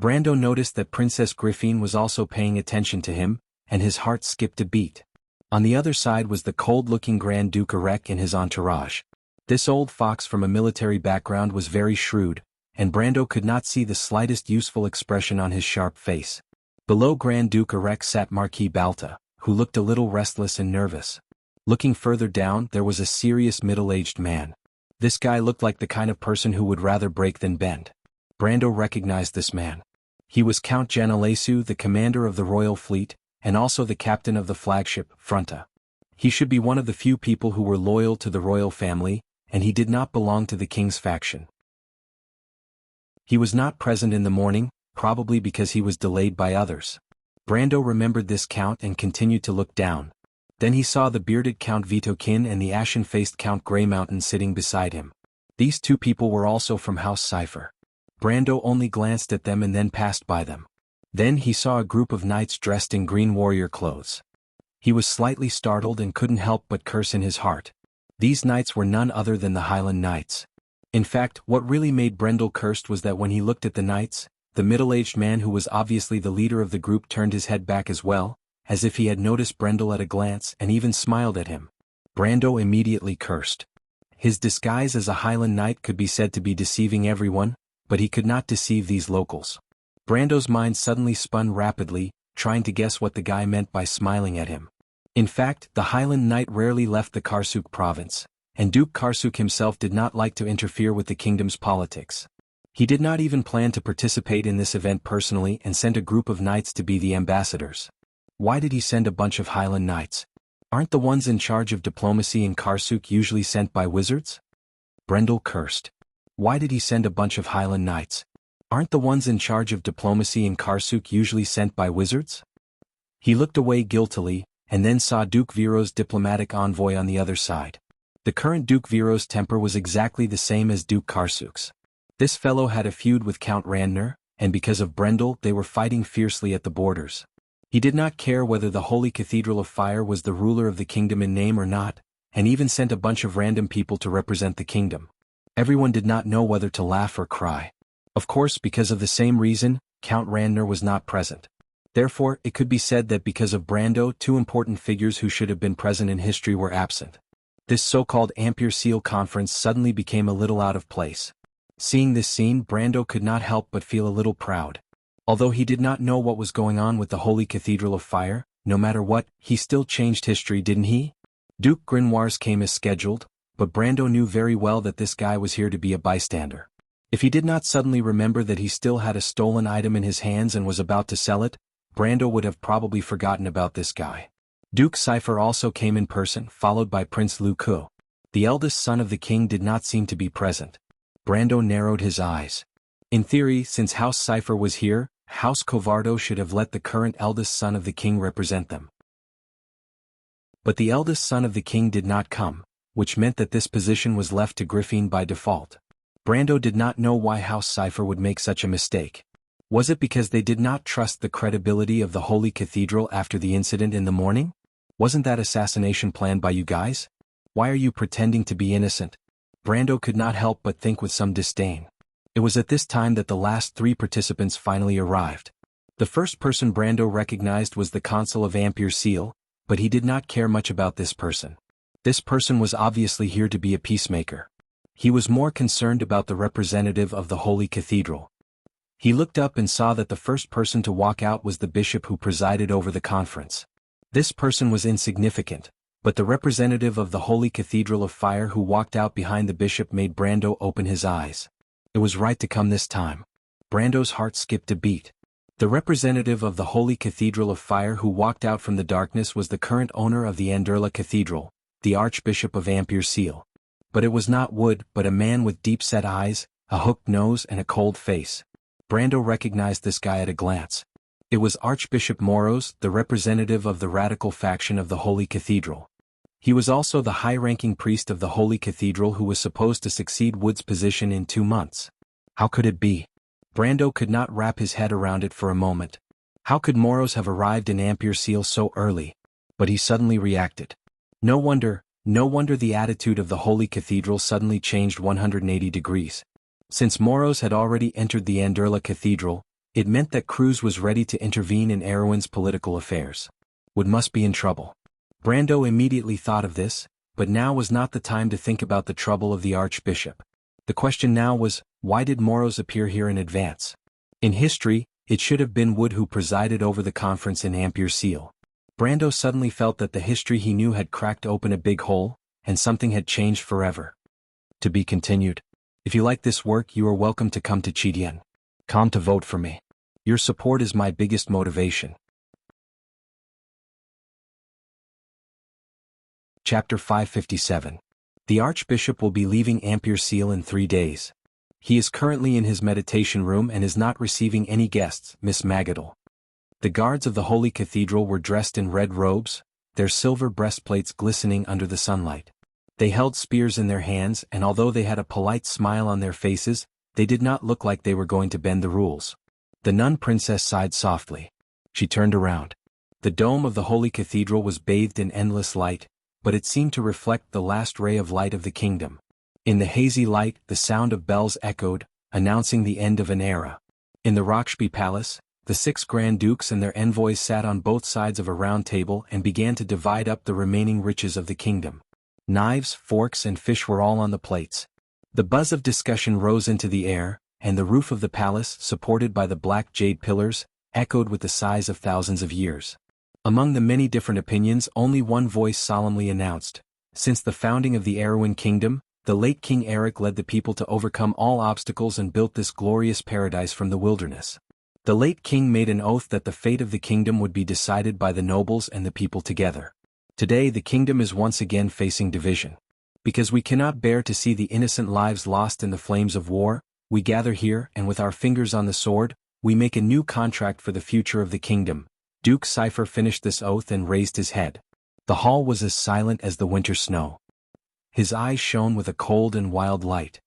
Brando noticed that Princess Griffin was also paying attention to him, and his heart skipped a beat. On the other side was the cold-looking Grand Duke Erech and his entourage. This old fox from a military background was very shrewd, and Brando could not see the slightest useful expression on his sharp face. Below Grand Duke Erech sat Marquis Balta, who looked a little restless and nervous. Looking further down, there was a serious middle-aged man. This guy looked like the kind of person who would rather break than bend. Brando recognized this man. He was Count Janelesu, the commander of the royal fleet, and also the captain of the flagship, Fronta. He should be one of the few people who were loyal to the royal family, and he did not belong to the king's faction. He was not present in the morning, probably because he was delayed by others. Brando remembered this count and continued to look down. Then he saw the bearded Count Vitokin and the ashen-faced Count Greymountain sitting beside him. These two people were also from House Cipher. Brando only glanced at them and then passed by them. Then he saw a group of knights dressed in green warrior clothes. He was slightly startled and couldn't help but curse in his heart. These knights were none other than the Highland Knights. In fact, what really made Brendel cursed was that when he looked at the knights, the middle-aged man who was obviously the leader of the group turned his head back as well, as if he had noticed Brendel at a glance and even smiled at him. Brando immediately cursed. His disguise as a Highland knight could be said to be deceiving everyone, but he could not deceive these locals. Brando's mind suddenly spun rapidly, trying to guess what the guy meant by smiling at him. In fact, the Highland knight rarely left the Karsuk province, and Duke Karsuk himself did not like to interfere with the kingdom's politics. He did not even plan to participate in this event personally and sent a group of knights to be the ambassadors. Why did he send a bunch of Highland knights? Aren't the ones in charge of diplomacy in Karsuk usually sent by wizards? Brendel cursed. Why did he send a bunch of Highland knights? Aren't the ones in charge of diplomacy in Karsuk usually sent by wizards? He looked away guiltily, and then saw Duke Viro's diplomatic envoy on the other side. The current Duke Viro's temper was exactly the same as Duke Karsuk's. This fellow had a feud with Count Randner, and because of Brendel they were fighting fiercely at the borders. He did not care whether the Holy Cathedral of Fire was the ruler of the kingdom in name or not, and even sent a bunch of random people to represent the kingdom. Everyone did not know whether to laugh or cry. Of course, because of the same reason, Count Randner was not present. Therefore, it could be said that because of Brando, two important figures who should have been present in history were absent. This so-called Ampere Seal conference suddenly became a little out of place. Seeing this scene, Brando could not help but feel a little proud. Although he did not know what was going on with the Holy Cathedral of Fire, no matter what, he still changed history, didn't he? Duke Grinoires came as scheduled, but Brando knew very well that this guy was here to be a bystander. If he did not suddenly remember that he still had a stolen item in his hands and was about to sell it, Brando would have probably forgotten about this guy. Duke Cypher also came in person, followed by Prince Lu Ku. The eldest son of the king did not seem to be present. Brando narrowed his eyes. In theory, since House Cypher was here, House Covardo should have let the current eldest son of the king represent them. But the eldest son of the king did not come, which meant that this position was left to Griffin by default. Brando did not know why House Cypher would make such a mistake. Was it because they did not trust the credibility of the Holy Cathedral after the incident in the morning? Wasn't that assassination planned by you guys? Why are you pretending to be innocent? Brando could not help but think with some disdain. It was at this time that the last three participants finally arrived. The first person Brando recognized was the Consul of Ampere Seal, but he did not care much about this person. This person was obviously here to be a peacemaker. He was more concerned about the representative of the Holy Cathedral. He looked up and saw that the first person to walk out was the bishop who presided over the conference. This person was insignificant, but the representative of the Holy Cathedral of Fire who walked out behind the bishop made Brando open his eyes. It was right to come this time. Brando's heart skipped a beat. The representative of the Holy Cathedral of Fire who walked out from the darkness was the current owner of the Anderla Cathedral, the Archbishop of Ampere Seal. But it was not Wood, but a man with deep-set eyes, a hooked nose and a cold face. Brando recognized this guy at a glance. It was Archbishop Moros, the representative of the radical faction of the Holy Cathedral. He was also the high-ranking priest of the Holy Cathedral who was supposed to succeed Wood's position in 2 months. How could it be? Brando could not wrap his head around it for a moment. How could Moros have arrived in Ampere Seal so early? But he suddenly reacted. No wonder the attitude of the Holy Cathedral suddenly changed 180 degrees. Since Moros had already entered the Anderla Cathedral, it meant that Cruz was ready to intervene in Erewhon's political affairs. Wood must be in trouble. Brando immediately thought of this, but now was not the time to think about the trouble of the Archbishop. The question now was, why did Moros appear here in advance? In history, it should have been Wood who presided over the conference in Ampere Seal. Brando suddenly felt that the history he knew had cracked open a big hole, and something had changed forever. To be continued. If you like this work, you are welcome to come to Chidien. Come to vote for me. Your support is my biggest motivation. Chapter 557. The Archbishop will be leaving Ampere Seal in 3 days. He is currently in his meditation room and is not receiving any guests, Miss Magadal. The guards of the Holy Cathedral were dressed in red robes, their silver breastplates glistening under the sunlight. They held spears in their hands, and although they had a polite smile on their faces, they did not look like they were going to bend the rules. The nun princess sighed softly. She turned around. The dome of the Holy Cathedral was bathed in endless light, but it seemed to reflect the last ray of light of the kingdom. In the hazy light, the sound of bells echoed, announcing the end of an era. In the Rockshby Palace, The 6 Grand Dukes and their envoys sat on both sides of a round table and began to divide up the remaining riches of the kingdom. Knives, forks and fish were all on the plates. The buzz of discussion rose into the air, and the roof of the palace, supported by the black jade pillars, echoed with the sighs of thousands of years. Among the many different opinions, only one voice solemnly announced, "Since the founding of the Erewhon Kingdom, the late King Eric led the people to overcome all obstacles and built this glorious paradise from the wilderness. The late king made an oath that the fate of the kingdom would be decided by the nobles and the people together. Today the kingdom is once again facing division. Because we cannot bear to see the innocent lives lost in the flames of war, we gather here and with our fingers on the sword, we make a new contract for the future of the kingdom." Duke Cypher finished this oath and raised his head. The hall was as silent as the winter snow. His eyes shone with a cold and wild light.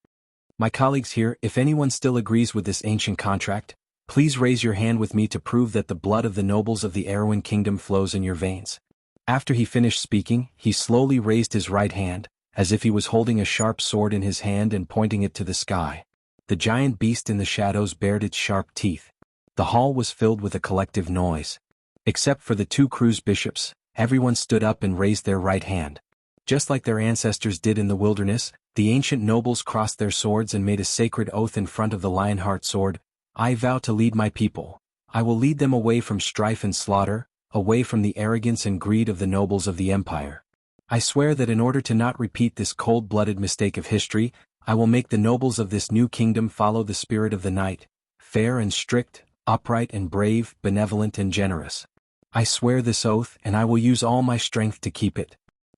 "My colleagues here, if anyone still agrees with this ancient contract, please raise your hand with me to prove that the blood of the nobles of the Erewhon Kingdom flows in your veins." After he finished speaking, he slowly raised his right hand, as if he was holding a sharp sword in his hand and pointing it to the sky. The giant beast in the shadows bared its sharp teeth. The hall was filled with a collective noise. Except for the 2 Cruz bishops, everyone stood up and raised their right hand. Just like their ancestors did in the wilderness, the ancient nobles crossed their swords and made a sacred oath in front of the Lionheart sword. "I vow to lead my people. I will lead them away from strife and slaughter, away from the arrogance and greed of the nobles of the empire. I swear that in order to not repeat this cold-blooded mistake of history, I will make the nobles of this new kingdom follow the spirit of the knight, fair and strict, upright and brave, benevolent and generous. I swear this oath and I will use all my strength to keep it."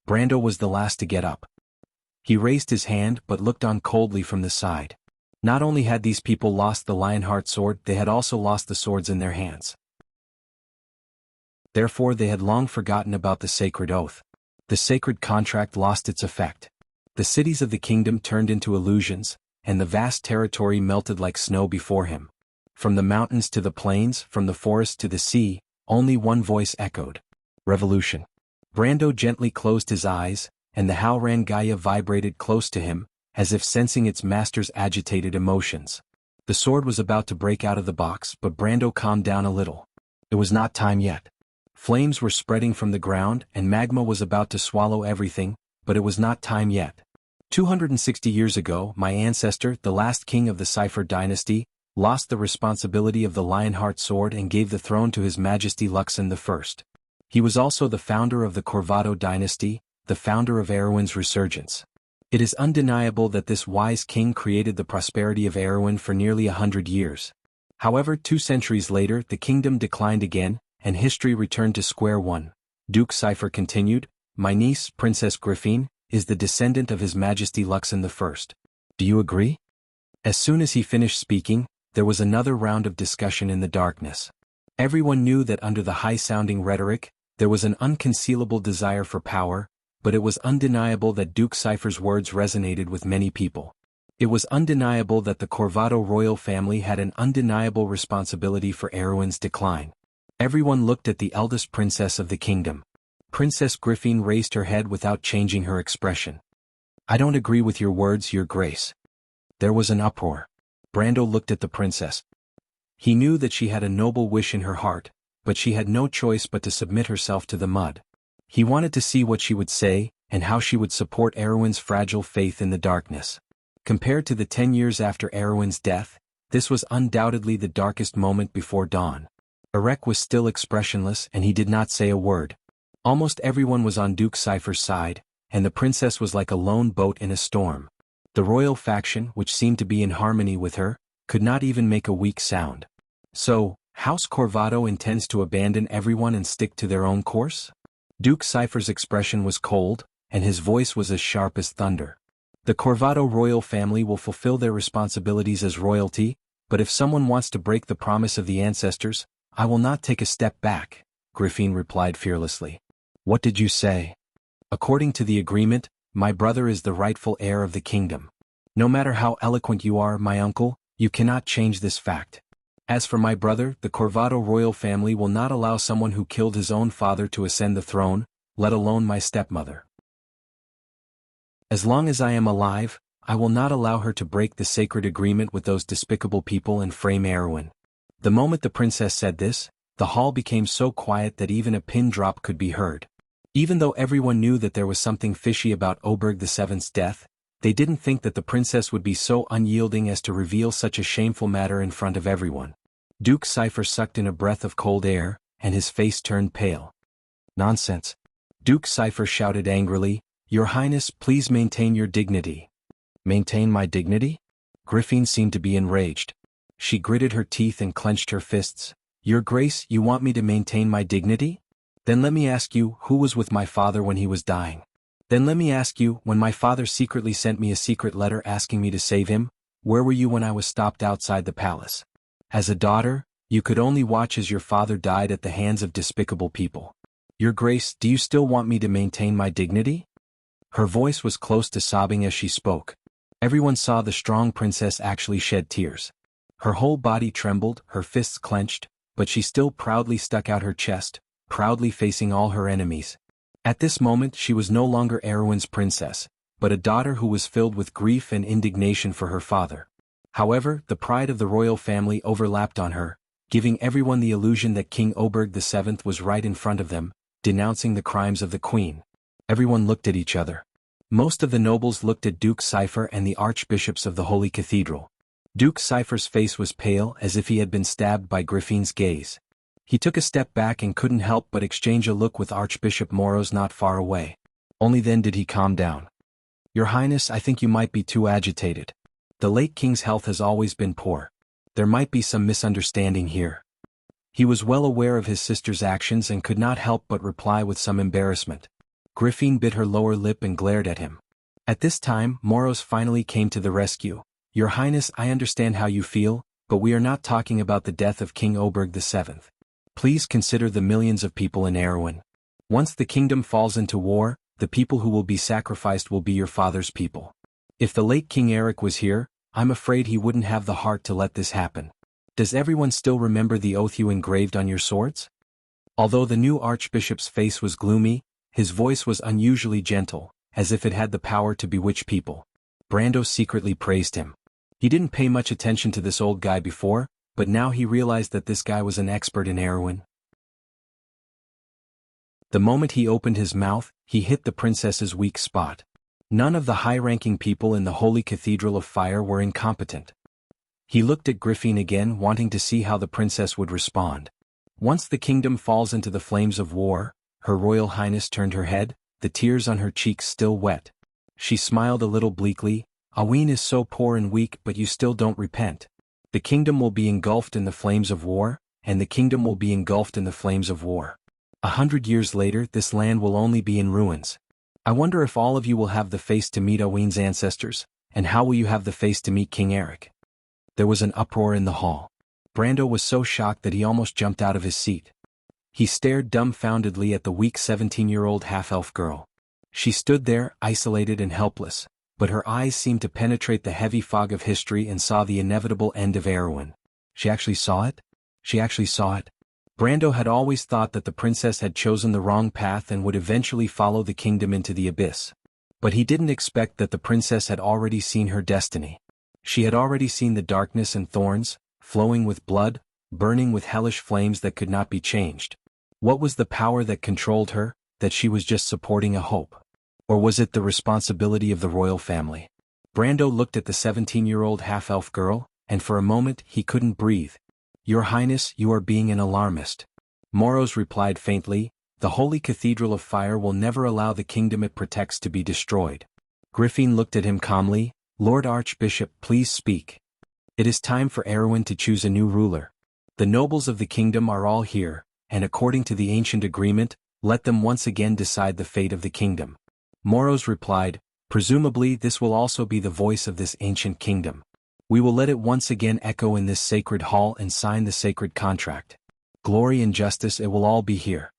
Brando was the last to get up. He raised his hand but looked on coldly from the side. Not only had these people lost the Lionheart sword, they had also lost the swords in their hands. Therefore they had long forgotten about the sacred oath. The sacred contract lost its effect. The cities of the kingdom turned into illusions, and the vast territory melted like snow before him. From the mountains to the plains, from the forest to the sea, only one voice echoed: "Revolution." Brando gently closed his eyes, and the Halran Gaia vibrated close to him, as if sensing its master's agitated emotions. The sword was about to break out of the box, but Brando calmed down a little. It was not time yet. Flames were spreading from the ground, and magma was about to swallow everything, but it was not time yet. 260 years ago, my ancestor, the last king of the Cypher dynasty, lost the responsibility of the Lionheart sword and gave the throne to His Majesty Luxon I. He was also the founder of the Corvado dynasty, the founder of Erewhon's resurgence. It is undeniable that this wise king created the prosperity of Erewhon for nearly 100 years. However, 2 centuries later the kingdom declined again, and history returned to square one. Duke Cypher continued, "My niece, Princess Griffine, is the descendant of His Majesty Luxon I. Do you agree?" As soon as he finished speaking, there was another round of discussion in the darkness. Everyone knew that under the high-sounding rhetoric, there was an unconcealable desire for power, but it was undeniable that Duke Cypher's words resonated with many people. It was undeniable that the Corvado royal family had an undeniable responsibility for Erewhon's decline. Everyone looked at the eldest princess of the kingdom. Princess Griffine raised her head without changing her expression. "I don't agree with your words, Your Grace." There was an uproar. Brando looked at the princess. He knew that she had a noble wish in her heart, but she had no choice but to submit herself to the mud. He wanted to see what she would say, and how she would support Erewhon's fragile faith in the darkness. Compared to the 10 years after Erewhon's death, this was undoubtedly the darkest moment before dawn. Erec was still expressionless and he did not say a word. Almost everyone was on Duke Cypher's side, and the princess was like a lone boat in a storm. The royal faction, which seemed to be in harmony with her, could not even make a weak sound. So, House Corvado intends to abandon everyone and stick to their own course? Duke Cypher's expression was cold, and his voice was as sharp as thunder. The Corvado royal family will fulfill their responsibilities as royalty, but if someone wants to break the promise of the ancestors, I will not take a step back, Griffine replied fearlessly. What did you say? According to the agreement, my brother is the rightful heir of the kingdom. No matter how eloquent you are, my uncle, you cannot change this fact. As for my brother, the Corvado royal family will not allow someone who killed his own father to ascend the throne, let alone my stepmother. As long as I am alive, I will not allow her to break the sacred agreement with those despicable people and frame Erewhon. The moment the princess said this, the hall became so quiet that even a pin drop could be heard. Even though everyone knew that there was something fishy about Oberg VII's death, they didn't think that the princess would be so unyielding as to reveal such a shameful matter in front of everyone. Duke Cypher sucked in a breath of cold air, and his face turned pale. Nonsense. Duke Cypher shouted angrily, "Your Highness, please maintain your dignity." Maintain my dignity? Griffin seemed to be enraged. She gritted her teeth and clenched her fists. Your Grace, you want me to maintain my dignity? Then let me ask you, who was with my father when he was dying? Then let me ask you, when my father secretly sent me a secret letter asking me to save him, where were you when I was stopped outside the palace? As a daughter, you could only watch as your father died at the hands of despicable people. Your Grace, do you still want me to maintain my dignity? Her voice was close to sobbing as she spoke. Everyone saw the strong princess actually shed tears. Her whole body trembled, her fists clenched, but she still proudly stuck out her chest, proudly facing all her enemies. At this moment she was no longer Erwin's princess, but a daughter who was filled with grief and indignation for her father. However, the pride of the royal family overlapped on her, giving everyone the illusion that King Oberg VII was right in front of them, denouncing the crimes of the queen. Everyone looked at each other. Most of the nobles looked at Duke Cypher and the archbishops of the Holy Cathedral. Duke Cypher's face was pale as if he had been stabbed by Griffin's gaze. He took a step back and couldn't help but exchange a look with Archbishop Moros not far away. Only then did he calm down. Your Highness, I think you might be too agitated. The late king's health has always been poor. There might be some misunderstanding here. He was well aware of his sister's actions and could not help but reply with some embarrassment. Griffin bit her lower lip and glared at him. At this time, Moros finally came to the rescue. Your Highness, I understand how you feel, but we are not talking about the death of King Oberg VII. Please consider the millions of people in Erwin. Once the kingdom falls into war, the people who will be sacrificed will be your father's people. If the late King Eric was here, I'm afraid he wouldn't have the heart to let this happen. Does everyone still remember the oath you engraved on your swords? Although the new archbishop's face was gloomy, his voice was unusually gentle, as if it had the power to bewitch people. Brando secretly praised him. He didn't pay much attention to this old guy before, but now he realized that this guy was an expert in Erwin. The moment he opened his mouth, he hit the princess's weak spot. None of the high-ranking people in the Holy Cathedral of Fire were incompetent. He looked at Griffin again, wanting to see how the princess would respond. Once the kingdom falls into the flames of war, Her Royal Highness turned her head, the tears on her cheeks still wet. She smiled a little bleakly. Aween is so poor and weak, but you still don't repent. The kingdom will be engulfed in the flames of war, and the kingdom will be engulfed in the flames of war. 100 years later, this land will only be in ruins. I wonder if all of you will have the face to meet Aween's ancestors, and how will you have the face to meet King Eric? There was an uproar in the hall. Brando was so shocked that he almost jumped out of his seat. He stared dumbfoundedly at the weak 17-year-old half-elf girl. She stood there, isolated and helpless, but her eyes seemed to penetrate the heavy fog of history and saw the inevitable end of Erwin. She actually saw it? She actually saw it? Brando had always thought that the princess had chosen the wrong path and would eventually follow the kingdom into the abyss. But he didn't expect that the princess had already seen her destiny. She had already seen the darkness and thorns, flowing with blood, burning with hellish flames that could not be changed. What was the power that controlled her, that she was just supporting a hope? Or was it the responsibility of the royal family? Brando looked at the 17-year-old half-elf girl, and for a moment he couldn't breathe. Your Highness, you are being an alarmist. Moros replied faintly, the Holy Cathedral of Fire will never allow the kingdom it protects to be destroyed. Griffin looked at him calmly. Lord Archbishop, please speak. It is time for Erwin to choose a new ruler. The nobles of the kingdom are all here, and according to the ancient agreement, let them once again decide the fate of the kingdom. Moros replied, presumably this will also be the voice of this ancient kingdom. We will let it once again echo in this sacred hall and sign the sacred contract. Glory and justice, it will all be here.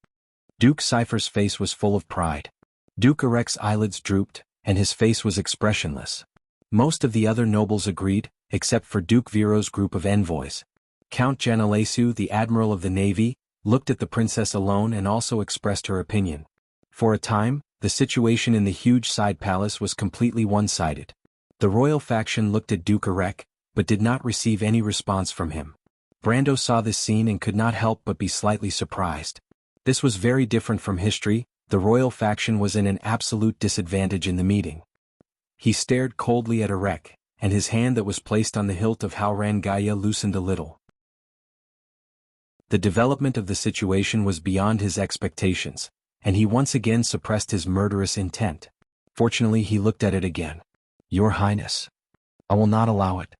Duke Cypher's face was full of pride. Duke Erek's eyelids drooped, and his face was expressionless. Most of the other nobles agreed, except for Duke Viro's group of envoys. Count Janalesu, the admiral of the navy, looked at the princess alone and also expressed her opinion. For a time, the situation in the huge side palace was completely one-sided. The royal faction looked at Duke Erek, but did not receive any response from him. Brando saw this scene and could not help but be slightly surprised. This was very different from history. The royal faction was in an absolute disadvantage in the meeting. He stared coldly at Erek, and his hand that was placed on the hilt of Howran Gaia loosened a little. The development of the situation was beyond his expectations, and he once again suppressed his murderous intent. Fortunately, he looked at it again. "Your Highness, I will not allow it."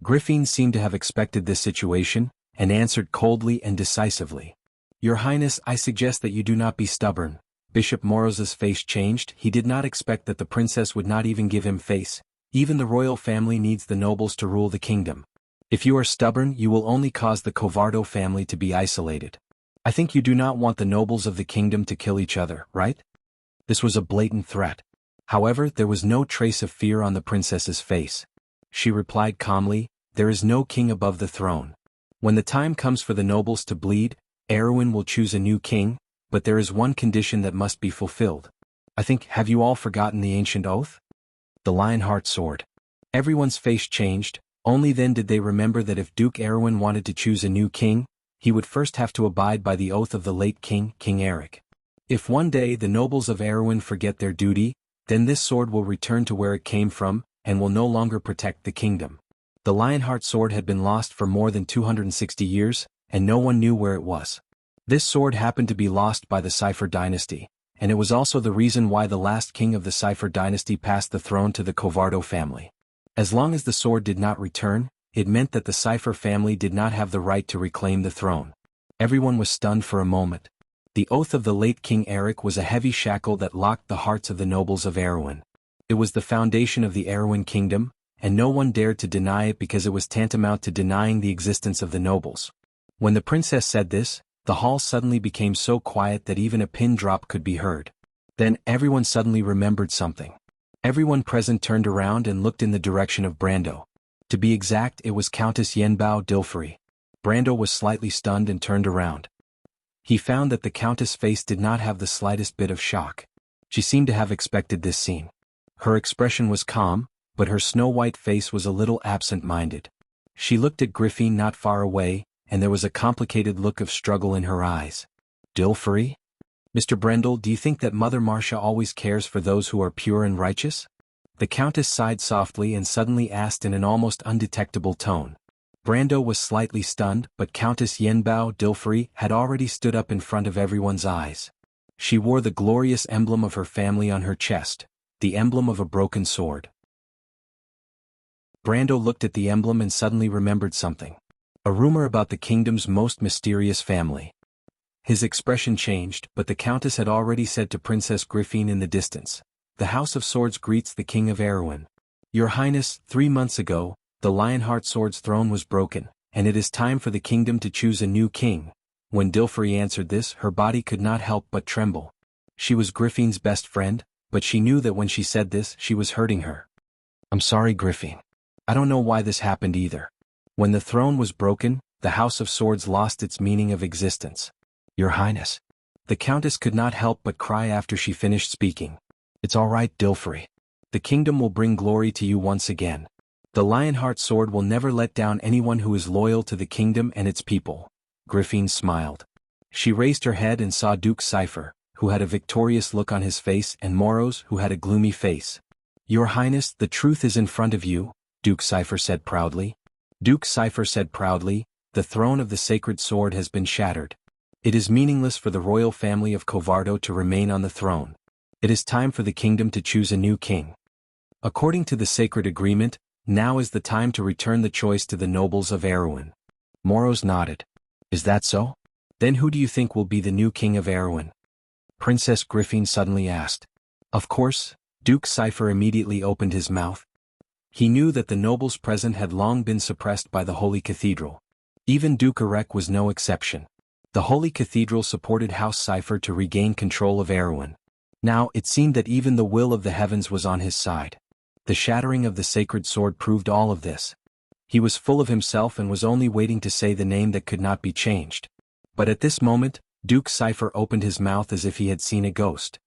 Griffin seemed to have expected this situation, and answered coldly and decisively. "Your Highness, I suggest that you do not be stubborn." Bishop Moros's face changed. He did not expect that the princess would not even give him face. Even the royal family needs the nobles to rule the kingdom. If you are stubborn, you will only cause the Covardo family to be isolated. I think you do not want the nobles of the kingdom to kill each other, right? This was a blatant threat. However, there was no trace of fear on the princess's face. She replied calmly, "There is no king above the throne. When the time comes for the nobles to bleed, Erwin will choose a new king, but there is one condition that must be fulfilled. I think, have you all forgotten the ancient oath? The Lionheart sword." Everyone's face changed. Only then did they remember that if Duke Erwin wanted to choose a new king, he would first have to abide by the oath of the late king, King Eric. If one day the nobles of Erwin forget their duty, then this sword will return to where it came from, and will no longer protect the kingdom. The Lionheart sword had been lost for more than 260 years, and no one knew where it was. This sword happened to be lost by the Cipher dynasty, and it was also the reason why the last king of the Cipher dynasty passed the throne to the Covardo family. As long as the sword did not return, it meant that the Cipher family did not have the right to reclaim the throne. Everyone was stunned for a moment. The oath of the late King Eric was a heavy shackle that locked the hearts of the nobles of Erwin. It was the foundation of the Erwin kingdom, and no one dared to deny it because it was tantamount to denying the existence of the nobles. When the princess said this, the hall suddenly became so quiet that even a pin drop could be heard. Then everyone suddenly remembered something. Everyone present turned around and looked in the direction of Brando. To be exact, it was Countess Yenbao Dilfrey. Brando was slightly stunned and turned around. He found that the countess' face did not have the slightest bit of shock. She seemed to have expected this scene. Her expression was calm, but her snow-white face was a little absent-minded. She looked at Griffin not far away, and there was a complicated look of struggle in her eyes. "Dilfrey? Mr. Brendel, do you think that Mother Marcia always cares for those who are pure and righteous?" The countess sighed softly and suddenly asked in an almost undetectable tone. Brando was slightly stunned, but Countess Yenbao Dilfrey had already stood up in front of everyone's eyes. She wore the glorious emblem of her family on her chest, the emblem of a broken sword. Brando looked at the emblem and suddenly remembered something. A rumor about the kingdom's most mysterious family. His expression changed, but the countess had already said to Princess Griffin in the distance, "The House of Swords greets the King of Erwin. Your Highness, 3 months ago, the Lionheart sword's throne was broken, and it is time for the kingdom to choose a new king." When Dilfrey answered this, her body could not help but tremble. She was Griffin's best friend, but she knew that when she said this, she was hurting her. "I'm sorry, Griffin. I don't know why this happened either. When the throne was broken, the House of Swords lost its meaning of existence. Your Highness." The countess could not help but cry after she finished speaking. "It's all right, Dilfrey. The kingdom will bring glory to you once again. The Lionheart sword will never let down anyone who is loyal to the kingdom and its people." Griffin smiled. She raised her head and saw Duke Cipher, who had a victorious look on his face, and Moros, who had a gloomy face. "Your Highness, the truth is in front of you," Duke Cipher said proudly. Duke Cipher said proudly, "The throne of the sacred sword has been shattered. It is meaningless for the royal family of Covardo to remain on the throne. It is time for the kingdom to choose a new king. According to the sacred agreement, now is the time to return the choice to the nobles of Erwin." Moros nodded. "Is that so? Then who do you think will be the new king of Erwin?" Princess Griffin suddenly asked. Of course, Duke Cipher immediately opened his mouth. He knew that the nobles present had long been suppressed by the Holy Cathedral. Even Duke Erek was no exception. The Holy Cathedral supported House Cipher to regain control of Erwin. Now it seemed that even the will of the heavens was on his side. The shattering of the sacred sword proved all of this. He was full of himself and was only waiting to say the name that could not be changed. But at this moment, Duke Cipher opened his mouth as if he had seen a ghost.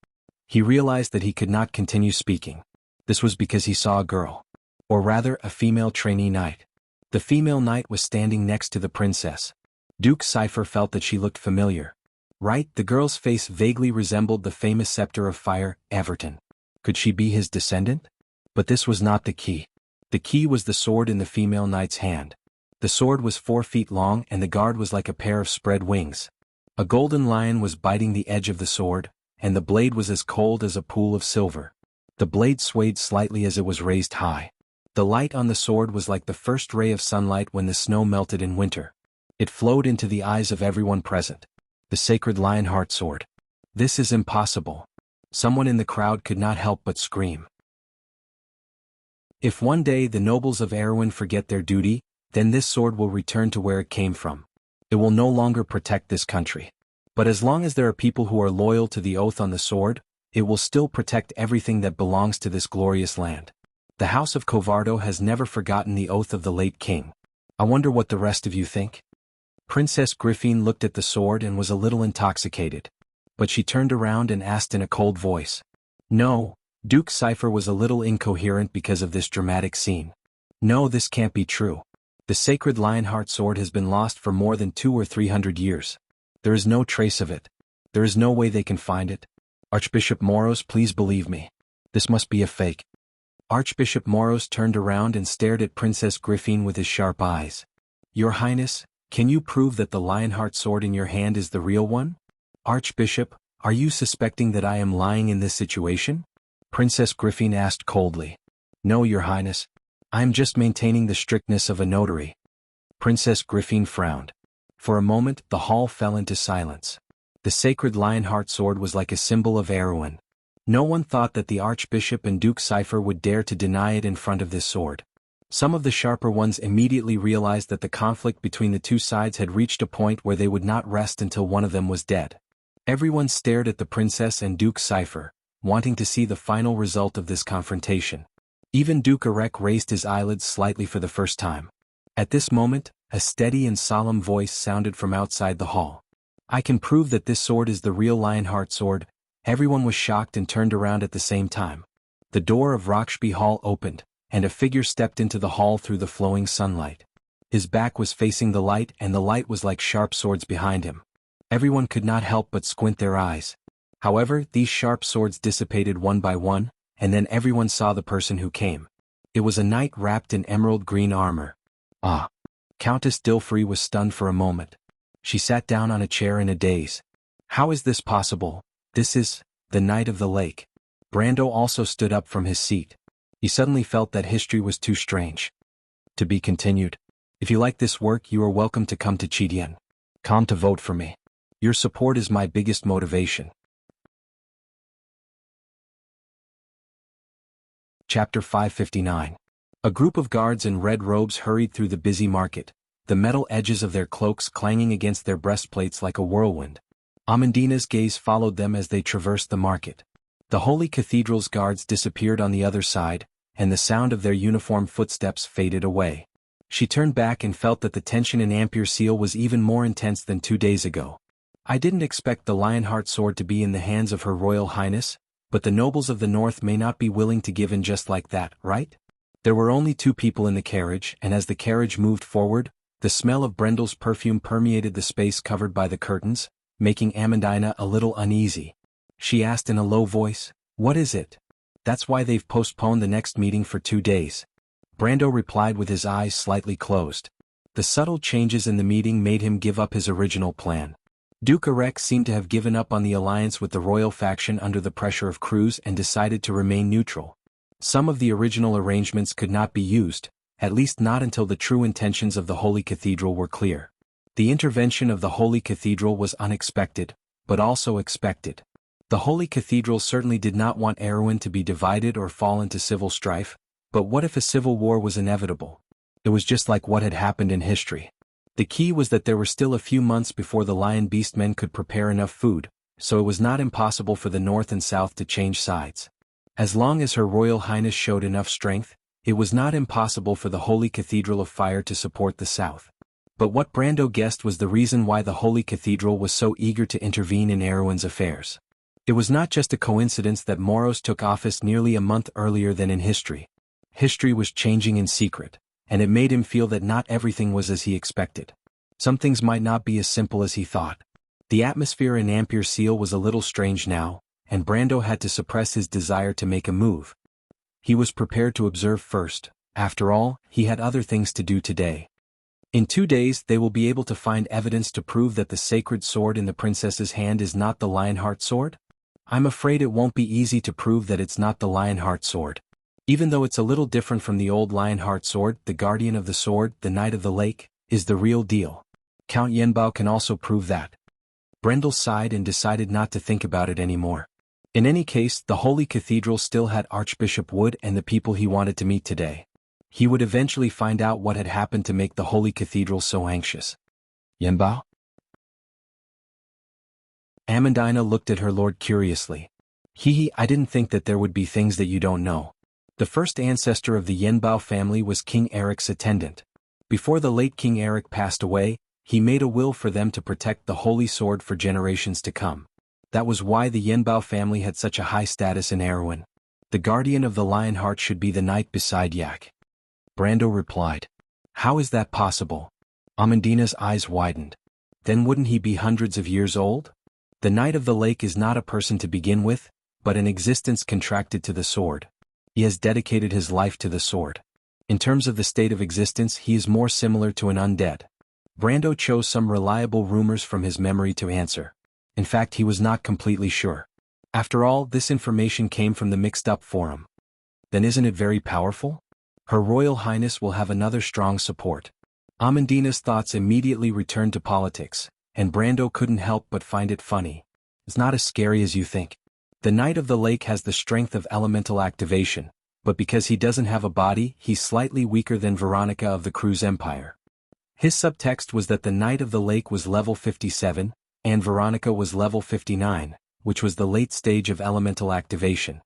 He realized that he could not continue speaking. This was because he saw a girl. Or rather, a female trainee knight. The female knight was standing next to the princess. Duke Cypher felt that she looked familiar. Right, the girl's face vaguely resembled the famous scepter of fire, Everton. Could she be his descendant? But this was not the key. The key was the sword in the female knight's hand. The sword was 4 feet long and the guard was like a pair of spread wings. A golden lion was biting the edge of the sword, and the blade was as cold as a pool of silver. The blade swayed slightly as it was raised high. The light on the sword was like the first ray of sunlight when the snow melted in winter. It flowed into the eyes of everyone present. The sacred Lionheart sword. This is impossible. Someone in the crowd could not help but scream. If one day the nobles of Erewhon forget their duty, then this sword will return to where it came from. It will no longer protect this country. But as long as there are people who are loyal to the oath on the sword, it will still protect everything that belongs to this glorious land. The House of Covardo has never forgotten the oath of the late king. I wonder what the rest of you think? Princess Griffin looked at the sword and was a little intoxicated. But she turned around and asked in a cold voice. No, Duke Cypher was a little incoherent because of this dramatic scene. No, this can't be true. The sacred Lionheart sword has been lost for more than 200 or 300 years. There is no trace of it. There is no way they can find it. Archbishop Moros, please believe me. This must be a fake. Archbishop Moros turned around and stared at Princess Griffin with his sharp eyes. Your Highness, can you prove that the Lionheart sword in your hand is the real one? Archbishop, are you suspecting that I am lying in this situation? Princess Griffin asked coldly. No, Your Highness. I am just maintaining the strictness of a notary. Princess Griffin frowned. For a moment, the hall fell into silence. The sacred Lionheart sword was like a symbol of Erewhon. No one thought that the Archbishop and Duke Cypher would dare to deny it in front of this sword. Some of the sharper ones immediately realized that the conflict between the two sides had reached a point where they would not rest until one of them was dead. Everyone stared at the princess and Duke Cypher, wanting to see the final result of this confrontation. Even Duke Erek raised his eyelids slightly for the first time. At this moment, a steady and solemn voice sounded from outside the hall. I can prove that this sword is the real Lionheart sword. Everyone was shocked and turned around at the same time. The door of Roxby Hall opened, and a figure stepped into the hall through the flowing sunlight. His back was facing the light and the light was like sharp swords behind him. Everyone could not help but squint their eyes. However, these sharp swords dissipated one by one, and then everyone saw the person who came. It was a knight wrapped in emerald green armor. Ah! Countess Dilfrey was stunned for a moment. She sat down on a chair in a daze. How is this possible? This is the Knight of the Lake. Brando also stood up from his seat. He suddenly felt that history was too strange. To be continued. If you like this work, you are welcome to come to Chidien. Come to vote for me. Your support is my biggest motivation. Chapter 559. A group of guards in red robes hurried through the busy market, the metal edges of their cloaks clanging against their breastplates like a whirlwind. Amandina's gaze followed them as they traversed the market. The Holy Cathedral's guards disappeared on the other side, and the sound of their uniformed footsteps faded away. She turned back and felt that the tension in Ampere Seal was even more intense than 2 days ago. I didn't expect the Lionheart sword to be in the hands of Her Royal Highness, but the nobles of the North may not be willing to give in just like that, right? There were only 2 people in the carriage, and as the carriage moved forward, the smell of Brendel's perfume permeated the space covered by the curtains, making Amandina a little uneasy. She asked in a low voice, "What is it?" "That's why they've postponed the next meeting for 2 days." Brando replied with his eyes slightly closed. The subtle changes in the meeting made him give up his original plan. Duke Erek seemed to have given up on the alliance with the royal faction under the pressure of Cruz and decided to remain neutral. Some of the original arrangements could not be used, at least not until the true intentions of the Holy Cathedral were clear. The intervention of the Holy Cathedral was unexpected, but also expected. The Holy Cathedral certainly did not want Erewhon to be divided or fall into civil strife, but what if a civil war was inevitable? It was just like what had happened in history. The key was that there were still a few months before the Lion Beastmen could prepare enough food, so it was not impossible for the North and South to change sides. As long as Her Royal Highness showed enough strength, it was not impossible for the Holy Cathedral of Fire to support the South. But what Brando guessed was the reason why the Holy Cathedral was so eager to intervene in Erewhon's affairs. It was not just a coincidence that Moros took office nearly a month earlier than in history. History was changing in secret, and it made him feel that not everything was as he expected. Some things might not be as simple as he thought. The atmosphere in Ampere Seal was a little strange now, and Brando had to suppress his desire to make a move. He was prepared to observe first. After all, he had other things to do today. In 2 days they will be able to find evidence to prove that the sacred sword in the princess's hand is not the Lionheart sword? I'm afraid it won't be easy to prove that it's not the Lionheart sword. Even though it's a little different from the old Lionheart sword, the guardian of the sword, the Knight of the Lake, is the real deal. Count Yenbao can also prove that. Brendel sighed and decided not to think about it anymore. In any case, the Holy Cathedral still had Archbishop Wood and the people he wanted to meet today. He would eventually find out what had happened to make the Holy Cathedral so anxious. Yenbao? Amandina looked at her lord curiously. I didn't think that there would be things that you don't know. The first ancestor of the Yenbao family was King Eric's attendant. Before the late King Eric passed away, he made a will for them to protect the holy sword for generations to come. That was why the Yenbao family had such a high status in Erewhon. The guardian of the Lionheart should be the knight beside Yak. Brando replied. How is that possible? Amandina's eyes widened. Then wouldn't he be hundreds of years old? The Knight of the Lake is not a person to begin with, but an existence contracted to the sword. He has dedicated his life to the sword. In terms of the state of existence, he is more similar to an undead. Brando chose some reliable rumors from his memory to answer. In fact, he was not completely sure. After all, this information came from the mixed-up forum. Then isn't it very powerful? Her Royal Highness will have another strong support. Amandina's thoughts immediately returned to politics, and Brando couldn't help but find it funny. It's not as scary as you think. The Knight of the Lake has the strength of elemental activation, but because he doesn't have a body, he's slightly weaker than Veronica of the Cruz Empire. His subtext was that the Knight of the Lake was level 57, and Veronica was level 59, which was the late stage of elemental activation.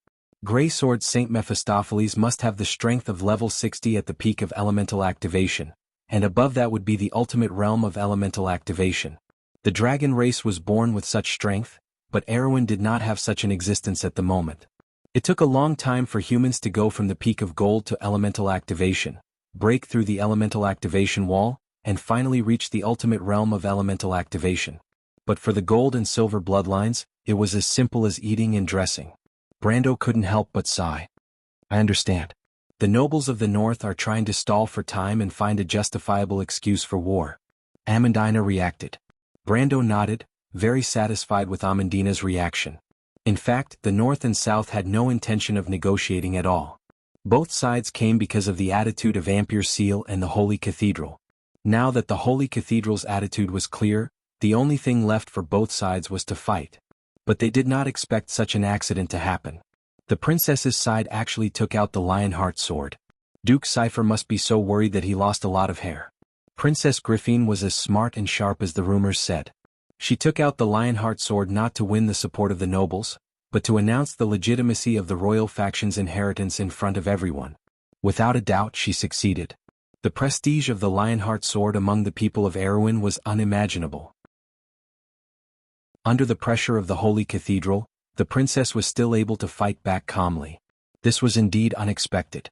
Grey Sword Saint Mephistopheles must have the strength of level 60 at the peak of elemental activation, and above that would be the ultimate realm of elemental activation. The dragon race was born with such strength, but Erewhon did not have such an existence at the moment. It took a long time for humans to go from the peak of gold to elemental activation, break through the elemental activation wall, and finally reach the ultimate realm of elemental activation. But for the gold and silver bloodlines, it was as simple as eating and dressing. Brando couldn't help but sigh. I understand. The nobles of the north are trying to stall for time and find a justifiable excuse for war. Amandina reacted. Brando nodded, very satisfied with Amandina's reaction. In fact, the north and south had no intention of negotiating at all. Both sides came because of the attitude of Ampere Seal and the Holy Cathedral. Now that the Holy Cathedral's attitude was clear, the only thing left for both sides was to fight. But they did not expect such an accident to happen. The princess's side actually took out the Lionheart sword. Duke Cypher must be so worried that he lost a lot of hair. Princess Griffine was as smart and sharp as the rumors said. She took out the Lionheart sword not to win the support of the nobles, but to announce the legitimacy of the royal faction's inheritance in front of everyone. Without a doubt, she succeeded. The prestige of the Lionheart sword among the people of Erewhon was unimaginable. Under the pressure of the Holy Cathedral, the princess was still able to fight back calmly. This was indeed unexpected.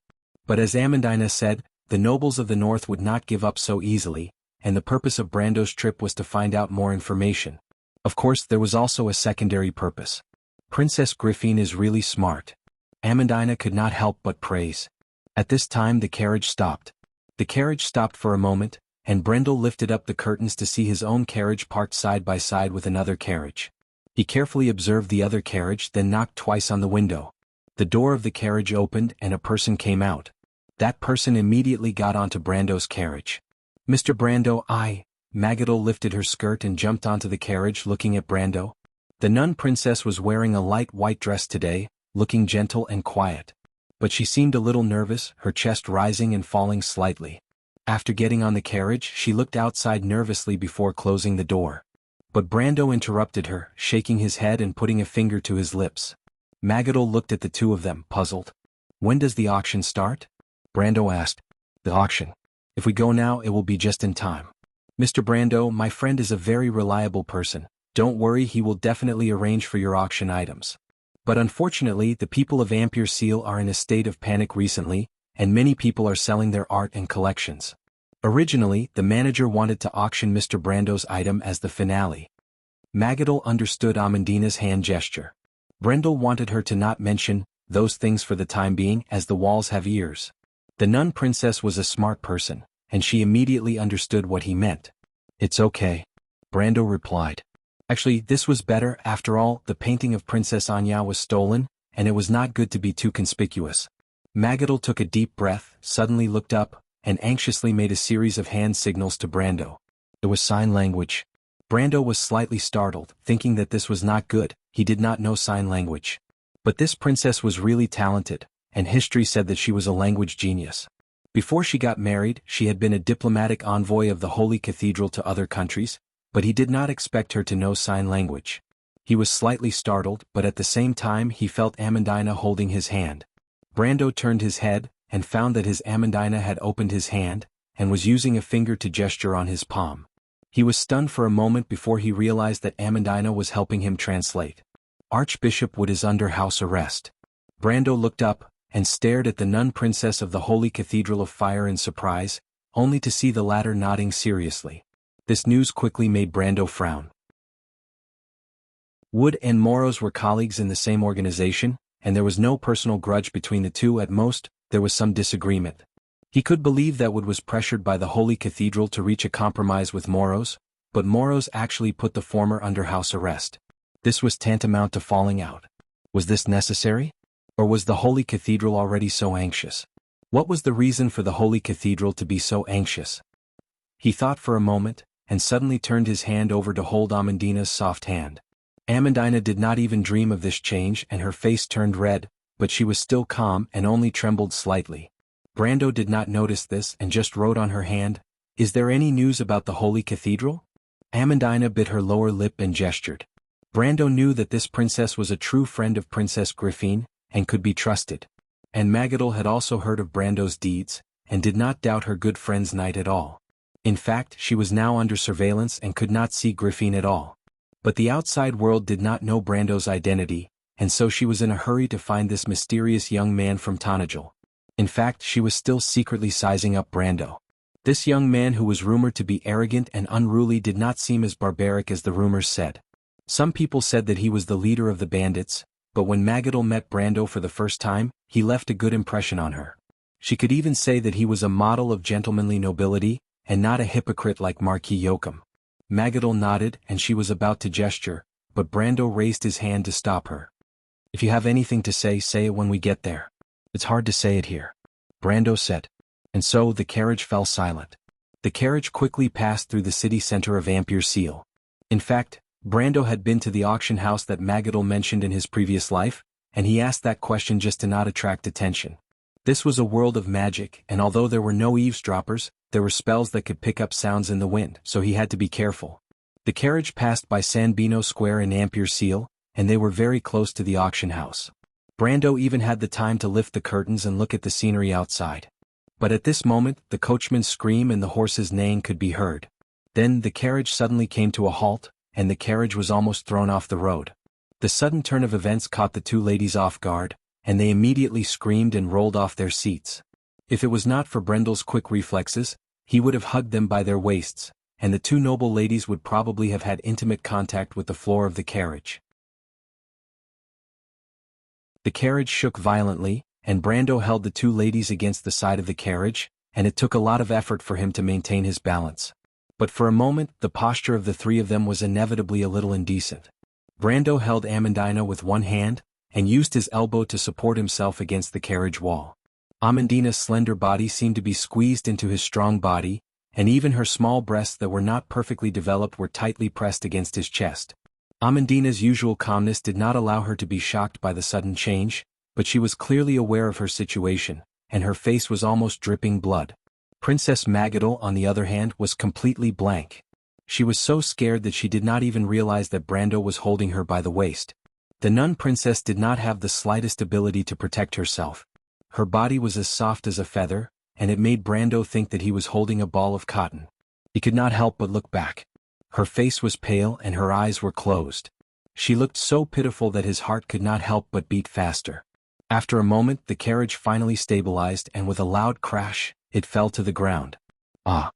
But as Amandina said, the nobles of the north would not give up so easily, and the purpose of Brando's trip was to find out more information. Of course, there was also a secondary purpose. Princess Griffine is really smart. Amandina could not help but praise. At this time the carriage stopped. The carriage stopped for a moment, and Brendel lifted up the curtains to see his own carriage parked side by side with another carriage. He carefully observed the other carriage, then knocked twice on the window. The door of the carriage opened and a person came out. That person immediately got onto Brando's carriage. Mr. Brando, Magadol lifted her skirt and jumped onto the carriage looking at Brando. The nun princess was wearing a light white dress today, looking gentle and quiet. But she seemed a little nervous, her chest rising and falling slightly. After getting on the carriage, she looked outside nervously before closing the door. But Brando interrupted her, shaking his head and putting a finger to his lips. Magadol looked at the two of them, puzzled. When does the auction start? Brando asked. The auction. If we go now, it will be just in time. Mr. Brando, my friend is a very reliable person. Don't worry, he will definitely arrange for your auction items. But unfortunately, the people of Ampere Seal are in a state of panic recently, and many people are selling their art and collections. Originally, the manager wanted to auction Mr. Brando's item as the finale. Magadol understood Amandina's hand gesture. Brendel wanted her to not mention those things for the time being, as the walls have ears. The nun princess was a smart person, and she immediately understood what he meant. "It's okay," Brando replied. Actually, this was better. After all, the painting of Princess Anya was stolen, and it was not good to be too conspicuous. Magadol took a deep breath, suddenly looked up, and anxiously made a series of hand signals to Brando. It was sign language. Brando was slightly startled, thinking that this was not good. He did not know sign language. But this princess was really talented, and history said that she was a language genius. Before she got married, she had been a diplomatic envoy of the Holy Cathedral to other countries, but he did not expect her to know sign language. He was slightly startled, but at the same time he felt Amandina holding his hand. Brando turned his head, and found that his Amandina had opened his hand, and was using a finger to gesture on his palm. He was stunned for a moment before he realized that Amandina was helping him translate. Archbishop Wood is under house arrest. Brando looked up, and stared at the nun princess of the Holy Cathedral of Fire in surprise, only to see the latter nodding seriously. This news quickly made Brando frown. Wood and Moros were colleagues in the same organization, and there was no personal grudge between the two. At most, there was some disagreement. He could believe that Wood was pressured by the Holy Cathedral to reach a compromise with Moros, but Moros actually put the former under house arrest. This was tantamount to falling out. Was this necessary? Or was the Holy Cathedral already so anxious? What was the reason for the Holy Cathedral to be so anxious? He thought for a moment, and suddenly turned his hand over to hold Amandina's soft hand. Amandina did not even dream of this change, and her face turned red, but she was still calm and only trembled slightly. Brando did not notice this and just wrote on her hand, "Is there any news about the Holy Cathedral?" Amandina bit her lower lip and gestured. Brando knew that this princess was a true friend of Princess Griffine, and could be trusted. And Magadol had also heard of Brando's deeds, and did not doubt her good friend's knight at all. In fact, she was now under surveillance and could not see Griffine at all. But the outside world did not know Brando's identity, and so she was in a hurry to find this mysterious young man from Tanajal. In fact, she was still secretly sizing up Brando. This young man, who was rumored to be arrogant and unruly, did not seem as barbaric as the rumors said. Some people said that he was the leader of the bandits, but when Magadol met Brando for the first time, he left a good impression on her. She could even say that he was a model of gentlemanly nobility, and not a hypocrite like Marquis Yoakum. Magadol nodded, and she was about to gesture, but Brando raised his hand to stop her. "If you have anything to say, say it when we get there. It's hard to say it here," Brando said. And so the carriage fell silent. The carriage quickly passed through the city center of Ampere Seal. In fact, Brando had been to the auction house that Magadol mentioned in his previous life, and he asked that question just to not attract attention. This was a world of magic, and although there were no eavesdroppers, there were spells that could pick up sounds in the wind, so he had to be careful. The carriage passed by San Bino Square in Ampere Seal, and they were very close to the auction house. Brando even had the time to lift the curtains and look at the scenery outside. But at this moment, the coachman's scream and the horse's neighing could be heard. Then the carriage suddenly came to a halt, and the carriage was almost thrown off the road. The sudden turn of events caught the two ladies off guard, and they immediately screamed and rolled off their seats. If it was not for Brendel's quick reflexes, he would have hugged them by their waists, and the two noble ladies would probably have had intimate contact with the floor of the carriage. The carriage shook violently, and Brando held the two ladies against the side of the carriage, and it took a lot of effort for him to maintain his balance. But for a moment, the posture of the three of them was inevitably a little indecent. Brando held Amandina with one hand, and used his elbow to support himself against the carriage wall. Amandina's slender body seemed to be squeezed into his strong body, and even her small breasts that were not perfectly developed were tightly pressed against his chest. Amandina's usual calmness did not allow her to be shocked by the sudden change, but she was clearly aware of her situation, and her face was almost dripping blood. Princess Magadol, on the other hand, was completely blank. She was so scared that she did not even realize that Brando was holding her by the waist. The nun princess did not have the slightest ability to protect herself. Her body was as soft as a feather, and it made Brando think that he was holding a ball of cotton. He could not help but look back. Her face was pale and her eyes were closed. She looked so pitiful that his heart could not help but beat faster. After a moment the carriage finally stabilized and with a loud crash, it fell to the ground. Ah!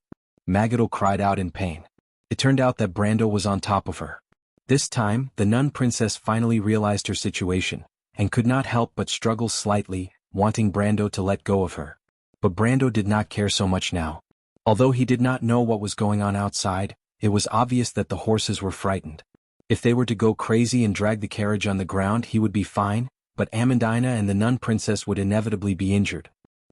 Magadol cried out in pain. It turned out that Brando was on top of her. This time, the nun princess finally realized her situation, and could not help but struggle slightly, wanting Brando to let go of her. But Brando did not care so much now. Although he did not know what was going on outside, it was obvious that the horses were frightened. If they were to go crazy and drag the carriage on the ground he would be fine, but Amandina and the nun princess would inevitably be injured.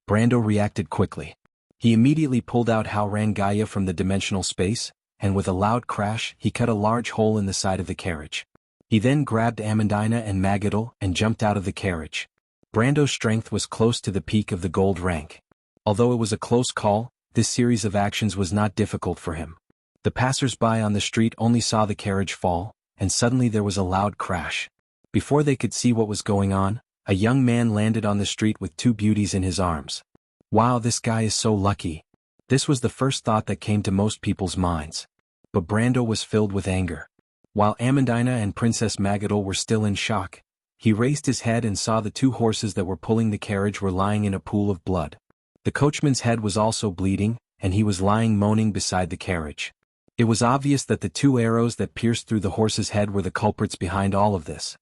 Brando reacted quickly. He immediately pulled out Haurangaya from the dimensional space, and with a loud crash he cut a large hole in the side of the carriage. He then grabbed Amandina and Magadol and jumped out of the carriage. Brando's strength was close to the peak of the gold rank. Although it was a close call, this series of actions was not difficult for him. The passers-by on the street only saw the carriage fall, and suddenly there was a loud crash. Before they could see what was going on, a young man landed on the street with two beauties in his arms. Wow, this guy is so lucky. This was the first thought that came to most people's minds. But Brando was filled with anger. While Amandina and Princess Magadol were still in shock, he raised his head and saw the two horses that were pulling the carriage were lying in a pool of blood. The coachman's head was also bleeding, and he was lying moaning beside the carriage. It was obvious that the two arrows that pierced through the horse's head were the culprits behind all of this.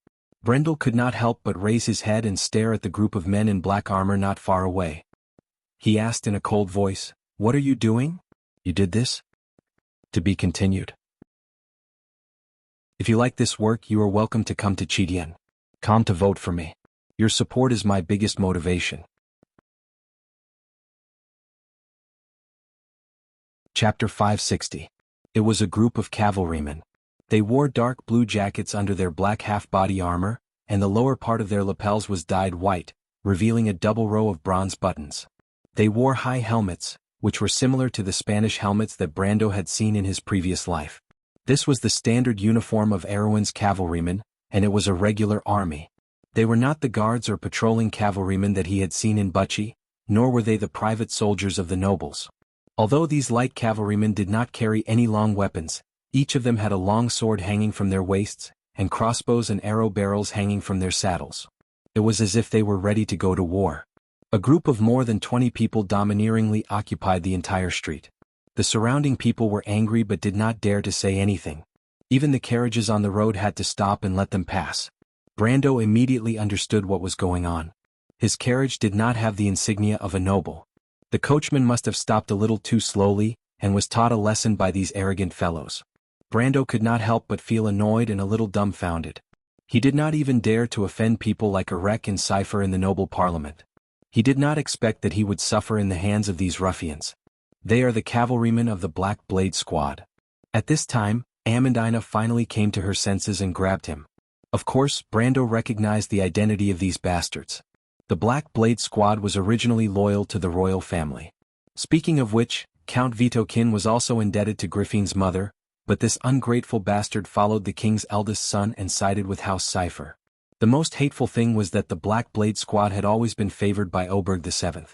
Brendel could not help but raise his head and stare at the group of men in black armor not far away. He asked in a cold voice, "What are you doing? You did this?" To be continued. If you like this work, you are welcome to come to Chidian.com to vote for me. Your support is my biggest motivation. Chapter 560. It was a group of cavalrymen. They wore dark blue jackets under their black half-body armor, and the lower part of their lapels was dyed white, revealing a double row of bronze buttons. They wore high helmets, which were similar to the Spanish helmets that Brando had seen in his previous life. This was the standard uniform of Erewhon's cavalrymen, and it was a regular army. They were not the guards or patrolling cavalrymen that he had seen in Bucci, nor were they the private soldiers of the nobles. Although these light cavalrymen did not carry any long weapons, each of them had a long sword hanging from their waists, and crossbows and arrow barrels hanging from their saddles. It was as if they were ready to go to war. A group of more than 20 people domineeringly occupied the entire street. The surrounding people were angry but did not dare to say anything. Even the carriages on the road had to stop and let them pass. Brando immediately understood what was going on. His carriage did not have the insignia of a noble. The coachman must have stopped a little too slowly, and was taught a lesson by these arrogant fellows. Brando could not help but feel annoyed and a little dumbfounded. He did not even dare to offend people like Erek and Cypher in the noble parliament. He did not expect that he would suffer in the hands of these ruffians. They are the cavalrymen of the Black Blade Squad. At this time, Amandina finally came to her senses and grabbed him. Of course, Brando recognized the identity of these bastards. The Black Blade Squad was originally loyal to the royal family. Speaking of which, Count Vitokin was also indebted to Griffine's mother, but this ungrateful bastard followed the king's eldest son and sided with House Cypher. The most hateful thing was that the Black Blade Squad had always been favored by Oberg VII.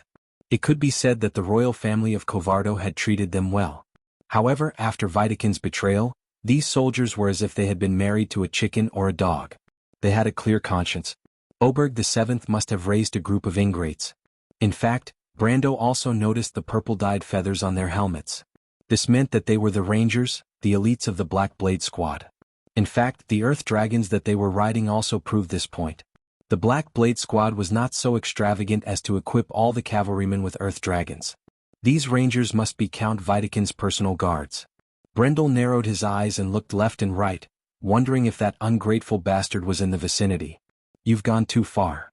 It could be said that the royal family of Covardo had treated them well. However, after Vitokin's betrayal, these soldiers were as if they had been married to a chicken or a dog. They had a clear conscience. Oberg VII must have raised a group of ingrates. In fact, Brando also noticed the purple-dyed feathers on their helmets. This meant that they were the Rangers, the elites of the Black Blade Squad. In fact, the Earth Dragons that they were riding also proved this point. The Black Blade Squad was not so extravagant as to equip all the cavalrymen with Earth Dragons. These Rangers must be Count Vitokin's personal guards. Brendel narrowed his eyes and looked left and right, wondering if that ungrateful bastard was in the vicinity. "You've gone too far."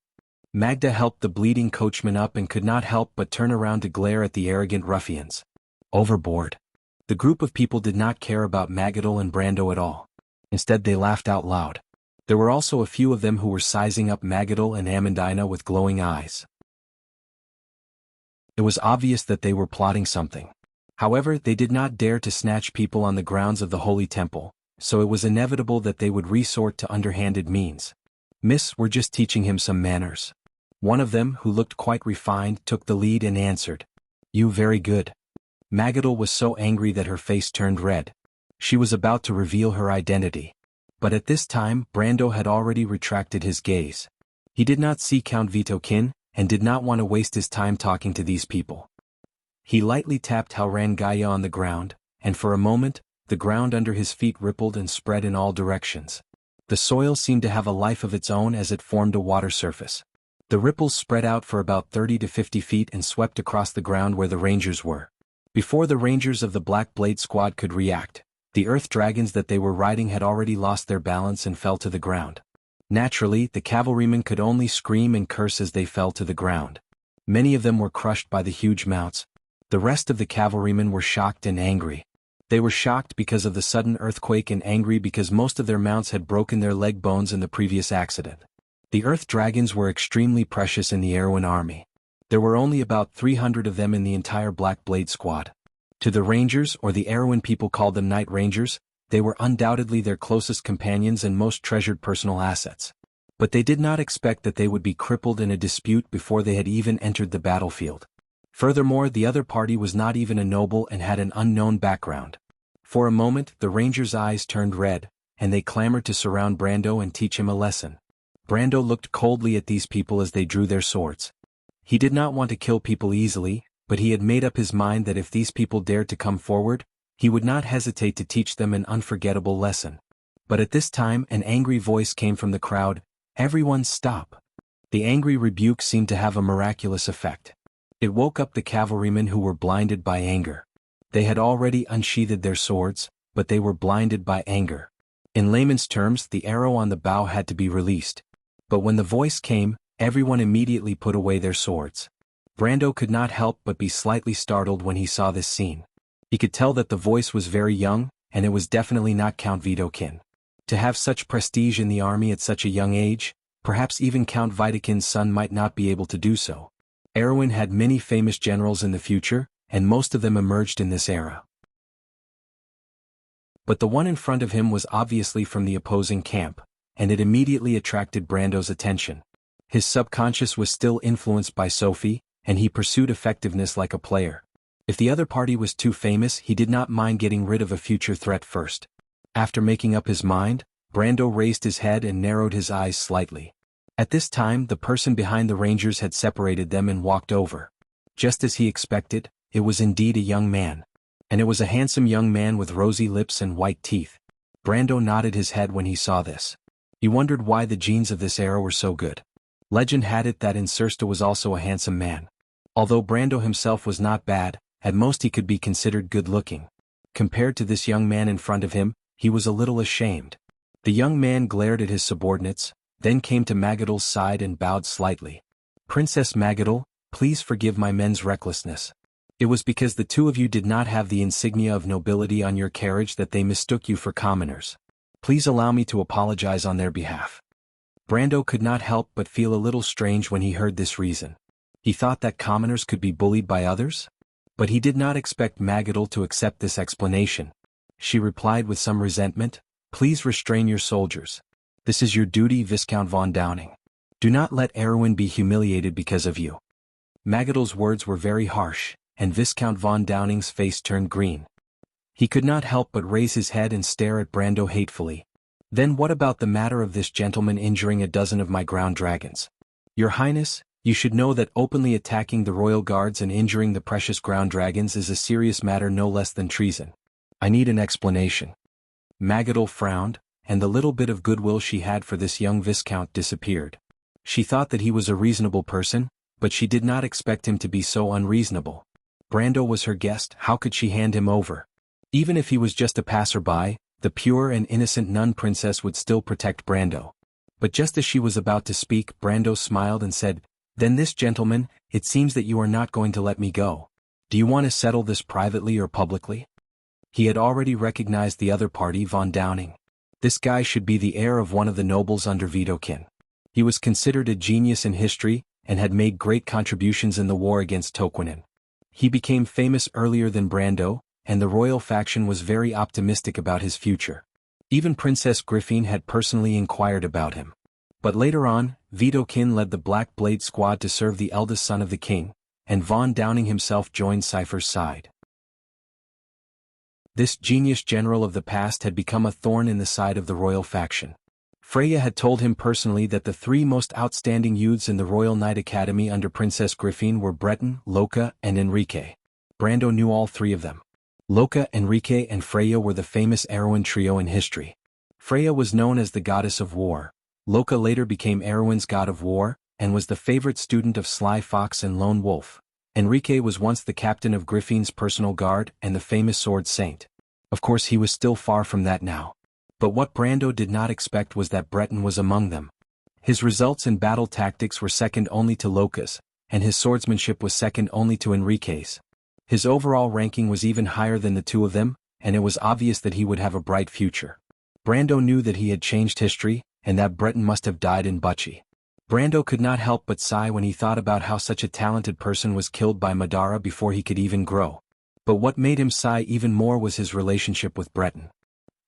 Magda helped the bleeding coachman up and could not help but turn around to glare at the arrogant ruffians. Overboard. The group of people did not care about Magadol and Brando at all. Instead they laughed out loud. There were also a few of them who were sizing up Magadol and Amandina with glowing eyes. It was obvious that they were plotting something. However, they did not dare to snatch people on the grounds of the Holy Temple, so it was inevitable that they would resort to underhanded means. "Miss, we're just teaching him some manners." One of them, who looked quite refined, took the lead and answered. "You very good." Magadol was so angry that her face turned red. She was about to reveal her identity. But at this time, Brando had already retracted his gaze. He did not see Count Vito Kin, and did not want to waste his time talking to these people. He lightly tapped Halran Gaia on the ground, and for a moment, the ground under his feet rippled and spread in all directions. The soil seemed to have a life of its own as it formed a water surface. The ripples spread out for about 30 to 50 feet and swept across the ground where the rangers were. Before the rangers of the Black Blade Squad could react, the earth dragons that they were riding had already lost their balance and fell to the ground. Naturally, the cavalrymen could only scream and curse as they fell to the ground. Many of them were crushed by the huge mounts. The rest of the cavalrymen were shocked and angry. They were shocked because of the sudden earthquake and angry because most of their mounts had broken their leg bones in the previous accident. The earth dragons were extremely precious in the Erwin army. There were only about 300 of them in the entire Black Blade Squad. To the Rangers, or the Erwin people called them Night Rangers, they were undoubtedly their closest companions and most treasured personal assets. But they did not expect that they would be crippled in a dispute before they had even entered the battlefield. Furthermore, the other party was not even a noble and had an unknown background. For a moment, the Rangers' eyes turned red, and they clamored to surround Brando and teach him a lesson. Brando looked coldly at these people as they drew their swords. He did not want to kill people easily, but he had made up his mind that if these people dared to come forward, he would not hesitate to teach them an unforgettable lesson. But at this time an angry voice came from the crowd, "Everyone stop." The angry rebuke seemed to have a miraculous effect. It woke up the cavalrymen who were blinded by anger. They had already unsheathed their swords, but they were blinded by anger. In layman's terms, the arrow on the bow had to be released. But when the voice came, everyone immediately put away their swords. Brando could not help but be slightly startled when he saw this scene. He could tell that the voice was very young, and it was definitely not Count Vitokin. To have such prestige in the army at such a young age, perhaps even Count Vitokin's son might not be able to do so. Erwin had many famous generals in the future, and most of them emerged in this era. But the one in front of him was obviously from the opposing camp, and it immediately attracted Brando's attention. His subconscious was still influenced by Sophie, and he pursued effectiveness like a player. If the other party was too famous, he did not mind getting rid of a future threat first. After making up his mind, Brando raised his head and narrowed his eyes slightly. At this time, the person behind the Rangers had separated them and walked over. Just as he expected, it was indeed a young man. And it was a handsome young man with rosy lips and white teeth. Brando nodded his head when he saw this. He wondered why the genes of this era were so good. Legend had it that Incersta was also a handsome man. Although Brando himself was not bad, at most he could be considered good-looking. Compared to this young man in front of him, he was a little ashamed. The young man glared at his subordinates, then came to Magadal's side and bowed slightly. "Princess Magadal, please forgive my men's recklessness. It was because the two of you did not have the insignia of nobility on your carriage that they mistook you for commoners. Please allow me to apologize on their behalf." Brando could not help but feel a little strange when he heard this reason. He thought that commoners could be bullied by others? But he did not expect Magadal to accept this explanation. She replied with some resentment, "Please restrain your soldiers. This is your duty, Viscount von Downing. Do not let Erwin be humiliated because of you." Magadal's words were very harsh, and Viscount von Downing's face turned green. He could not help but raise his head and stare at Brando hatefully. "Then what about the matter of this gentleman injuring a dozen of my ground dragons? Your Highness, you should know that openly attacking the royal guards and injuring the precious ground dragons is a serious matter no less than treason. I need an explanation." Magadal frowned, and the little bit of goodwill she had for this young viscount disappeared. She thought that he was a reasonable person, but she did not expect him to be so unreasonable. Brando was her guest, how could she hand him over? Even if he was just a passerby, the pure and innocent nun princess would still protect Brando. But just as she was about to speak, Brando smiled and said, "Then this gentleman, it seems that you are not going to let me go. Do you want to settle this privately or publicly?" He had already recognized the other party, von Downing. This guy should be the heir of one of the nobles under Vitokin. He was considered a genius in history, and had made great contributions in the war against Toquinen. He became famous earlier than Brando, and the royal faction was very optimistic about his future. Even Princess Griffine had personally inquired about him. But later on, Vitokin led the Black Blade Squad to serve the eldest son of the king, and von Downing himself joined Cypher's side. This genius general of the past had become a thorn in the side of the royal faction. Freya had told him personally that the three most outstanding youths in the Royal Knight Academy under Princess Griffin were Breton, Loka, and Enrique. Brando knew all three of them. Loka, Enrique, and Freya were the famous Erwin trio in history. Freya was known as the goddess of war. Loka later became Erwin's god of war, and was the favorite student of Sly Fox and Lone Wolf. Enrique was once the captain of Griffin's personal guard and the famous sword saint. Of course he was still far from that now. But what Brando did not expect was that Breton was among them. His results in battle tactics were second only to Loka's, and his swordsmanship was second only to Enrique's. His overall ranking was even higher than the two of them, and it was obvious that he would have a bright future. Brando knew that he had changed history, and that Breton must have died in Bucci. Brando could not help but sigh when he thought about how such a talented person was killed by Madara before he could even grow. But what made him sigh even more was his relationship with Breton.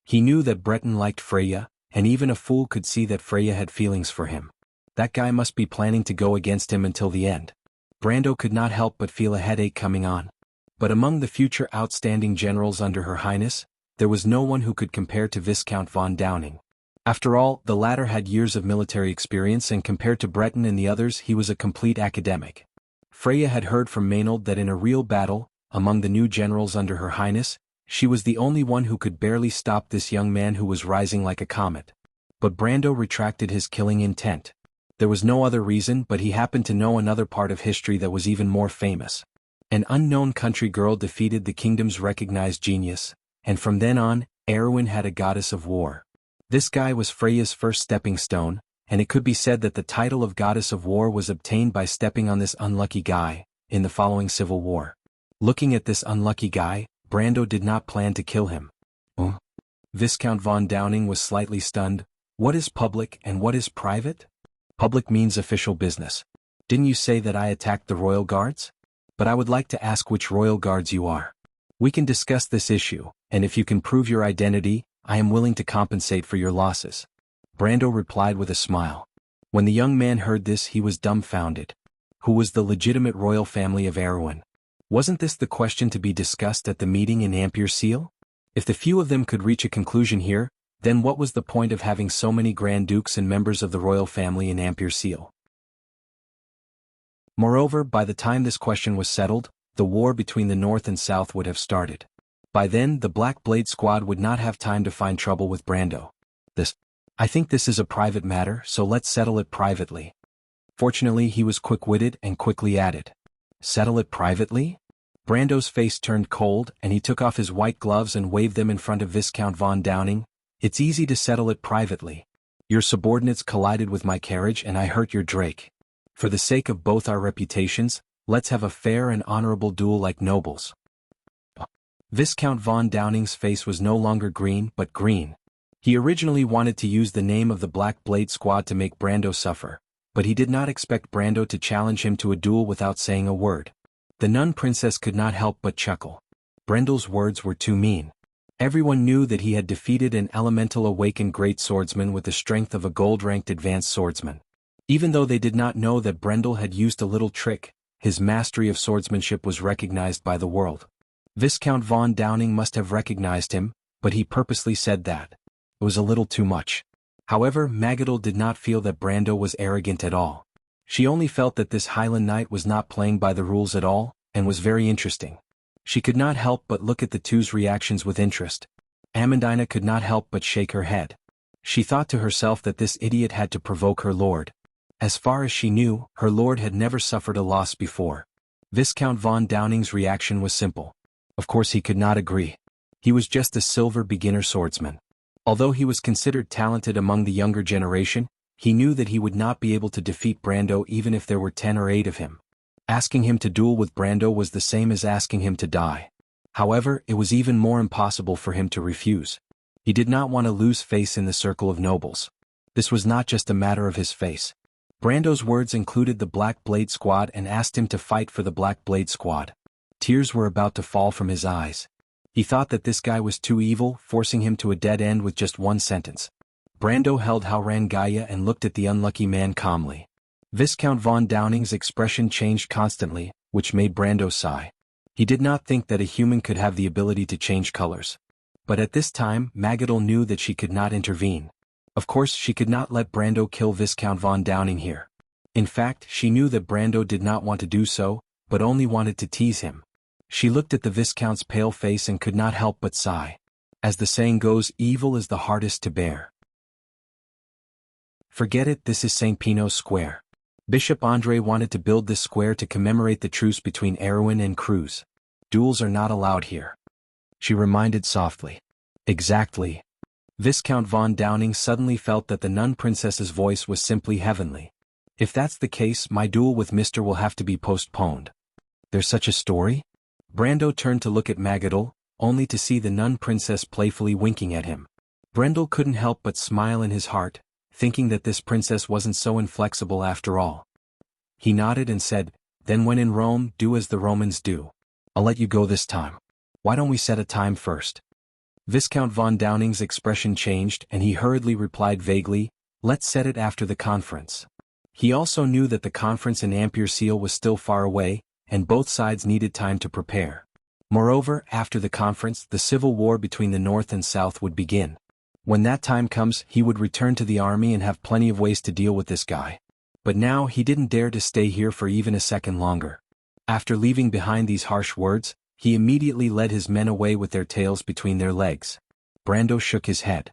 He knew that Breton liked Freya, and even a fool could see that Freya had feelings for him. That guy must be planning to go against him until the end. Brando could not help but feel a headache coming on. But among the future outstanding generals under Her Highness, there was no one who could compare to Viscount von Downing. After all, the latter had years of military experience, and compared to Breton and the others he was a complete academic. Freya had heard from Maynard that in a real battle, among the new generals under Her Highness, she was the only one who could barely stop this young man who was rising like a comet. But Brando retracted his killing intent. There was no other reason, but he happened to know another part of history that was even more famous. An unknown country girl defeated the kingdom's recognized genius, and from then on, Erwin had a goddess of war. This guy was Freya's first stepping stone, and it could be said that the title of goddess of war was obtained by stepping on this unlucky guy, in the following civil war. Looking at this unlucky guy, Brando did not plan to kill him. Viscount von Downing was slightly stunned. What is public and what is private? Public means official business. Didn't you say that I attacked the royal guards? But I would like to ask which royal guards you are. We can discuss this issue, and if you can prove your identity, I am willing to compensate for your losses. Brando replied with a smile. When the young man heard this he was dumbfounded. Who was the legitimate royal family of Erewhon? Wasn't this the question to be discussed at the meeting in Ampere Seal? If the few of them could reach a conclusion here, then what was the point of having so many Grand Dukes and members of the royal family in Ampere Seal? Moreover, by the time this question was settled, the war between the North and South would have started. By then, the Black Blade Squad would not have time to find trouble with Brando. I think this is a private matter, so let's settle it privately. Fortunately, he was quick-witted and quickly added. Settle it privately? Brando's face turned cold, and he took off his white gloves and waved them in front of Viscount von Downing. It's easy to settle it privately. Your subordinates collided with my carriage and I hurt your Drake. For the sake of both our reputations, let's have a fair and honorable duel like nobles. Viscount von Downing's face was no longer green but green. He originally wanted to use the name of the Black Blade Squad to make Brando suffer, but he did not expect Brando to challenge him to a duel without saying a word. The nun princess could not help but chuckle. Brando's words were too mean. Everyone knew that he had defeated an elemental awakened great swordsman with the strength of a gold-ranked advanced swordsman. Even though they did not know that Brendel had used a little trick, his mastery of swordsmanship was recognized by the world. Viscount von Downing must have recognized him, but he purposely said that. It was a little too much. However, Magadel did not feel that Brando was arrogant at all. She only felt that this Highland knight was not playing by the rules at all, and was very interesting. She could not help but look at the two's reactions with interest. Amandina could not help but shake her head. She thought to herself that this idiot had to provoke her lord. As far as she knew, her lord had never suffered a loss before. Viscount von Downing's reaction was simple. Of course he could not agree. He was just a silver beginner swordsman. Although he was considered talented among the younger generation, he knew that he would not be able to defeat Brando even if there were 10 or 8 of him. Asking him to duel with Brando was the same as asking him to die. However, it was even more impossible for him to refuse. He did not want to lose face in the circle of nobles. This was not just a matter of his face. Brando's words included the Black Blade Squad and asked him to fight for the Black Blade Squad. Tears were about to fall from his eyes. He thought that this guy was too evil, forcing him to a dead end with just one sentence. Brando held Haurangaya and looked at the unlucky man calmly. Viscount von Downing's expression changed constantly, which made Brando sigh. He did not think that a human could have the ability to change colors. But at this time, Magadel knew that she could not intervene. Of course she could not let Brando kill Viscount von Downing here. In fact, she knew that Brando did not want to do so, but only wanted to tease him. She looked at the Viscount's pale face and could not help but sigh. As the saying goes, evil is the hardest to bear. Forget it, this is St. Pino's Square. Bishop André wanted to build this square to commemorate the truce between Erwin and Cruz. Duels are not allowed here. She reminded softly. Exactly. Viscount von Downing suddenly felt that the nun princess's voice was simply heavenly. If that's the case, my duel with Mr. will have to be postponed. There's such a story? Brando turned to look at Magadol, only to see the nun princess playfully winking at him. Brendel couldn't help but smile in his heart, thinking that this princess wasn't so inflexible after all. He nodded and said, "Then when in Rome, do as the Romans do. I'll let you go this time. Why don't we set a time first?" Viscount von Downing's expression changed and he hurriedly replied vaguely, "Let's set it after the conference." He also knew that the conference in Amberlight was still far away, and both sides needed time to prepare. Moreover, after the conference, the civil war between the North and South would begin. When that time comes, he would return to the army and have plenty of ways to deal with this guy. But now he didn't dare to stay here for even a second longer. After leaving behind these harsh words, he immediately led his men away with their tails between their legs. Brando shook his head.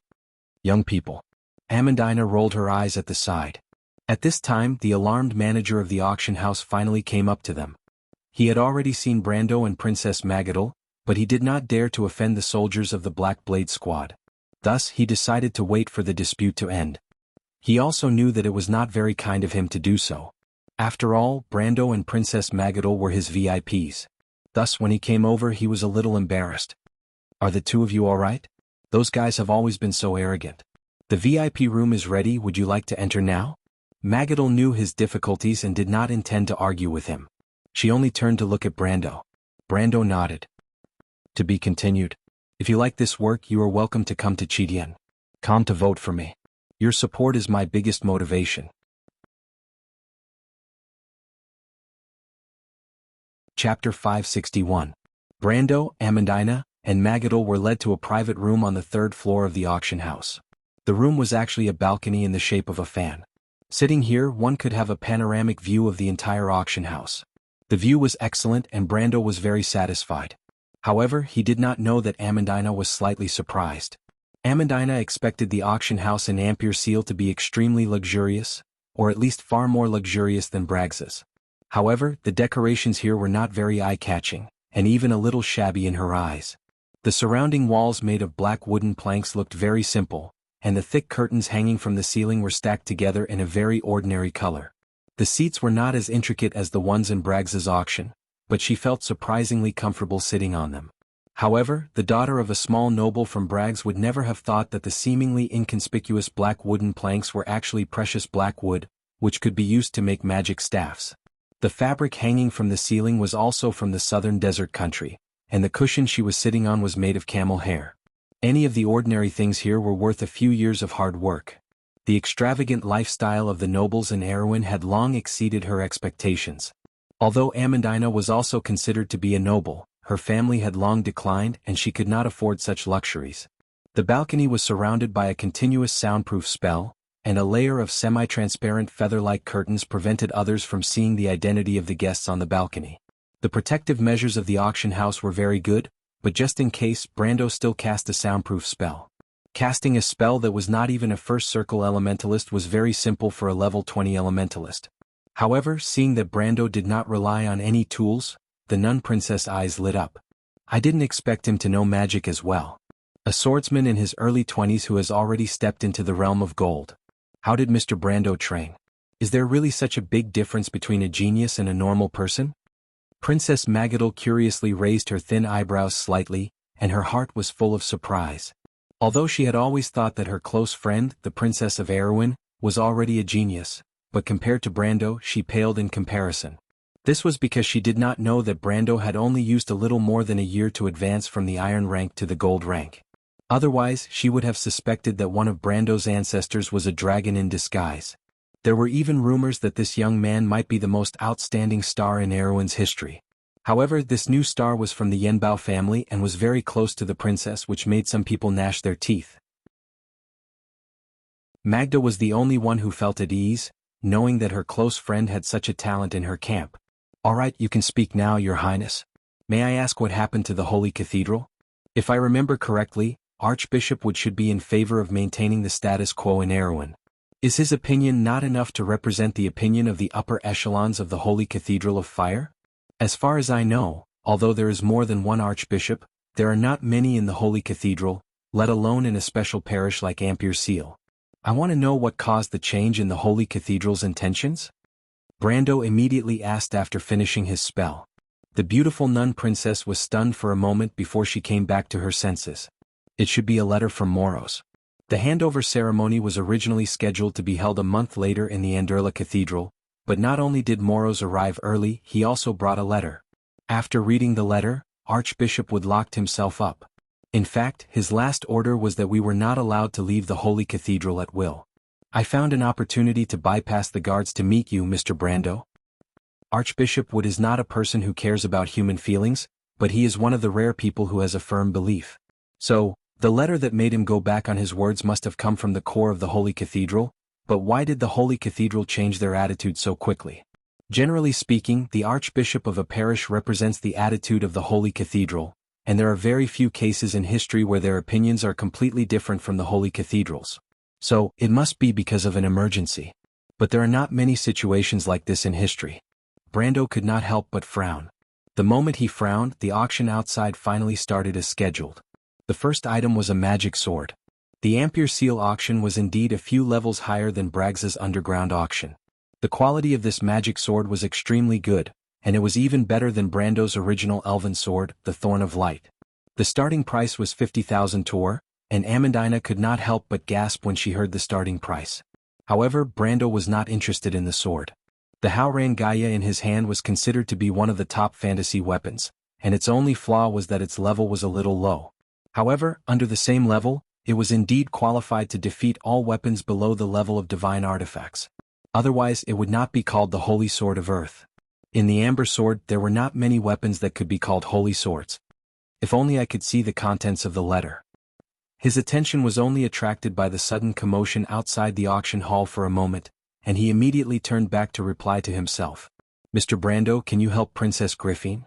"Young people." Amandina rolled her eyes at the side. At this time, the alarmed manager of the auction house finally came up to them. He had already seen Brando and Princess Magadol, but he did not dare to offend the soldiers of the Black Blade Squad. Thus, he decided to wait for the dispute to end. He also knew that it was not very kind of him to do so. After all, Brando and Princess Magadol were his VIPs. Thus, when he came over, he was a little embarrassed. "Are the two of you all right? Those guys have always been so arrogant. The VIP room is ready, would you like to enter now?" Magadol knew his difficulties and did not intend to argue with him. She only turned to look at Brando. Brando nodded. "To be continued. If you like this work, you are welcome to come to Chitian. Come to vote for me. Your support is my biggest motivation." Chapter 561. Brando, Amandina, and Magadol were led to a private room on the third floor of the auction house. The room was actually a balcony in the shape of a fan. Sitting here, one could have a panoramic view of the entire auction house. The view was excellent and Brando was very satisfied. However, he did not know that Amandina was slightly surprised. Amandina expected the auction house in Amberlight to be extremely luxurious, or at least far more luxurious than Bragg's. However, the decorations here were not very eye-catching, and even a little shabby in her eyes. The surrounding walls made of black wooden planks looked very simple, and the thick curtains hanging from the ceiling were stacked together in a very ordinary color. The seats were not as intricate as the ones in Bragg's auction, but she felt surprisingly comfortable sitting on them. However, the daughter of a small noble from Bragg's would never have thought that the seemingly inconspicuous black wooden planks were actually precious black wood, which could be used to make magic staffs. The fabric hanging from the ceiling was also from the southern desert country, and the cushion she was sitting on was made of camel hair. Any of the ordinary things here were worth a few years of hard work. The extravagant lifestyle of the nobles in Erwin had long exceeded her expectations. Although Amandina was also considered to be a noble, her family had long declined and she could not afford such luxuries. The balcony was surrounded by a continuous soundproof spell, and a layer of semi-transparent feather-like curtains prevented others from seeing the identity of the guests on the balcony. The protective measures of the auction house were very good, but just in case, Brando still cast a soundproof spell. Casting a spell that was not even a first circle elementalist was very simple for a level 20 elementalist. However, seeing that Brando did not rely on any tools, the nun princess' eyes lit up. "I didn't expect him to know magic as well. A swordsman in his early 20s who has already stepped into the realm of gold. How did Mr. Brando train? Is there really such a big difference between a genius and a normal person?" Princess Magadol curiously raised her thin eyebrows slightly, and her heart was full of surprise. Although she had always thought that her close friend, the Princess of Erwin, was already a genius, but compared to Brando, she paled in comparison. This was because she did not know that Brando had only used a little more than a year to advance from the iron rank to the gold rank. Otherwise, she would have suspected that one of Brando's ancestors was a dragon in disguise. There were even rumors that this young man might be the most outstanding star in Erwin's history. However, this new star was from the Yenbao family and was very close to the princess, which made some people gnash their teeth. Magda was the only one who felt at ease, knowing that her close friend had such a talent in her camp. "All right, you can speak now, Your Highness. May I ask what happened to the Holy Cathedral? If I remember correctly, Archbishop Wood should be in favor of maintaining the status quo in Erewhon. Is his opinion not enough to represent the opinion of the upper echelons of the Holy Cathedral of Fire? As far as I know, although there is more than one archbishop, there are not many in the Holy Cathedral, let alone in a special parish like Amberlight. I want to know what caused the change in the Holy Cathedral's intentions?" Brando immediately asked after finishing his spell. The beautiful nun princess was stunned for a moment before she came back to her senses. It should be a letter from Moros. The handover ceremony was originally scheduled to be held a month later in the Anderla Cathedral, but not only did Moros arrive early, he also brought a letter. After reading the letter, Archbishop Wood locked himself up. In fact, his last order was that we were not allowed to leave the Holy Cathedral at will. "I found an opportunity to bypass the guards to meet you, Mr. Brando." Archbishop Wood is not a person who cares about human feelings, but he is one of the rare people who has a firm belief. So, the letter that made him go back on his words must have come from the core of the Holy Cathedral, but why did the Holy Cathedral change their attitude so quickly? Generally speaking, the Archbishop of a parish represents the attitude of the Holy Cathedral, and there are very few cases in history where their opinions are completely different from the Holy Cathedral's. So, it must be because of an emergency. But there are not many situations like this in history. Brando could not help but frown. The moment he frowned, the auction outside finally started as scheduled. The first item was a magic sword. The Ampere Seal auction was indeed a few levels higher than Braggs's underground auction. The quality of this magic sword was extremely good, and it was even better than Brando's original elven sword, the Thorn of Light. The starting price was 50,000 tor, and Amandina could not help but gasp when she heard the starting price. However, Brando was not interested in the sword. The Howran Gaia in his hand was considered to be one of the top fantasy weapons, and its only flaw was that its level was a little low. However, under the same level, it was indeed qualified to defeat all weapons below the level of divine artifacts. Otherwise, it would not be called the Holy Sword of Earth. In the Amber Sword, there were not many weapons that could be called holy swords. If only I could see the contents of the letter. His attention was only attracted by the sudden commotion outside the auction hall for a moment, and he immediately turned back to reply to himself. "Mr. Brando, can you help Princess Griffin?"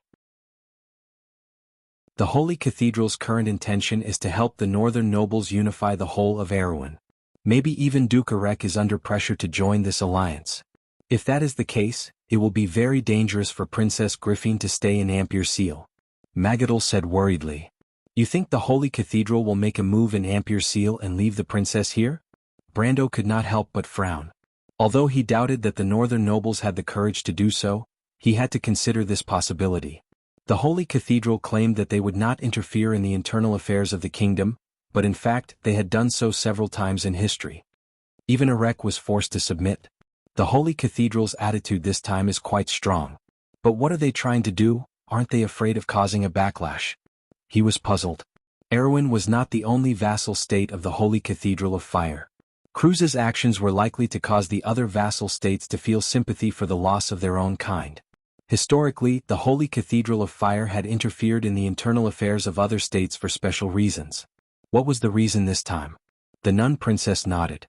The Holy Cathedral's current intention is to help the northern nobles unify the whole of Erewhon. Maybe even Duke Arek is under pressure to join this alliance. If that is the case, it will be very dangerous for Princess Griffin to stay in Ampere Seal. Magadal said worriedly. "You think the Holy Cathedral will make a move in Ampere Seal and leave the princess here?" Brando could not help but frown. Although he doubted that the northern nobles had the courage to do so, he had to consider this possibility. The Holy Cathedral claimed that they would not interfere in the internal affairs of the kingdom, but in fact they had done so several times in history. Even Arek was forced to submit. The Holy Cathedral's attitude this time is quite strong. But what are they trying to do? Aren't they afraid of causing a backlash? He was puzzled. Erewhon was not the only vassal state of the Holy Cathedral of Fire. Cruz's actions were likely to cause the other vassal states to feel sympathy for the loss of their own kind. Historically, the Holy Cathedral of Fire had interfered in the internal affairs of other states for special reasons. What was the reason this time? The nun princess nodded.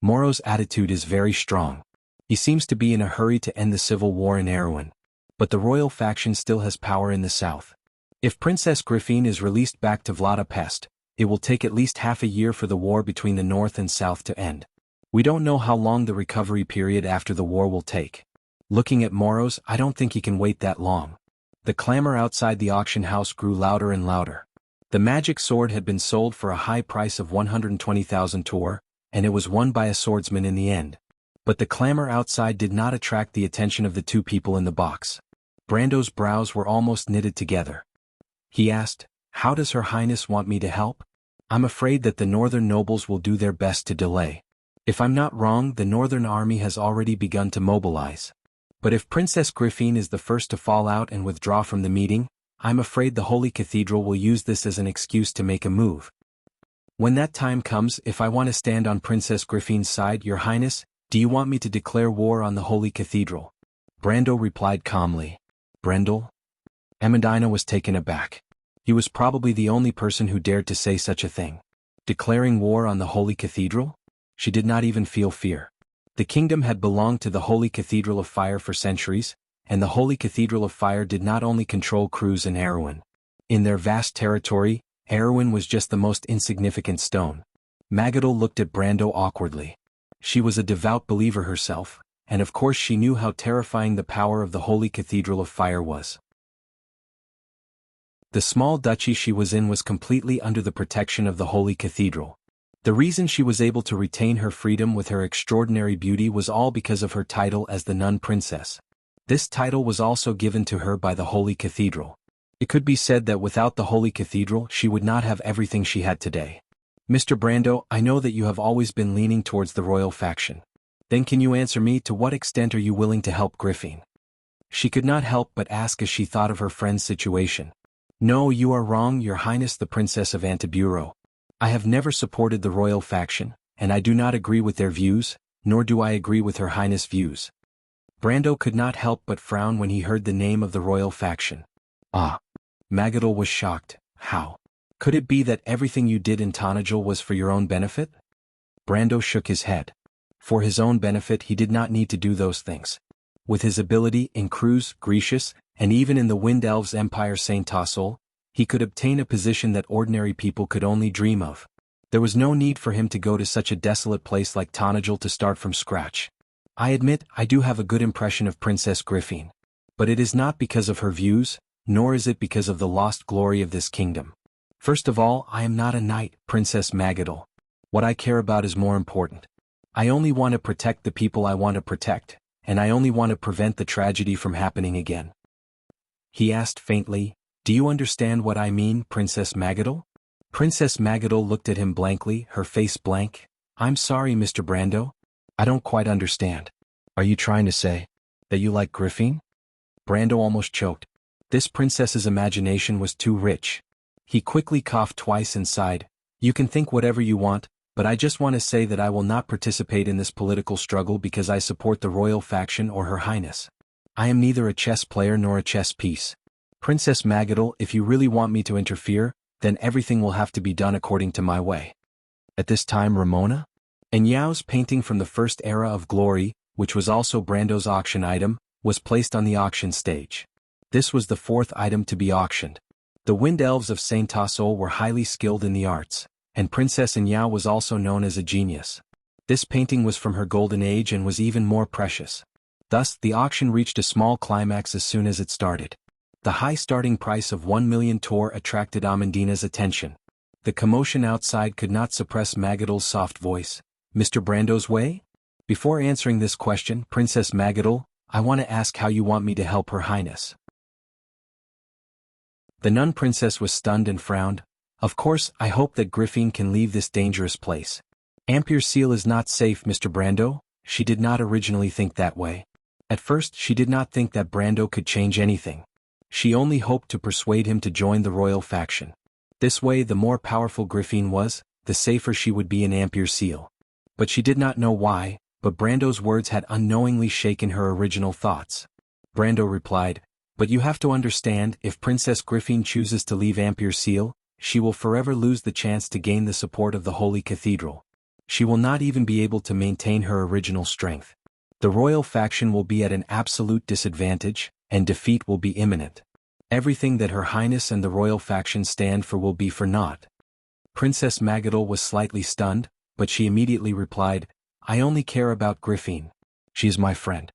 Moro's attitude is very strong. He seems to be in a hurry to end the civil war in Erewhon. But the royal faction still has power in the south. If Princess Griffin is released back to Vladapest, it will take at least half a year for the war between the north and south to end. We don't know how long the recovery period after the war will take. Looking at Moros, I don't think he can wait that long. The clamor outside the auction house grew louder and louder. The magic sword had been sold for a high price of 120,000 tor, and it was won by a swordsman in the end. But the clamor outside did not attract the attention of the two people in the box. Brando's brows were almost knitted together. He asked, "How does Her Highness want me to help?" "I'm afraid that the northern nobles will do their best to delay. If I'm not wrong, the northern army has already begun to mobilize. But if Princess Griffin is the first to fall out and withdraw from the meeting, I'm afraid the Holy Cathedral will use this as an excuse to make a move. When that time comes, if I want to stand on Princess Griffin's side, Your Highness, do you want me to declare war on the Holy Cathedral?" Brando replied calmly. "Brendel?" Amandina was taken aback. He was probably the only person who dared to say such a thing. Declaring war on the Holy Cathedral? She did not even feel fear. The kingdom had belonged to the Holy Cathedral of Fire for centuries, and the Holy Cathedral of Fire did not only control Cruz and Erwin. In their vast territory, Erwin was just the most insignificant stone. Magadol looked at Brando awkwardly. She was a devout believer herself, and of course she knew how terrifying the power of the Holy Cathedral of Fire was. The small duchy she was in was completely under the protection of the Holy Cathedral. The reason she was able to retain her freedom with her extraordinary beauty was all because of her title as the Nun Princess. This title was also given to her by the Holy Cathedral. It could be said that without the Holy Cathedral she would not have everything she had today. Mr. Brando, I know that you have always been leaning towards the royal faction. Then can you answer me, to what extent are you willing to help Griffin? She could not help but ask as she thought of her friend's situation. No, you are wrong, Your Highness the Princess of Antiburo. I have never supported the royal faction, and I do not agree with their views, nor do I agree with Her Highness' views. Brando could not help but frown when he heard the name of the royal faction. Ah! Magadol was shocked. How? Could it be that everything you did in Tonajal was for your own benefit? Brando shook his head. For his own benefit he did not need to do those things. With his ability in Cruz, Grecius, and even in the Wind Elves' Empire Saint Tassol, he could obtain a position that ordinary people could only dream of. There was no need for him to go to such a desolate place like Tonajal to start from scratch. I admit I do have a good impression of Princess Griffin. But it is not because of her views, nor is it because of the lost glory of this kingdom. First of all, I am not a knight, Princess Magadol. What I care about is more important. I only want to protect the people I want to protect, and I only want to prevent the tragedy from happening again. He asked faintly, do you understand what I mean, Princess Magadol? Princess Magadol looked at him blankly, her face blank. I'm sorry, Mr. Brando. I don't quite understand. Are you trying to say that you like Griffin? Brando almost choked. This princess's imagination was too rich. He quickly coughed twice and sighed. You can think whatever you want, but I just want to say that I will not participate in this political struggle because I support the royal faction or Her Highness. I am neither a chess player nor a chess piece. Princess Magadol, if you really want me to interfere, then everything will have to be done according to my way. At this time Ramona? And Yao's painting from the first era of glory, which was also Brando's auction item, was placed on the auction stage. This was the fourth item to be auctioned. The Wind Elves of Saint Tassol were highly skilled in the arts, and Princess Yao was also known as a genius. This painting was from her golden age and was even more precious. Thus, the auction reached a small climax as soon as it started. The high starting price of 1 million tor attracted Amandina's attention. The commotion outside could not suppress Magadol's soft voice. Mr. Brando's way? Before answering this question, Princess Magadol, I want to ask how you want me to help Her Highness. The nun princess was stunned and frowned. Of course, I hope that Griffin can leave this dangerous place. Ampere Seal is not safe, Mr. Brando. She did not originally think that way. At first, she did not think that Brando could change anything. She only hoped to persuade him to join the royal faction. This way, the more powerful Griffin was, the safer she would be in Ampere Seal. But she did not know why, but Brando's words had unknowingly shaken her original thoughts. Brando replied, but you have to understand, if Princess Griffin chooses to leave Ampere Seal, she will forever lose the chance to gain the support of the Holy Cathedral. She will not even be able to maintain her original strength. The royal faction will be at an absolute disadvantage, and defeat will be imminent. Everything that Her Highness and the royal faction stand for will be for naught. Princess Magadol was slightly stunned, but she immediately replied, I only care about Griffin. She is my friend.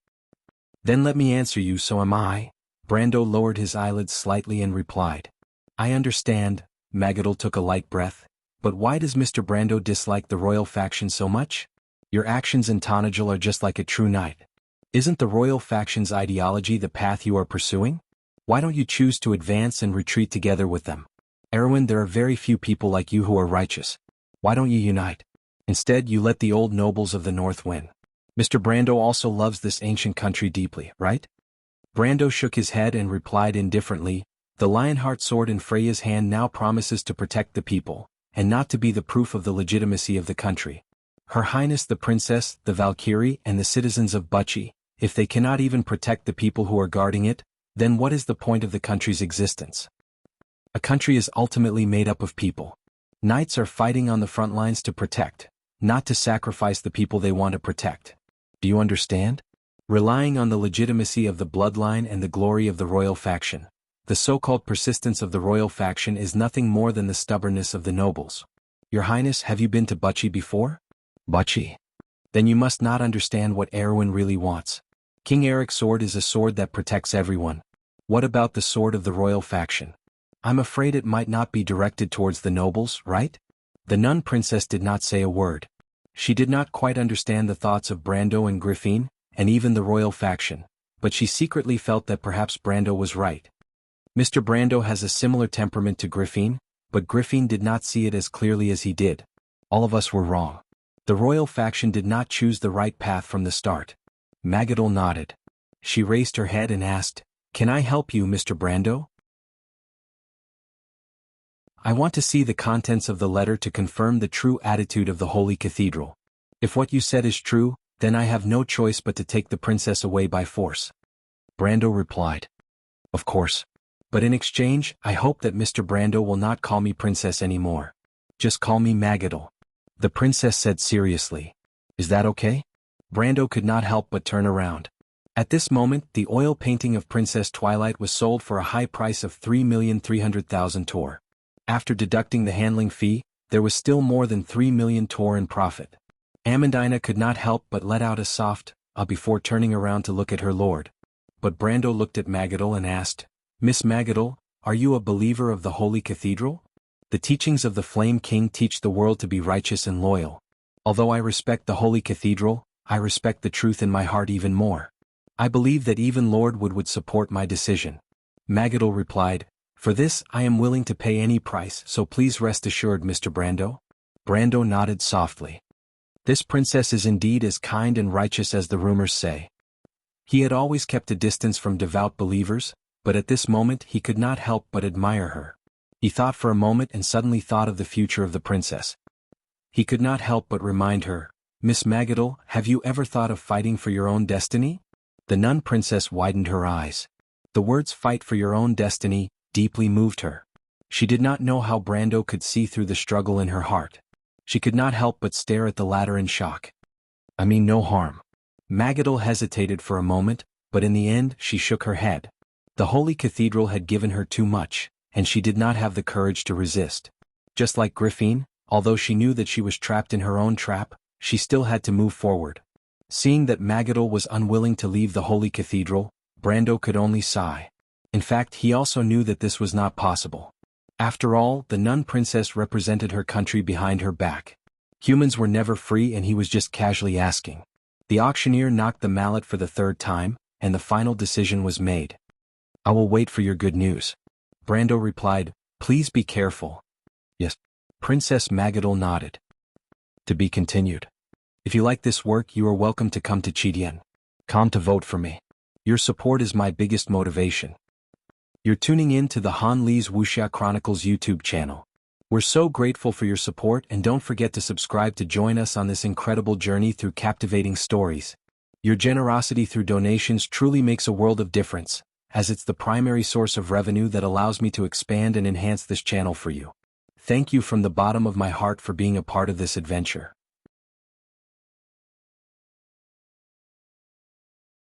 Then let me answer you, so am I. Brando lowered his eyelids slightly and replied. I understand. Magadol took a light breath. But why does Mr. Brando dislike the royal faction so much? Your actions in Tonajal are just like a true knight. Isn't the royal faction's ideology the path you are pursuing? Why don't you choose to advance and retreat together with them? Erwin, there are very few people like you who are righteous. Why don't you unite? Instead, you let the old nobles of the north win. Mr. Brando also loves this ancient country deeply, right? Brando shook his head and replied indifferently, the Lionheart sword in Freya's hand now promises to protect the people, and not to be the proof of the legitimacy of the country. Her Highness the Princess, the Valkyrie, and the citizens of Bucci, if they cannot even protect the people who are guarding it, then what is the point of the country's existence? A country is ultimately made up of people. Knights are fighting on the front lines to protect, not to sacrifice the people they want to protect. Do you understand? Relying on the legitimacy of the bloodline and the glory of the royal faction. The so-called persistence of the royal faction is nothing more than the stubbornness of the nobles. Your Highness, have you been to Bucci before? Bucci? Then you must not understand what Erwin really wants. King Eric's sword is a sword that protects everyone. What about the sword of the royal faction? I'm afraid it might not be directed towards the nobles, right? The nun princess did not say a word. She did not quite understand the thoughts of Brando and Griffin, and even the royal faction, but she secretly felt that perhaps Brando was right. Mr. Brando has a similar temperament to Griffin, but Griffin did not see it as clearly as he did. All of us were wrong. The royal faction did not choose the right path from the start. Magadol nodded. She raised her head and asked, "Can I help you, Mr. Brando?" I want to see the contents of the letter to confirm the true attitude of the Holy Cathedral. If what you said is true, then I have no choice but to take the princess away by force. Brando replied. Of course. But in exchange, I hope that Mr. Brando will not call me princess anymore. Just call me Magadol. The princess said seriously. Is that okay? Brando could not help but turn around. At this moment, the oil painting of Princess Twilight was sold for a high price of 3,300,000 tor. After deducting the handling fee, there was still more than 3 million tor in profit. Amandina could not help but let out a soft, before turning around to look at her lord. But Brando looked at Magadol and asked, Miss Magadol, are you a believer of the Holy Cathedral? The teachings of the Flame King teach the world to be righteous and loyal. Although I respect the Holy Cathedral, I respect the truth in my heart even more. I believe that even Lord Wood would support my decision. Magadol replied, For this I am willing to pay any price, so please rest assured, Mr. Brando. Brando nodded softly. This princess is indeed as kind and righteous as the rumors say. He had always kept a distance from devout believers, but at this moment he could not help but admire her. He thought for a moment and suddenly thought of the future of the princess. He could not help but remind her, Miss Magadol, have you ever thought of fighting for your own destiny? The nun princess widened her eyes. The words fight for your own destiny deeply moved her. She did not know how Brando could see through the struggle in her heart. She could not help but stare at the latter in shock. I mean no harm. Magadol hesitated for a moment, but in the end she shook her head. The Holy Cathedral had given her too much, and she did not have the courage to resist. Just like Griffin, although she knew that she was trapped in her own trap, she still had to move forward. Seeing that Magadol was unwilling to leave the Holy Cathedral, Brando could only sigh. In fact, he also knew that this was not possible. After all, the nun princess represented her country behind her back. Humans were never free, and he was just casually asking. The auctioneer knocked the mallet for the third time, and the final decision was made. I will wait for your good news. Brando replied, Please be careful. Yes. Princess Magadol nodded. To be continued. If you like this work, you are welcome to come to Chidien. Come to vote for me. Your support is my biggest motivation. You're tuning in to the Han Lee's Wuxia Chronicles YouTube channel. We're so grateful for your support, and don't forget to subscribe to join us on this incredible journey through captivating stories. Your generosity through donations truly makes a world of difference, as it's the primary source of revenue that allows me to expand and enhance this channel for you. Thank you from the bottom of my heart for being a part of this adventure.